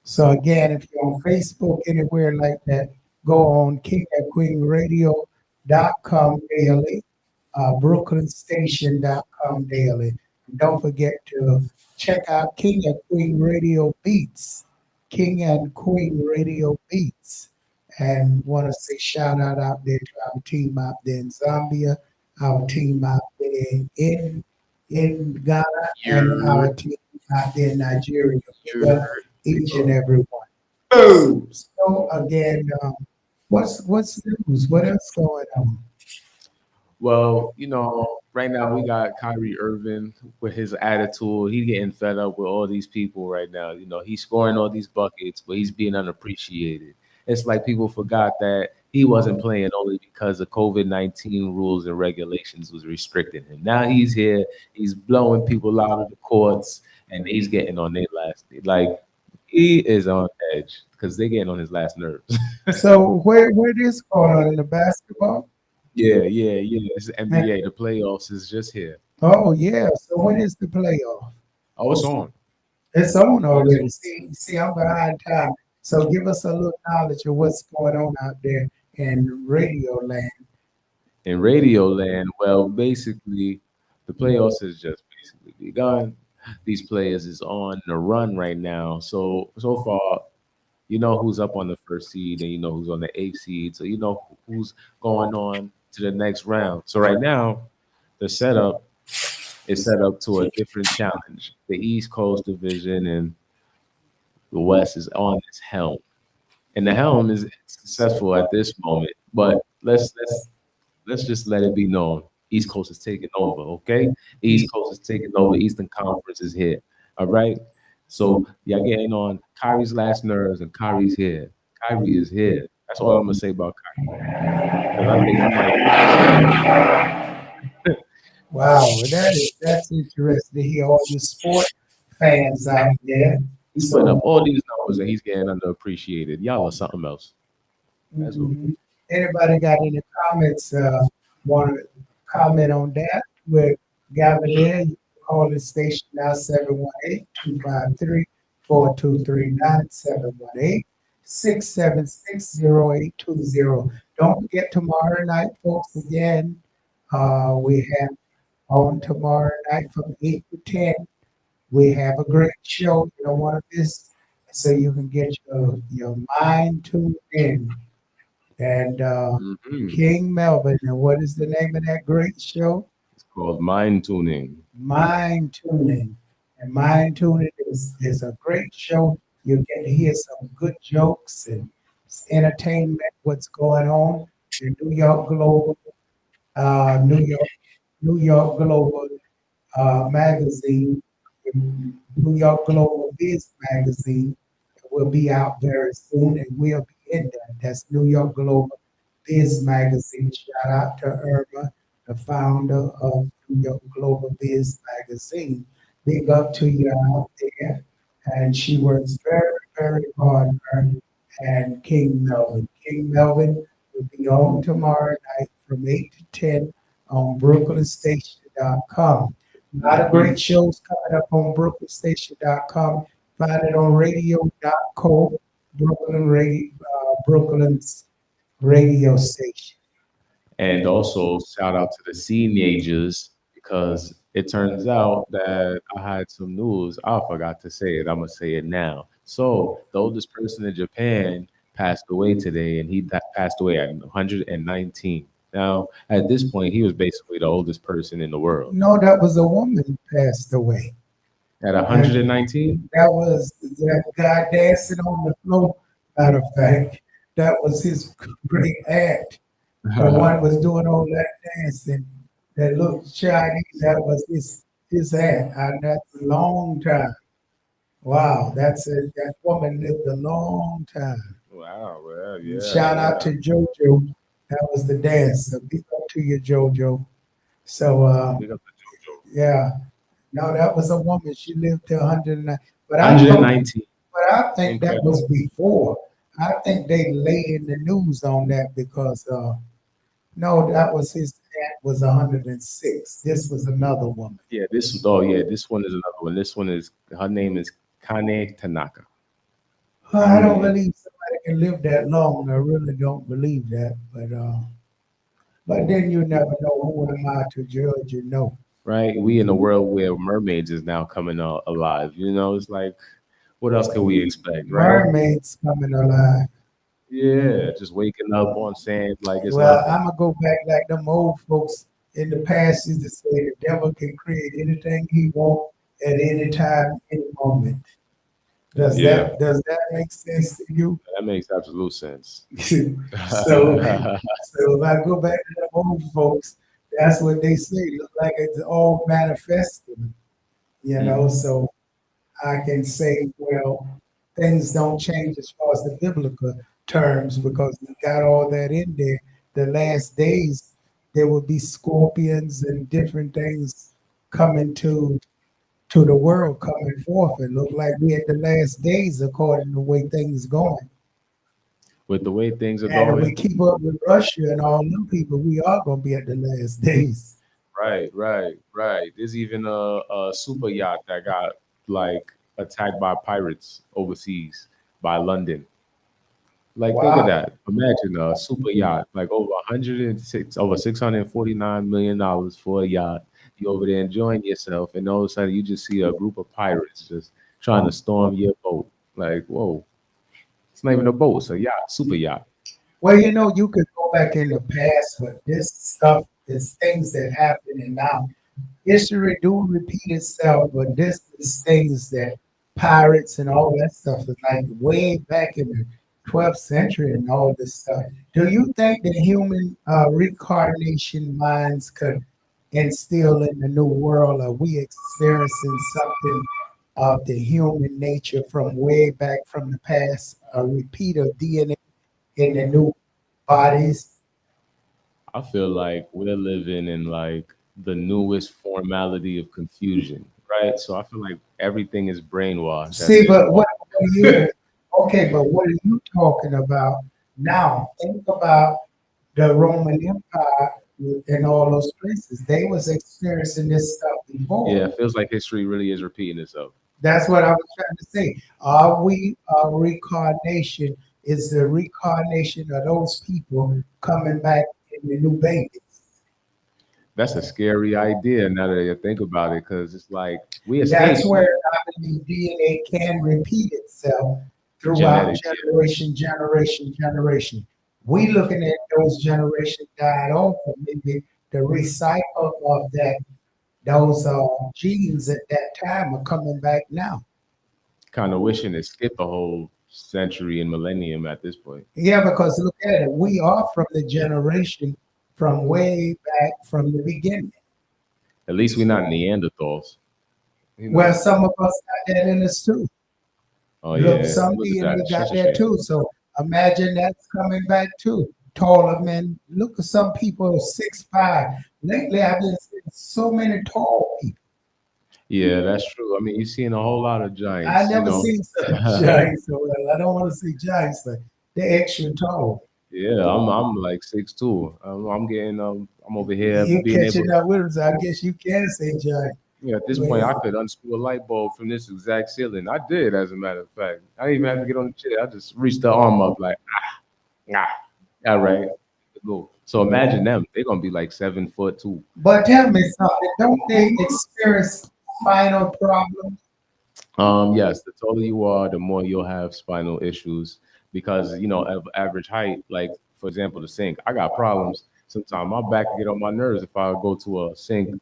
So again, if you're on Facebook, anywhere like that, go on kingandqueenradio.com daily, brooklynstation.com daily. And don't forget to check out King and Queen Radio Beats, King and Queen Radio Beats. And want to say shout out there to our team out there in Zambia, our team out there in Ghana, and our team out there in Nigeria. We love each and every one. Boom. So again, what's news? What else going on? Well, right now we got Kyrie Irving with his attitude. He's getting fed up with all these people right now. He's scoring all these buckets, but he's being unappreciated. It's like people forgot that he wasn't playing only because the COVID-19 rules and regulations was restricting him. Now he's here, he's blowing people out of the courts, and he's getting on their last. Like, he is on edge because they're getting on his last nerves. So where this going on in the basketball? Yeah. It's NBA. The playoffs is just here. Oh yeah. So when is the playoff? Oh, it's on. It's on already. See, I'm behind time. So give us a little knowledge of what's going on out there in Radio Land. In Radio Land, well, basically, the playoffs has just basically begun. These players is on the run right now. So far, you know who's up on the first seed, and you know who's on the eighth seed. So you know who's going on to the next round. So right now, the setup is set up to a different challenge. The East Coast Division and the West is on its helm, and the helm is successful at this moment. But let's just let it be known: East Coast is taking over. Okay, East Coast is taking over. Eastern Conference is here. All right. So y'all getting on Kyrie's last nerves, and Kyrie's here. Kyrie is here. That's all I'm gonna say about Kyrie. 'Cause I think he might. Wow, that's interesting to hear all you sport fans out there. He's putting up So, all these numbers and he's getting underappreciated. Y'all are something else. That's what. mhm. Anybody got any comments? Want to comment on that? We're gathered there. You can call the station now 718-253-4239, 718-676-0820. Don't forget tomorrow night, folks, again. We have on tomorrow night from 8 to 10. We have a great show. You don't want to miss, so you can get your mind tuned in. And Mhm. King Melvin, and what is the name of that great show? It's called mind tuning. Mind Tuning. And Mind Tuning is a great show. You get to hear some good jokes and entertainment, what's going on in New York Global, New York, New York Global magazine, New York Global Biz magazine will be out very soon and we'll be in there. That's New York Global Biz magazine. Shout out to Irma, the founder of New York Global Biz magazine. Big up to you out there. And she works very, very hard. Her and King Melvin. King Melvin will be on tomorrow night from 8 to 10 on BrooklynStation.com. A lot of great shows coming up on BrooklynStation.com. Find it on radio.co, Brooklyn's radio station. And also shout out to the teenagers because it turns out that I had some news. I forgot to say it. I'm gonna say it now. So the oldest person in Japan passed away today, and passed away at 119. Now, at this point, he was basically the oldest person in the world. No, that was a woman who passed away. At And 119? that was that guy dancing on the floor. Matter of fact, that was his great aunt. The one was doing all that dancing that looked Chinese. That was his aunt. And that's a long time. Wow, that woman lived a long time. Wow, well, And yeah, shout out yeah. to JoJo. That was the dancer. Big up to you, JoJo. So Big up to yeah, no, that was a woman. She lived to 109. But I know, 119. but I think that Incredible. was before. I think they lay in the news on that because no, that was his aunt was 106. This was another woman. Yeah, this oh yeah, this one is another one. This one is her name is Kane Tanaka. I don't Kane. believe somebody can live that long. I really don't believe that. But then you never know who am I to judge, you know. Right? We in a world where mermaids is now coming alive. You know, it's like what else can we expect, right? Mermaids coming alive. Yeah, just waking up on sand like it's Well, nothing. I'm gonna go back like them old folks in the past used to say the devil can create anything he wants at any time, any moment. Yeah, Does that make sense to you? that makes absolute sense. So so if I go back to the old folks, that's what they say. Look like it's all manifesting, you know. Mm. So I can say, well, things don't change as far as the biblical terms because we got all that in there. The last days, there will be scorpions and different things coming to the world coming forth. It look like we at the last days according to the way things going. With the way things are And if we going, keep up with Russia and all them people, we are gonna be at the last days. right, right, right. There's even a super yacht that got like attacked by pirates overseas by London. Like, think of Wow. that. Imagine a super yacht, like over 106, over $649 million for a yacht. You over there enjoying yourself, and all of a sudden you just see a group of pirates just trying to storm your boat. Like, whoa, it's not even a boat, it's a yacht, super yacht. Well, you know, you could go back in the past, but this stuff is things that happen and now history do repeat itself, but this is things that pirates and all that stuff is like way back in the 12th century and all this stuff. Do you think the human reincarnation minds could instill in the new world? Are we experiencing something of the human nature from way back from the past? A repeat of DNA in the new bodies? I feel like we're living in like the newest formality of confusion, right? So I feel like everything is brainwashed at See, this but point. what are you? Okay, but what are you talking about now? Think about the Roman Empire and all those places. They was experiencing this stuff Yeah, before. it feels like history really is repeating itself. That's what I was trying to say. Are we a reincarnation? Is the reincarnation of those people coming back in the new babies? That's a scary idea now that you think about it, because it's like we That's escaped where I believe DNA can repeat itself throughout genetics. generation, generation, generation. We looking at those generations died off, and maybe the recycle of that those genes at that time are coming back now. Kind of wishing it skipped a whole century and millennium at this point. Yeah, because look at it, we are from the generation from way back from the beginning. At least we're not Neanderthals. You Well, know. some of us got that in us too. Oh Look, yeah, some look at that. DNA got Such a that shame. too. So imagine that's coming back too. Taller men. Look at some people 6'5". Lately, I've been seeing so many tall people. Yeah, that's true. I mean, you're seeing a whole lot of I giants, you never know. seen such giants. So well, I don't want to see giants, but they're extra tall. Yeah, I'm like 6'2". I'm getting I'm over here You being able catching to. up with them, so I guess you can say giant. Yeah, at this point, I could unscrew a light bulb from this exact ceiling. I did, as a matter of fact. I didn't even have to get on the chair. I just reached the arm up like, ah, all right, go. So imagine them. They're gonna be like 7 foot too. But tell me something. Don't they experience spinal problems? Yes, the taller you are, the more you'll have spinal issues because of average height. Like for example, the sink. I got problems. Sometimes my back get on my nerves if I go to a sink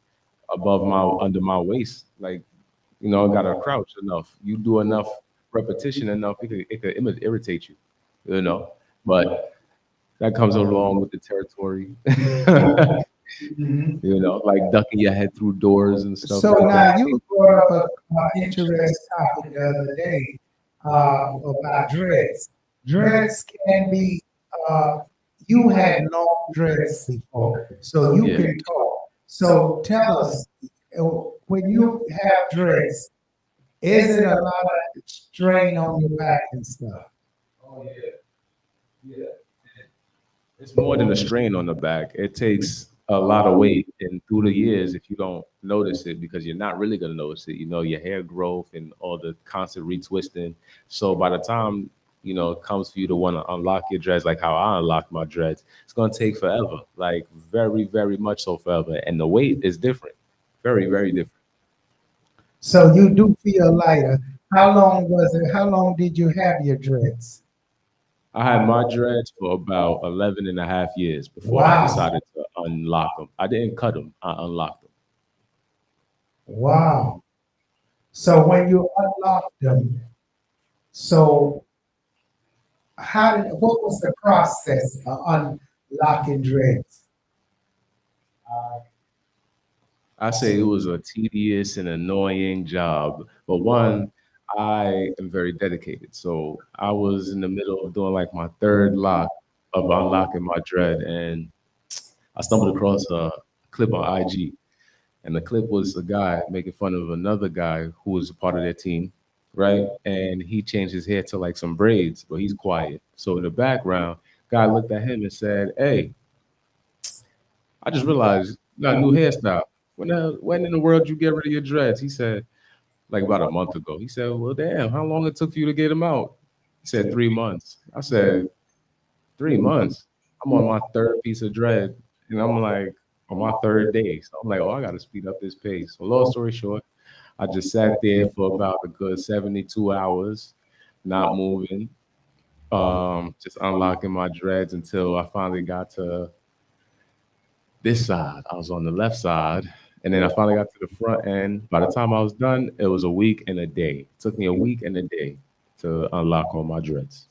above my under my waist. Like I gotta crouch enough. You do enough repetition enough, it could irritate you. You know, but that comes along with the territory. Mhm. Like ducking your head through doors and stuff So like that. now you brought up a interesting topic the other day about dreads. Dreads can be, uh, you had long dreads before, so you Yeah. can talk. So tell us, uh, when you have dreads, is it a lot of strain on your back and stuff? Oh yeah, yeah. It's more than a strain on the back. It takes a lot of weight, and through the years, if you don't notice it, because you're not really gonna notice it, your hair growth and all the constant retwisting. So by the time it comes for you to want to unlock your dreads, like how I unlocked my dreads, it's gonna take forever, like very, very much so forever. And the weight is different, very, very different. So you do feel lighter. How long was it? How long did you have your dreads? I had my dreads for about 11 and a half years before I Wow. decided to unlock them. I didn't cut them, I unlocked them. Wow. So when you unlocked them, so what was the process of unlocking dreads? I say it was a tedious and annoying job, but one, I am very dedicated. So I was in the middle of doing like my third lock of unlocking my dread, and I stumbled across a clip on IG, and the clip was a guy making fun of another guy who was a part of their team, right? And he changed his hair to like some braids, but he's quiet. So in the background, guy looked at him and said, "Hey, I just realized you got a new hairstyle. When in the world you get rid of your dreads?" He said, "Like about a month ago." He said, "Well, damn, how long it took for you to get them out?" He said, "3 months." I said, "3 months? I'm on my third piece of dread." And I'm like, on my third day. So I'm like, oh, I got to speed up this pace. So long story short, I just sat there for about a good 72 hours, not moving, just unlocking my dreads until I finally got to this side. I was on the left side, and then I finally got to the front end. By the time I was done, it was a week and a day. It took me a week and a day to unlock all my dreads.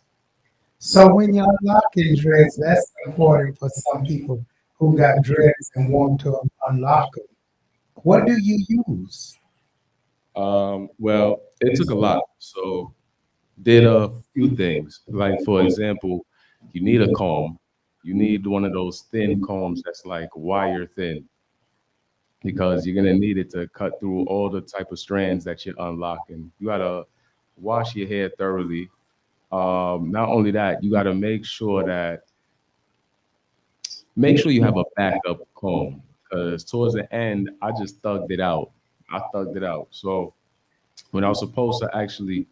So when you're unlocking dreads, that's important for some people who got dreads and want to unlock them. What do you use? Well, it took a lot. So did a few things. Like for example, you need a comb. You need one of those thin combs that's like wire thin. because you're gonna need it to cut through all the type of strands that you're unlocking. You gotta wash your hair thoroughly. Not only that, you gotta make sure you have a backup comb because towards the end, I just thugged it out. I thugged it out. So when I was supposed to actually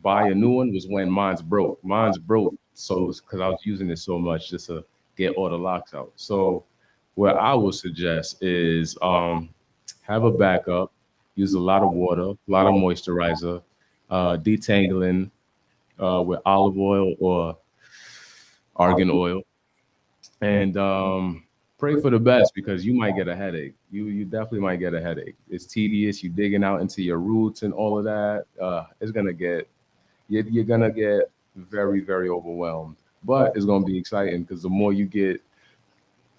buy a new one was when mine's broke. Mine's broke, so because I was using it so much just to get all the locks out. So what I would suggest is have a backup, use a lot of water, a lot of moisturizer, detangling with olive oil or argan oil, and pray for the best because you might get a headache. You definitely might get a headache. It's tedious. You digging out into your roots and all of that. It's gonna get you're gonna get very very overwhelmed. But it's gonna be exciting because the more you get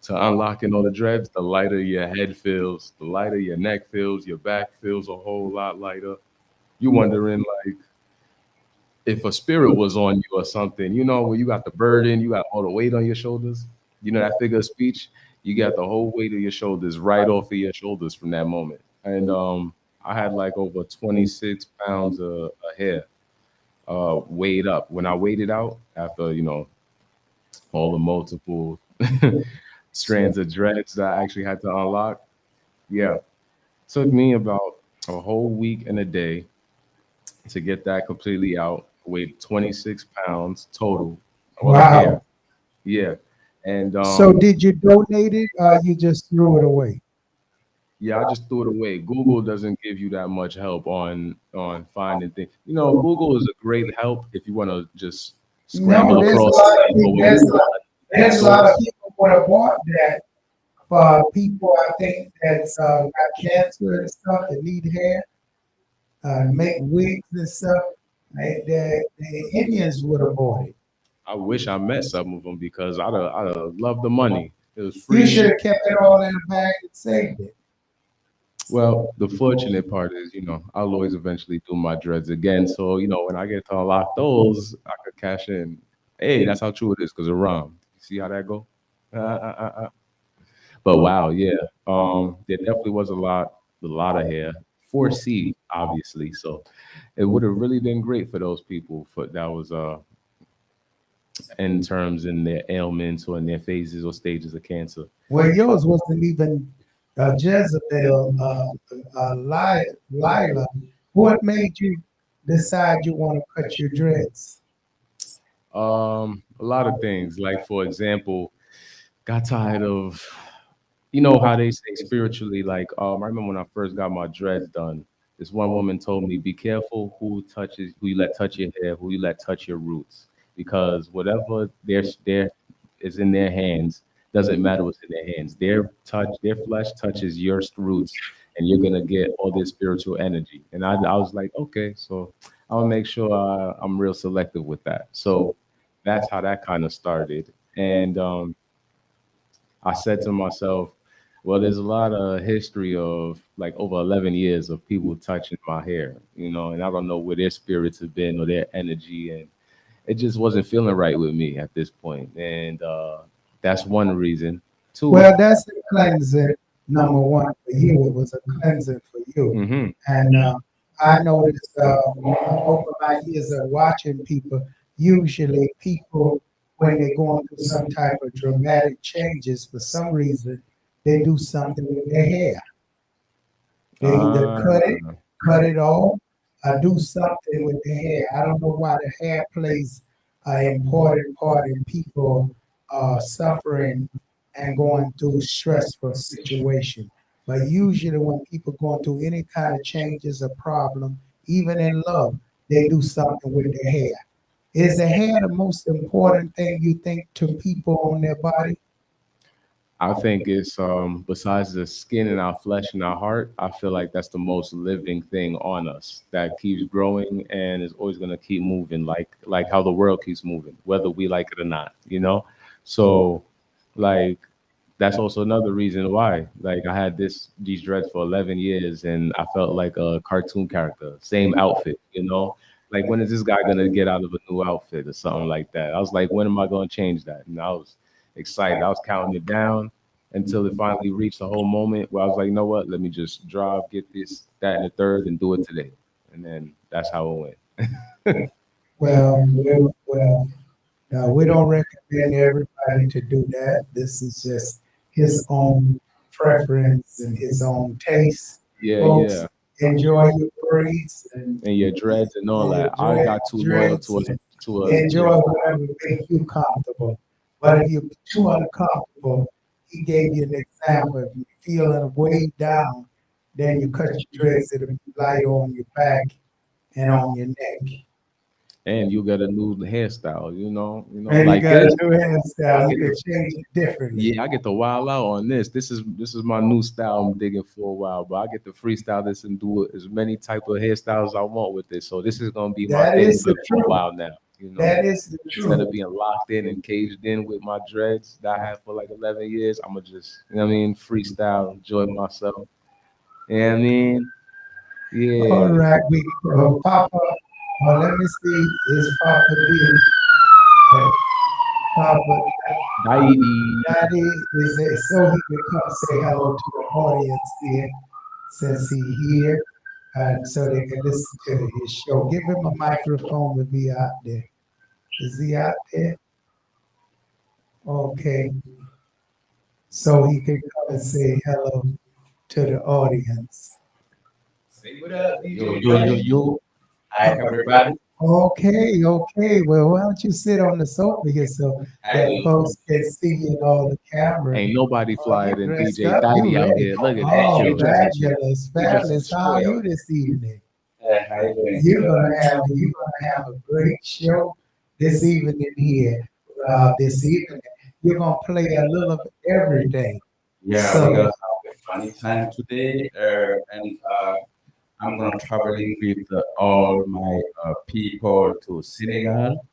to unlocking all the dreads, the lighter your head feels, the lighter your neck feels, your back feels a whole lot lighter. You wondering like if a spirit was on you or something, when you got the burden, you got all the weight on your shoulders. You know that figure of speech, you got the whole weight of your shoulders right off of your shoulders from that moment. And I had like over 26 pounds of hair weighed up. When I weighed it out after, all the multiple strands of dreads that I actually had to unlock, yeah, took me about a whole week and a day to get that completely out. Weighed 26 pounds total of hair. Wow. Yeah. And So did you donate it or you just threw it away? yeah, I just threw it away. Google doesn't give you that much help on finding things. Google is a great help if you want to just No, scramble there's a across lot of it. But people, with Google, there's a lot of people would have bought that for people I think that got cancer and stuff that need hair, make wigs and stuff. The Indians would have bought it. I wish I met some of them because I'd have loved the money. It was You free should shit. have kept it all in the bag and saved it. Well, the fortunate part is, I'll always eventually do my dreads again. So, when I get to unlock those, I could cash in. Hey, that's how true it is because of Rom. You see how that go? But wow, yeah. There definitely was a lot of hair. 4C, obviously. So it would have really been great for those people for that was in terms in their ailments or in their phases or stages of cancer. Well, yours wasn't even Jezebel, Lila. What made you decide you want to cut your dreads? A lot of things. Like for example, got tired of how they say spiritually, like I remember when I first got my dreads done, this one woman told me, be careful who you let touch your hair, who you let touch your roots. Because whatever there is in their hands doesn't matter what's in their hands. Their flesh touches your roots and you're gonna get all this spiritual energy. And I was like, okay, so I'll make sure I'm real selective with that. So that's how that kind of started. And I said to myself, well, there's a lot of history of like over 11 years of people touching my hair, and I don't know where their spirits have been or their energy. And it just wasn't feeling right with me at this point. And that's one reason. Two, Well, that's a cleansing. Number one for you, it was a cleansing for you. mhm. And I noticed over my years of watching people, usually people, when they're going through some type of dramatic changes, for some reason, they do something with their hair. They either Ah, cut it off, do something with the hair. I don't know why the hair plays an important part in people suffering and going through stressful situation. But usually when people going through any kind of changes or problem, even in love, they do something with their hair. Is the hair the most important thing you think to people on their body? I think it's besides the skin and our flesh and our heart, I feel like that's the most living thing on us that keeps growing and is always gonna keep moving, like how the world keeps moving, whether we like it or not. So like that's also another reason why. Like I had these dreads for 11 years and I felt like a cartoon character, same outfit. Like when is this guy gonna get out of a new outfit or something like that? I was like, when am I gonna change that? And I was excited. I was counting it down. until it finally reached a whole moment where I was like, you know what? Let me just drive, get this, that, and the third, and do it today. And then that's how it went. Well, we don't recommend everybody to do that. This is just his own preference and his own taste. Yeah, Folks, yeah. enjoy your braids And your dreads and all your that. I got too loyal dreads to and a enjoy whatever makes you comfortable. But if you're too uncomfortable, he gave you an example. If you're feeling weighed down, then you cut your dreads, it'll be light on your back and on your neck. and you got a new hairstyle, And you like got a this. new I hairstyle, you get can to, change it differently. yeah, I get to wild out on this. This is my new style I'm digging for a while, but I get to freestyle this and do as many type of hairstyles I want with this. So this is gonna be my That thing is the for a truth. while now. That is the Instead truth. of being locked in and caged in with my dreads that I had for like 11 years, I'm gonna just, what I mean, freestyle, enjoy myself. You know what I mean? All Yeah. right, Papa. Let me see. Is Papa here? Papa, Daddy. Daddy is there, so he can come say hello to the audience here, since he here, and so they can listen to his show. Give him a microphone to be out there. Is he out there? Okay, so he can come and say hello to the audience. Say what up, yo. Hi, everybody. Okay. Well, why don't you sit on the sofa here so I that will. folks can see you in all the camera? Ain't nobody Oh, you flyer than dressed DJ up, you Daddy out ready? here. Look at that. Oh, He dressing, fabulous, he dressing fabulous. How are swell. you this evening? How you doing? You're gonna have a great show this evening here. This evening, you're gonna play a little of everything. Yeah, we're gonna So, have a funny time today, and I'm gonna traveling with all my people to Senegal.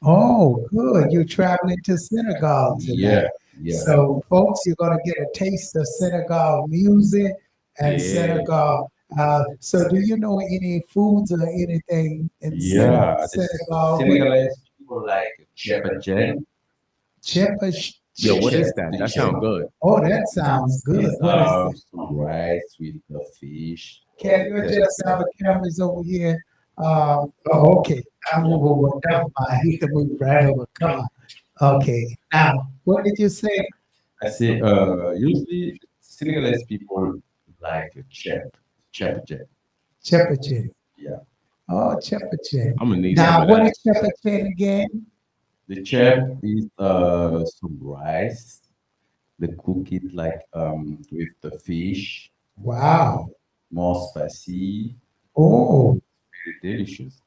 oh, good. You're traveling to Senegal Yeah, tonight. yeah, So, folks, you're going to get a taste of Senegal music and Yeah. Senegal. So, do you know any foods or anything in yeah. The Senegal? Senegalese people like Chepajen. Yo, what Chip. is that? That sound good. Oh, that sounds good. It's What is it? some rice with the fish. Can you adjust our cameras over here? Oh, okay. I move over. Never mind. He can move right over. Come on. Okay. Now, what did you say? I say, usually Senegalese people like Chepajen. Chepachin. Yeah. Oh, Chepachin. I'm gonna need some Now, of what that. is Chepachin again? The chef is some rice. They cook it like with the fish, Wow. more spicy, Oh, very delicious.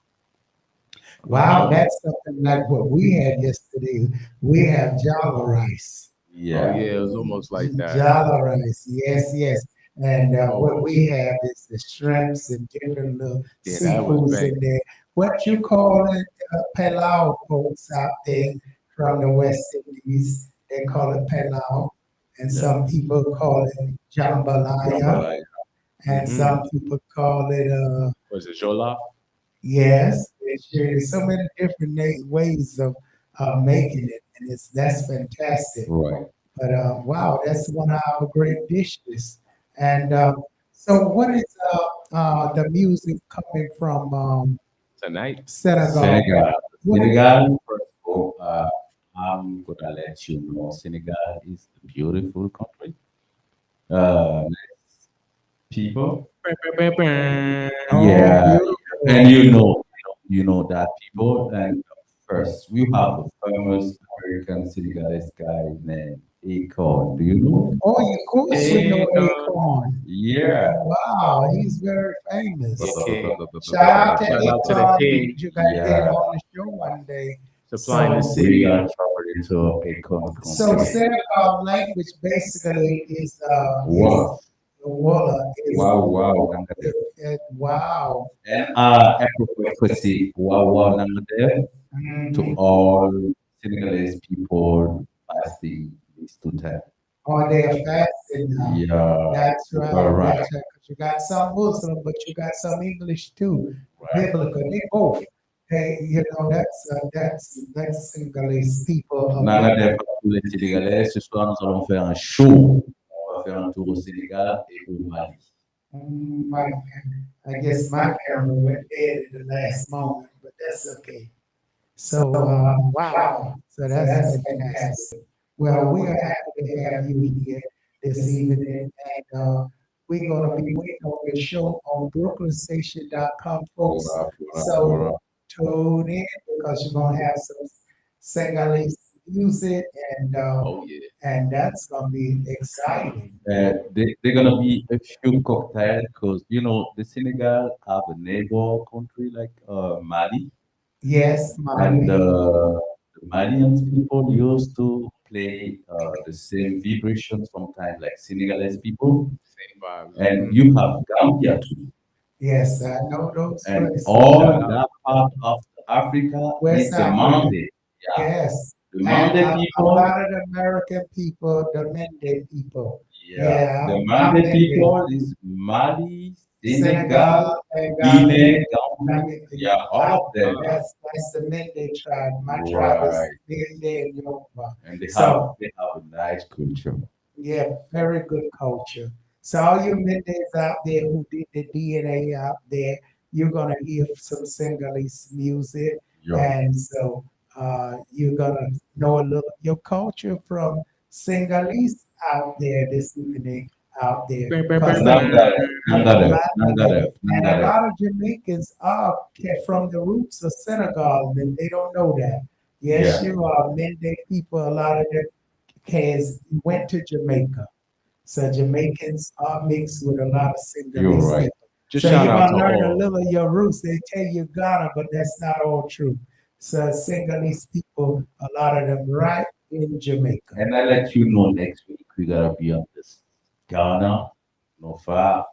wow. That's something like what we had yesterday. We have jollof rice. Oh Yeah. yeah, it was almost like that. Jollof rice. Yes. And what Oh we have is the shrimps and different little yeah, that was seafoods bang. in there. What you call it, pilau, folks out there from the West Indies, they call it pilau. And Yeah. some people call it jambalaya. Jambalaya. And Mm-hmm. some people call it, Was it Jola? yes, there's so many different ways of making it. And that's fantastic. Right. But wow, that's one of our great dishes. And so, what is the music coming from Tonight? Senegal? Senegal. What is Senegal, first of all, I'm gonna let you know Senegal is a beautiful country. Nice people. oh, Yeah, and beautiful. you know that people. And first, we have a famous American Senegalese guy named Akon. Do you know? Oh, of course we know Hey, Akon. Yeah. Wow, he's very famous. yeah, King. Shout out to Shout out to the Akon. King You got to get him Yeah. on the show one day. supplying the So, We are city. traveling to Akon so concert. Senegal language basically is Wow. Walla is Wow, wow, nanga def. wow. And prophecy, wow, wow, nanga def, to Mhm. all Senegalese people fasting this to time. Oh, they are fasting now. Yeah, That's you right. are right. That's right. 'Cause you got some Muslim, but you got some English too. Right. Biblical. They both. that's Senegalese people. Nana des pas tous les Sénégalais. Ce soir, nous allons faire un show. On va faire un tour au Sénégal et au Mali. My, I guess my camera went dead at the last moment, but that's okay. So, wow. So that's fantastic. Well, we are happy to have you here this evening, and we're going to be waiting on your show on brooklynstation.com, folks. So tune in because you're going to have some Senegalese music, and and that's going to be exciting. They're gonna be a few cocktails because you know the Senegal have a neighbor country like Mali, Yes, and Mali. the Malian people used to play the same vibrations sometimes like Senegalese people, Same vibes. and you have Gambia too, Yes, I know those and places. all that part of Africa West is the Africa. Mande. Yeah, Yes. the And Mande a people. lot of the American people, the Mende people. Yeah, the I'm Mande Mende. people is Mali, Senegal, Senegal and Guinea, Ghana. Gambia. Yeah, all of them. That's the Mende tribe. My tribe is Right. Mende and Yoruba. And So, they have a nice culture. yeah, very good culture. So all you Mendes out there who did the DNA out there, you're gonna hear some Senegalese music, Yeah. and so you're gonna know a little your culture from Senegalese out there this evening out there. 'Cause and a lot of Jamaicans are from the roots of Senegal, and they don't know that. Yes, Yeah. you are Mende people. A lot of them kids went to Jamaica. So Jamaicans are mixed with a lot of You're Senegalese right. people. Just So shout you're out gonna to learn a all. little of your roots. They tell you Ghana, but that's not all true. So Senegalese people, a lot of them right in Jamaica. And I let you know next week we gotta be on this Ghana, no far,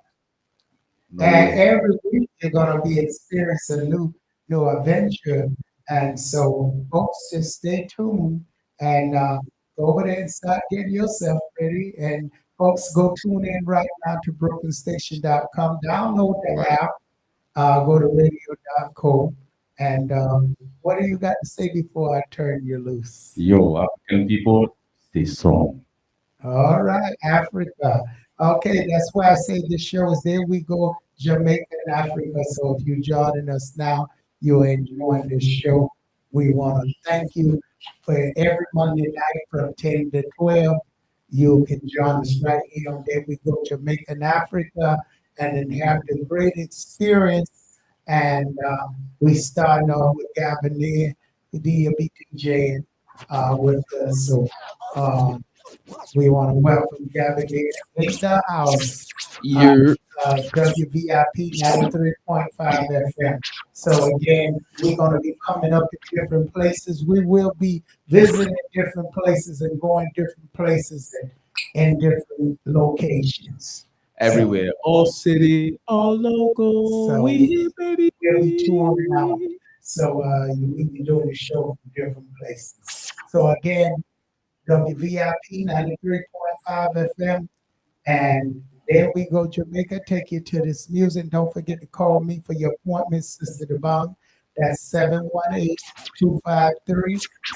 no And way. every week you're gonna be experiencing a new adventure. And so folks just stay tuned and go over there and start getting yourself ready. And folks go tune in right now to brooklynstation.com. Download the app, go to radio.co. And what do you got to say before I turn you loose? Yo, African people, stay strong. All right, Africa. Okay, that's why I say this show is There We Go, Jamaica and Africa. So if you're joining us now, you're enjoying this show. We want to thank you for every Monday night from 10 to 12. You can join us right here on There We Go, Jamaica and Africa, and then have the great experience. And we start off with Gavin there, the DJ with us. So we want to welcome Gavin in the house. You're WVIP 93.5 FM. So again, we're going to be coming up in different places. We will be visiting different places and going different places and in different locations. everywhere. All city, all local. So We here, baby. we'll be touring out. So we'll be doing the show from different places. So again, WVIP 93.5 FM. And There We Go Jamaica. Take you to this music. Don't forget to call me for your appointment, Sister Dobong. That's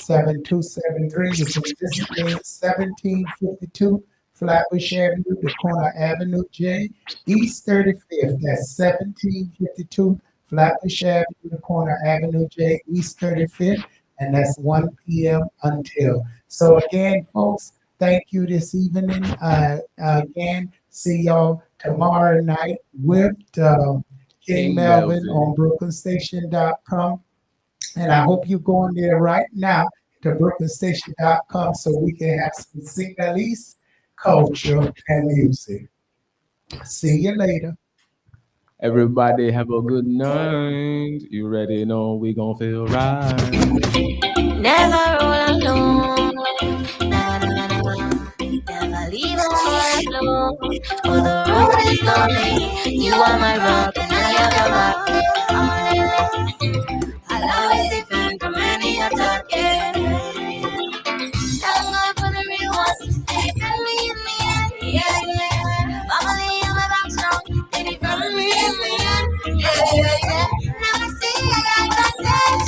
718-253-7273. You can visit me at 1752 Flatbush Avenue, Corner Avenue J, East 35th. That's 1752 Flatbush Avenue, Corner Avenue J, East 35th. And that's 1 p.m. until. So again, folks, thank you this evening. Again, see y'all tomorrow night with King Melvin on brooklynstation.com. And I hope you're going there right now to brooklynstation.com so we can have some Senegalese culture and music. See you later. Everybody have a good night. You ready? Know we gon' feel right. Never roll alone. Nah, nah, nah, nah. Never leave all alone. For the road is lonely. You are my rock, and I am your rock. I'll always defend from any attack. Yeah. Thank God for the real ones. They tell me in the end. Yeah, yeah. Family, I'm a back strong. They from me in the end. Yeah, yeah, yeah. Now I see I got that.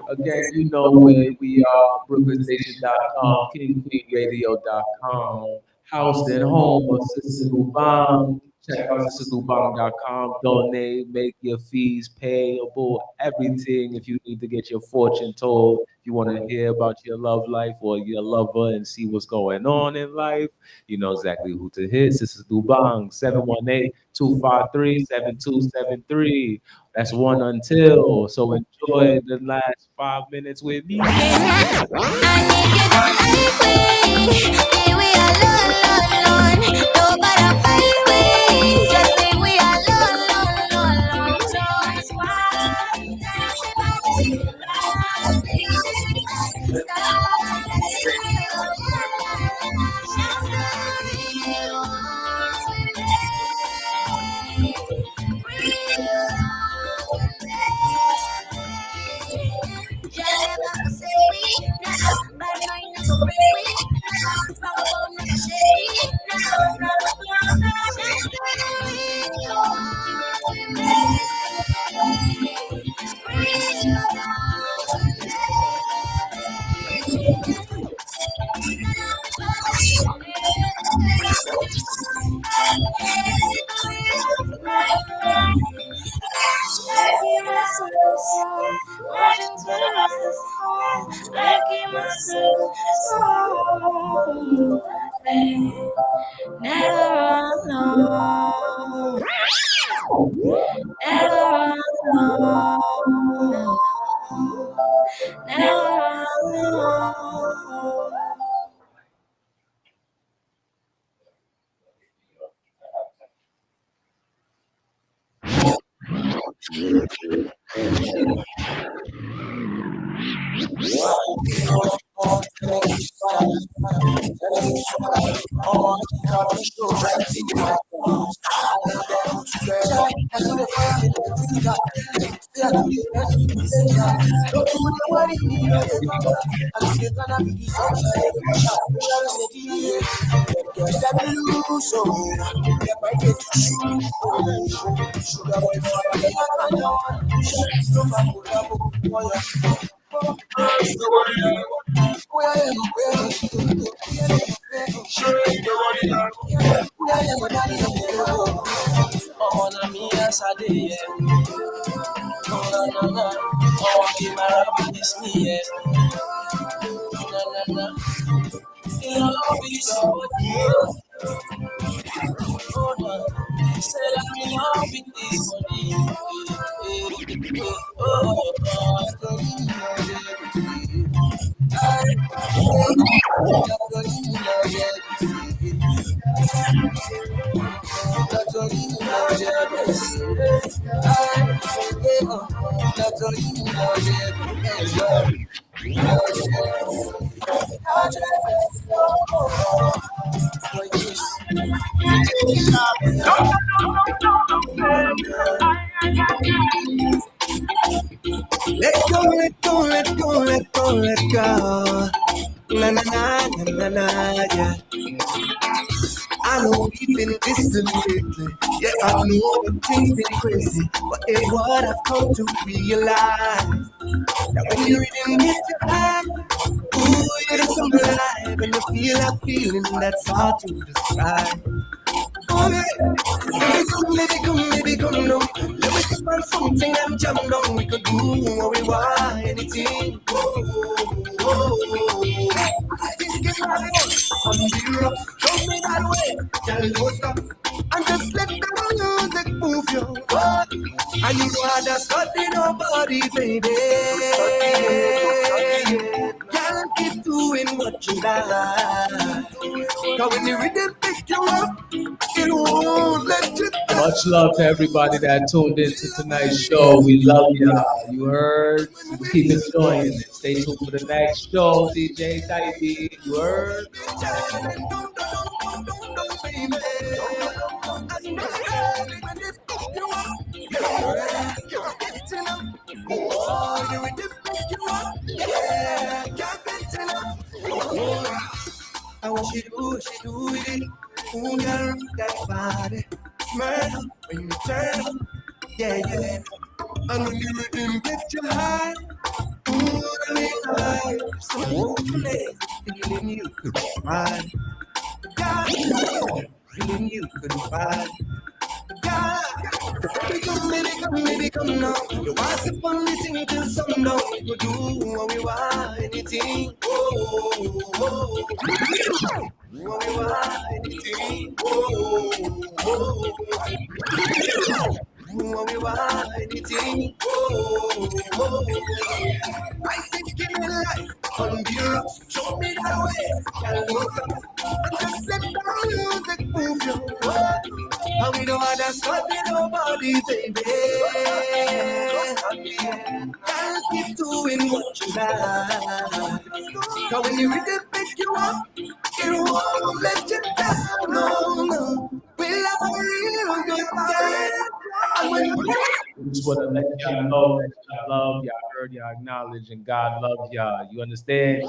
Again, you know where we are, BrooklynStation.com, KingQueenRadio.com, house and home of Sister Dubong. Check out SisterDubong.com, donate, make your fees payable, everything. If you need to get your fortune told, if you want to hear about your love life or your lover and see what's going on in life, you know exactly who to hit. Sister Dubong, 718-253-7273. That's one until. So enjoy the last 5 minutes with me. Let go, let go, let go, let go, let go. Na na na na na na, yeah. I know we've been distant lately. Yeah, I know that things been crazy. But it's what I've come to realize. That when you're in your hand, ooh, you're so alive. And you feel that feeling that's hard to describe. Oh, yeah. Baby, come now. Let me step on something and jump down. We could do what we want, anything. I think it's my on the rock. Show me that way. Tell don't stop. And just let the music move your body. And you know how to study nobody, baby. Can't keep doing what you like. Cause when the rhythm pick you up, it won't let you down. Much love to everybody that tuned into tonight's show. We love y'all. You heard? Keep enjoying it. Stay tuned for the next show. DJ Taibbi. You heard? I want she do it. Ooh, girl, that body. Murder when you turn up. Yeah, yeah. And when you rhythm get you high. Ooh, the little high. So hopefully, feeling you could find. God, feeling you could find. God, baby, come now. You want to fun listening till sundown. You do what we want, anything. Oh, oh, oh. What we want, anything. Oh, oh, oh. What we want, anything. Oh, oh, oh. I think give me life on the rock. Show me that way. Can't look up. And just let the music move you. And we don't understand nobody, baby. Can't keep doing what you like. Cause when you rhythm pick you up, it won't let you down. No, no. We'll have a real good time. And when you Just want to let y'all know that y'all love, y'all heard, y'all acknowledge, and God loves y'all. You understand?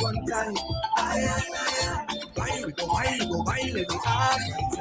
One time, why we go, why we go, why let me ask.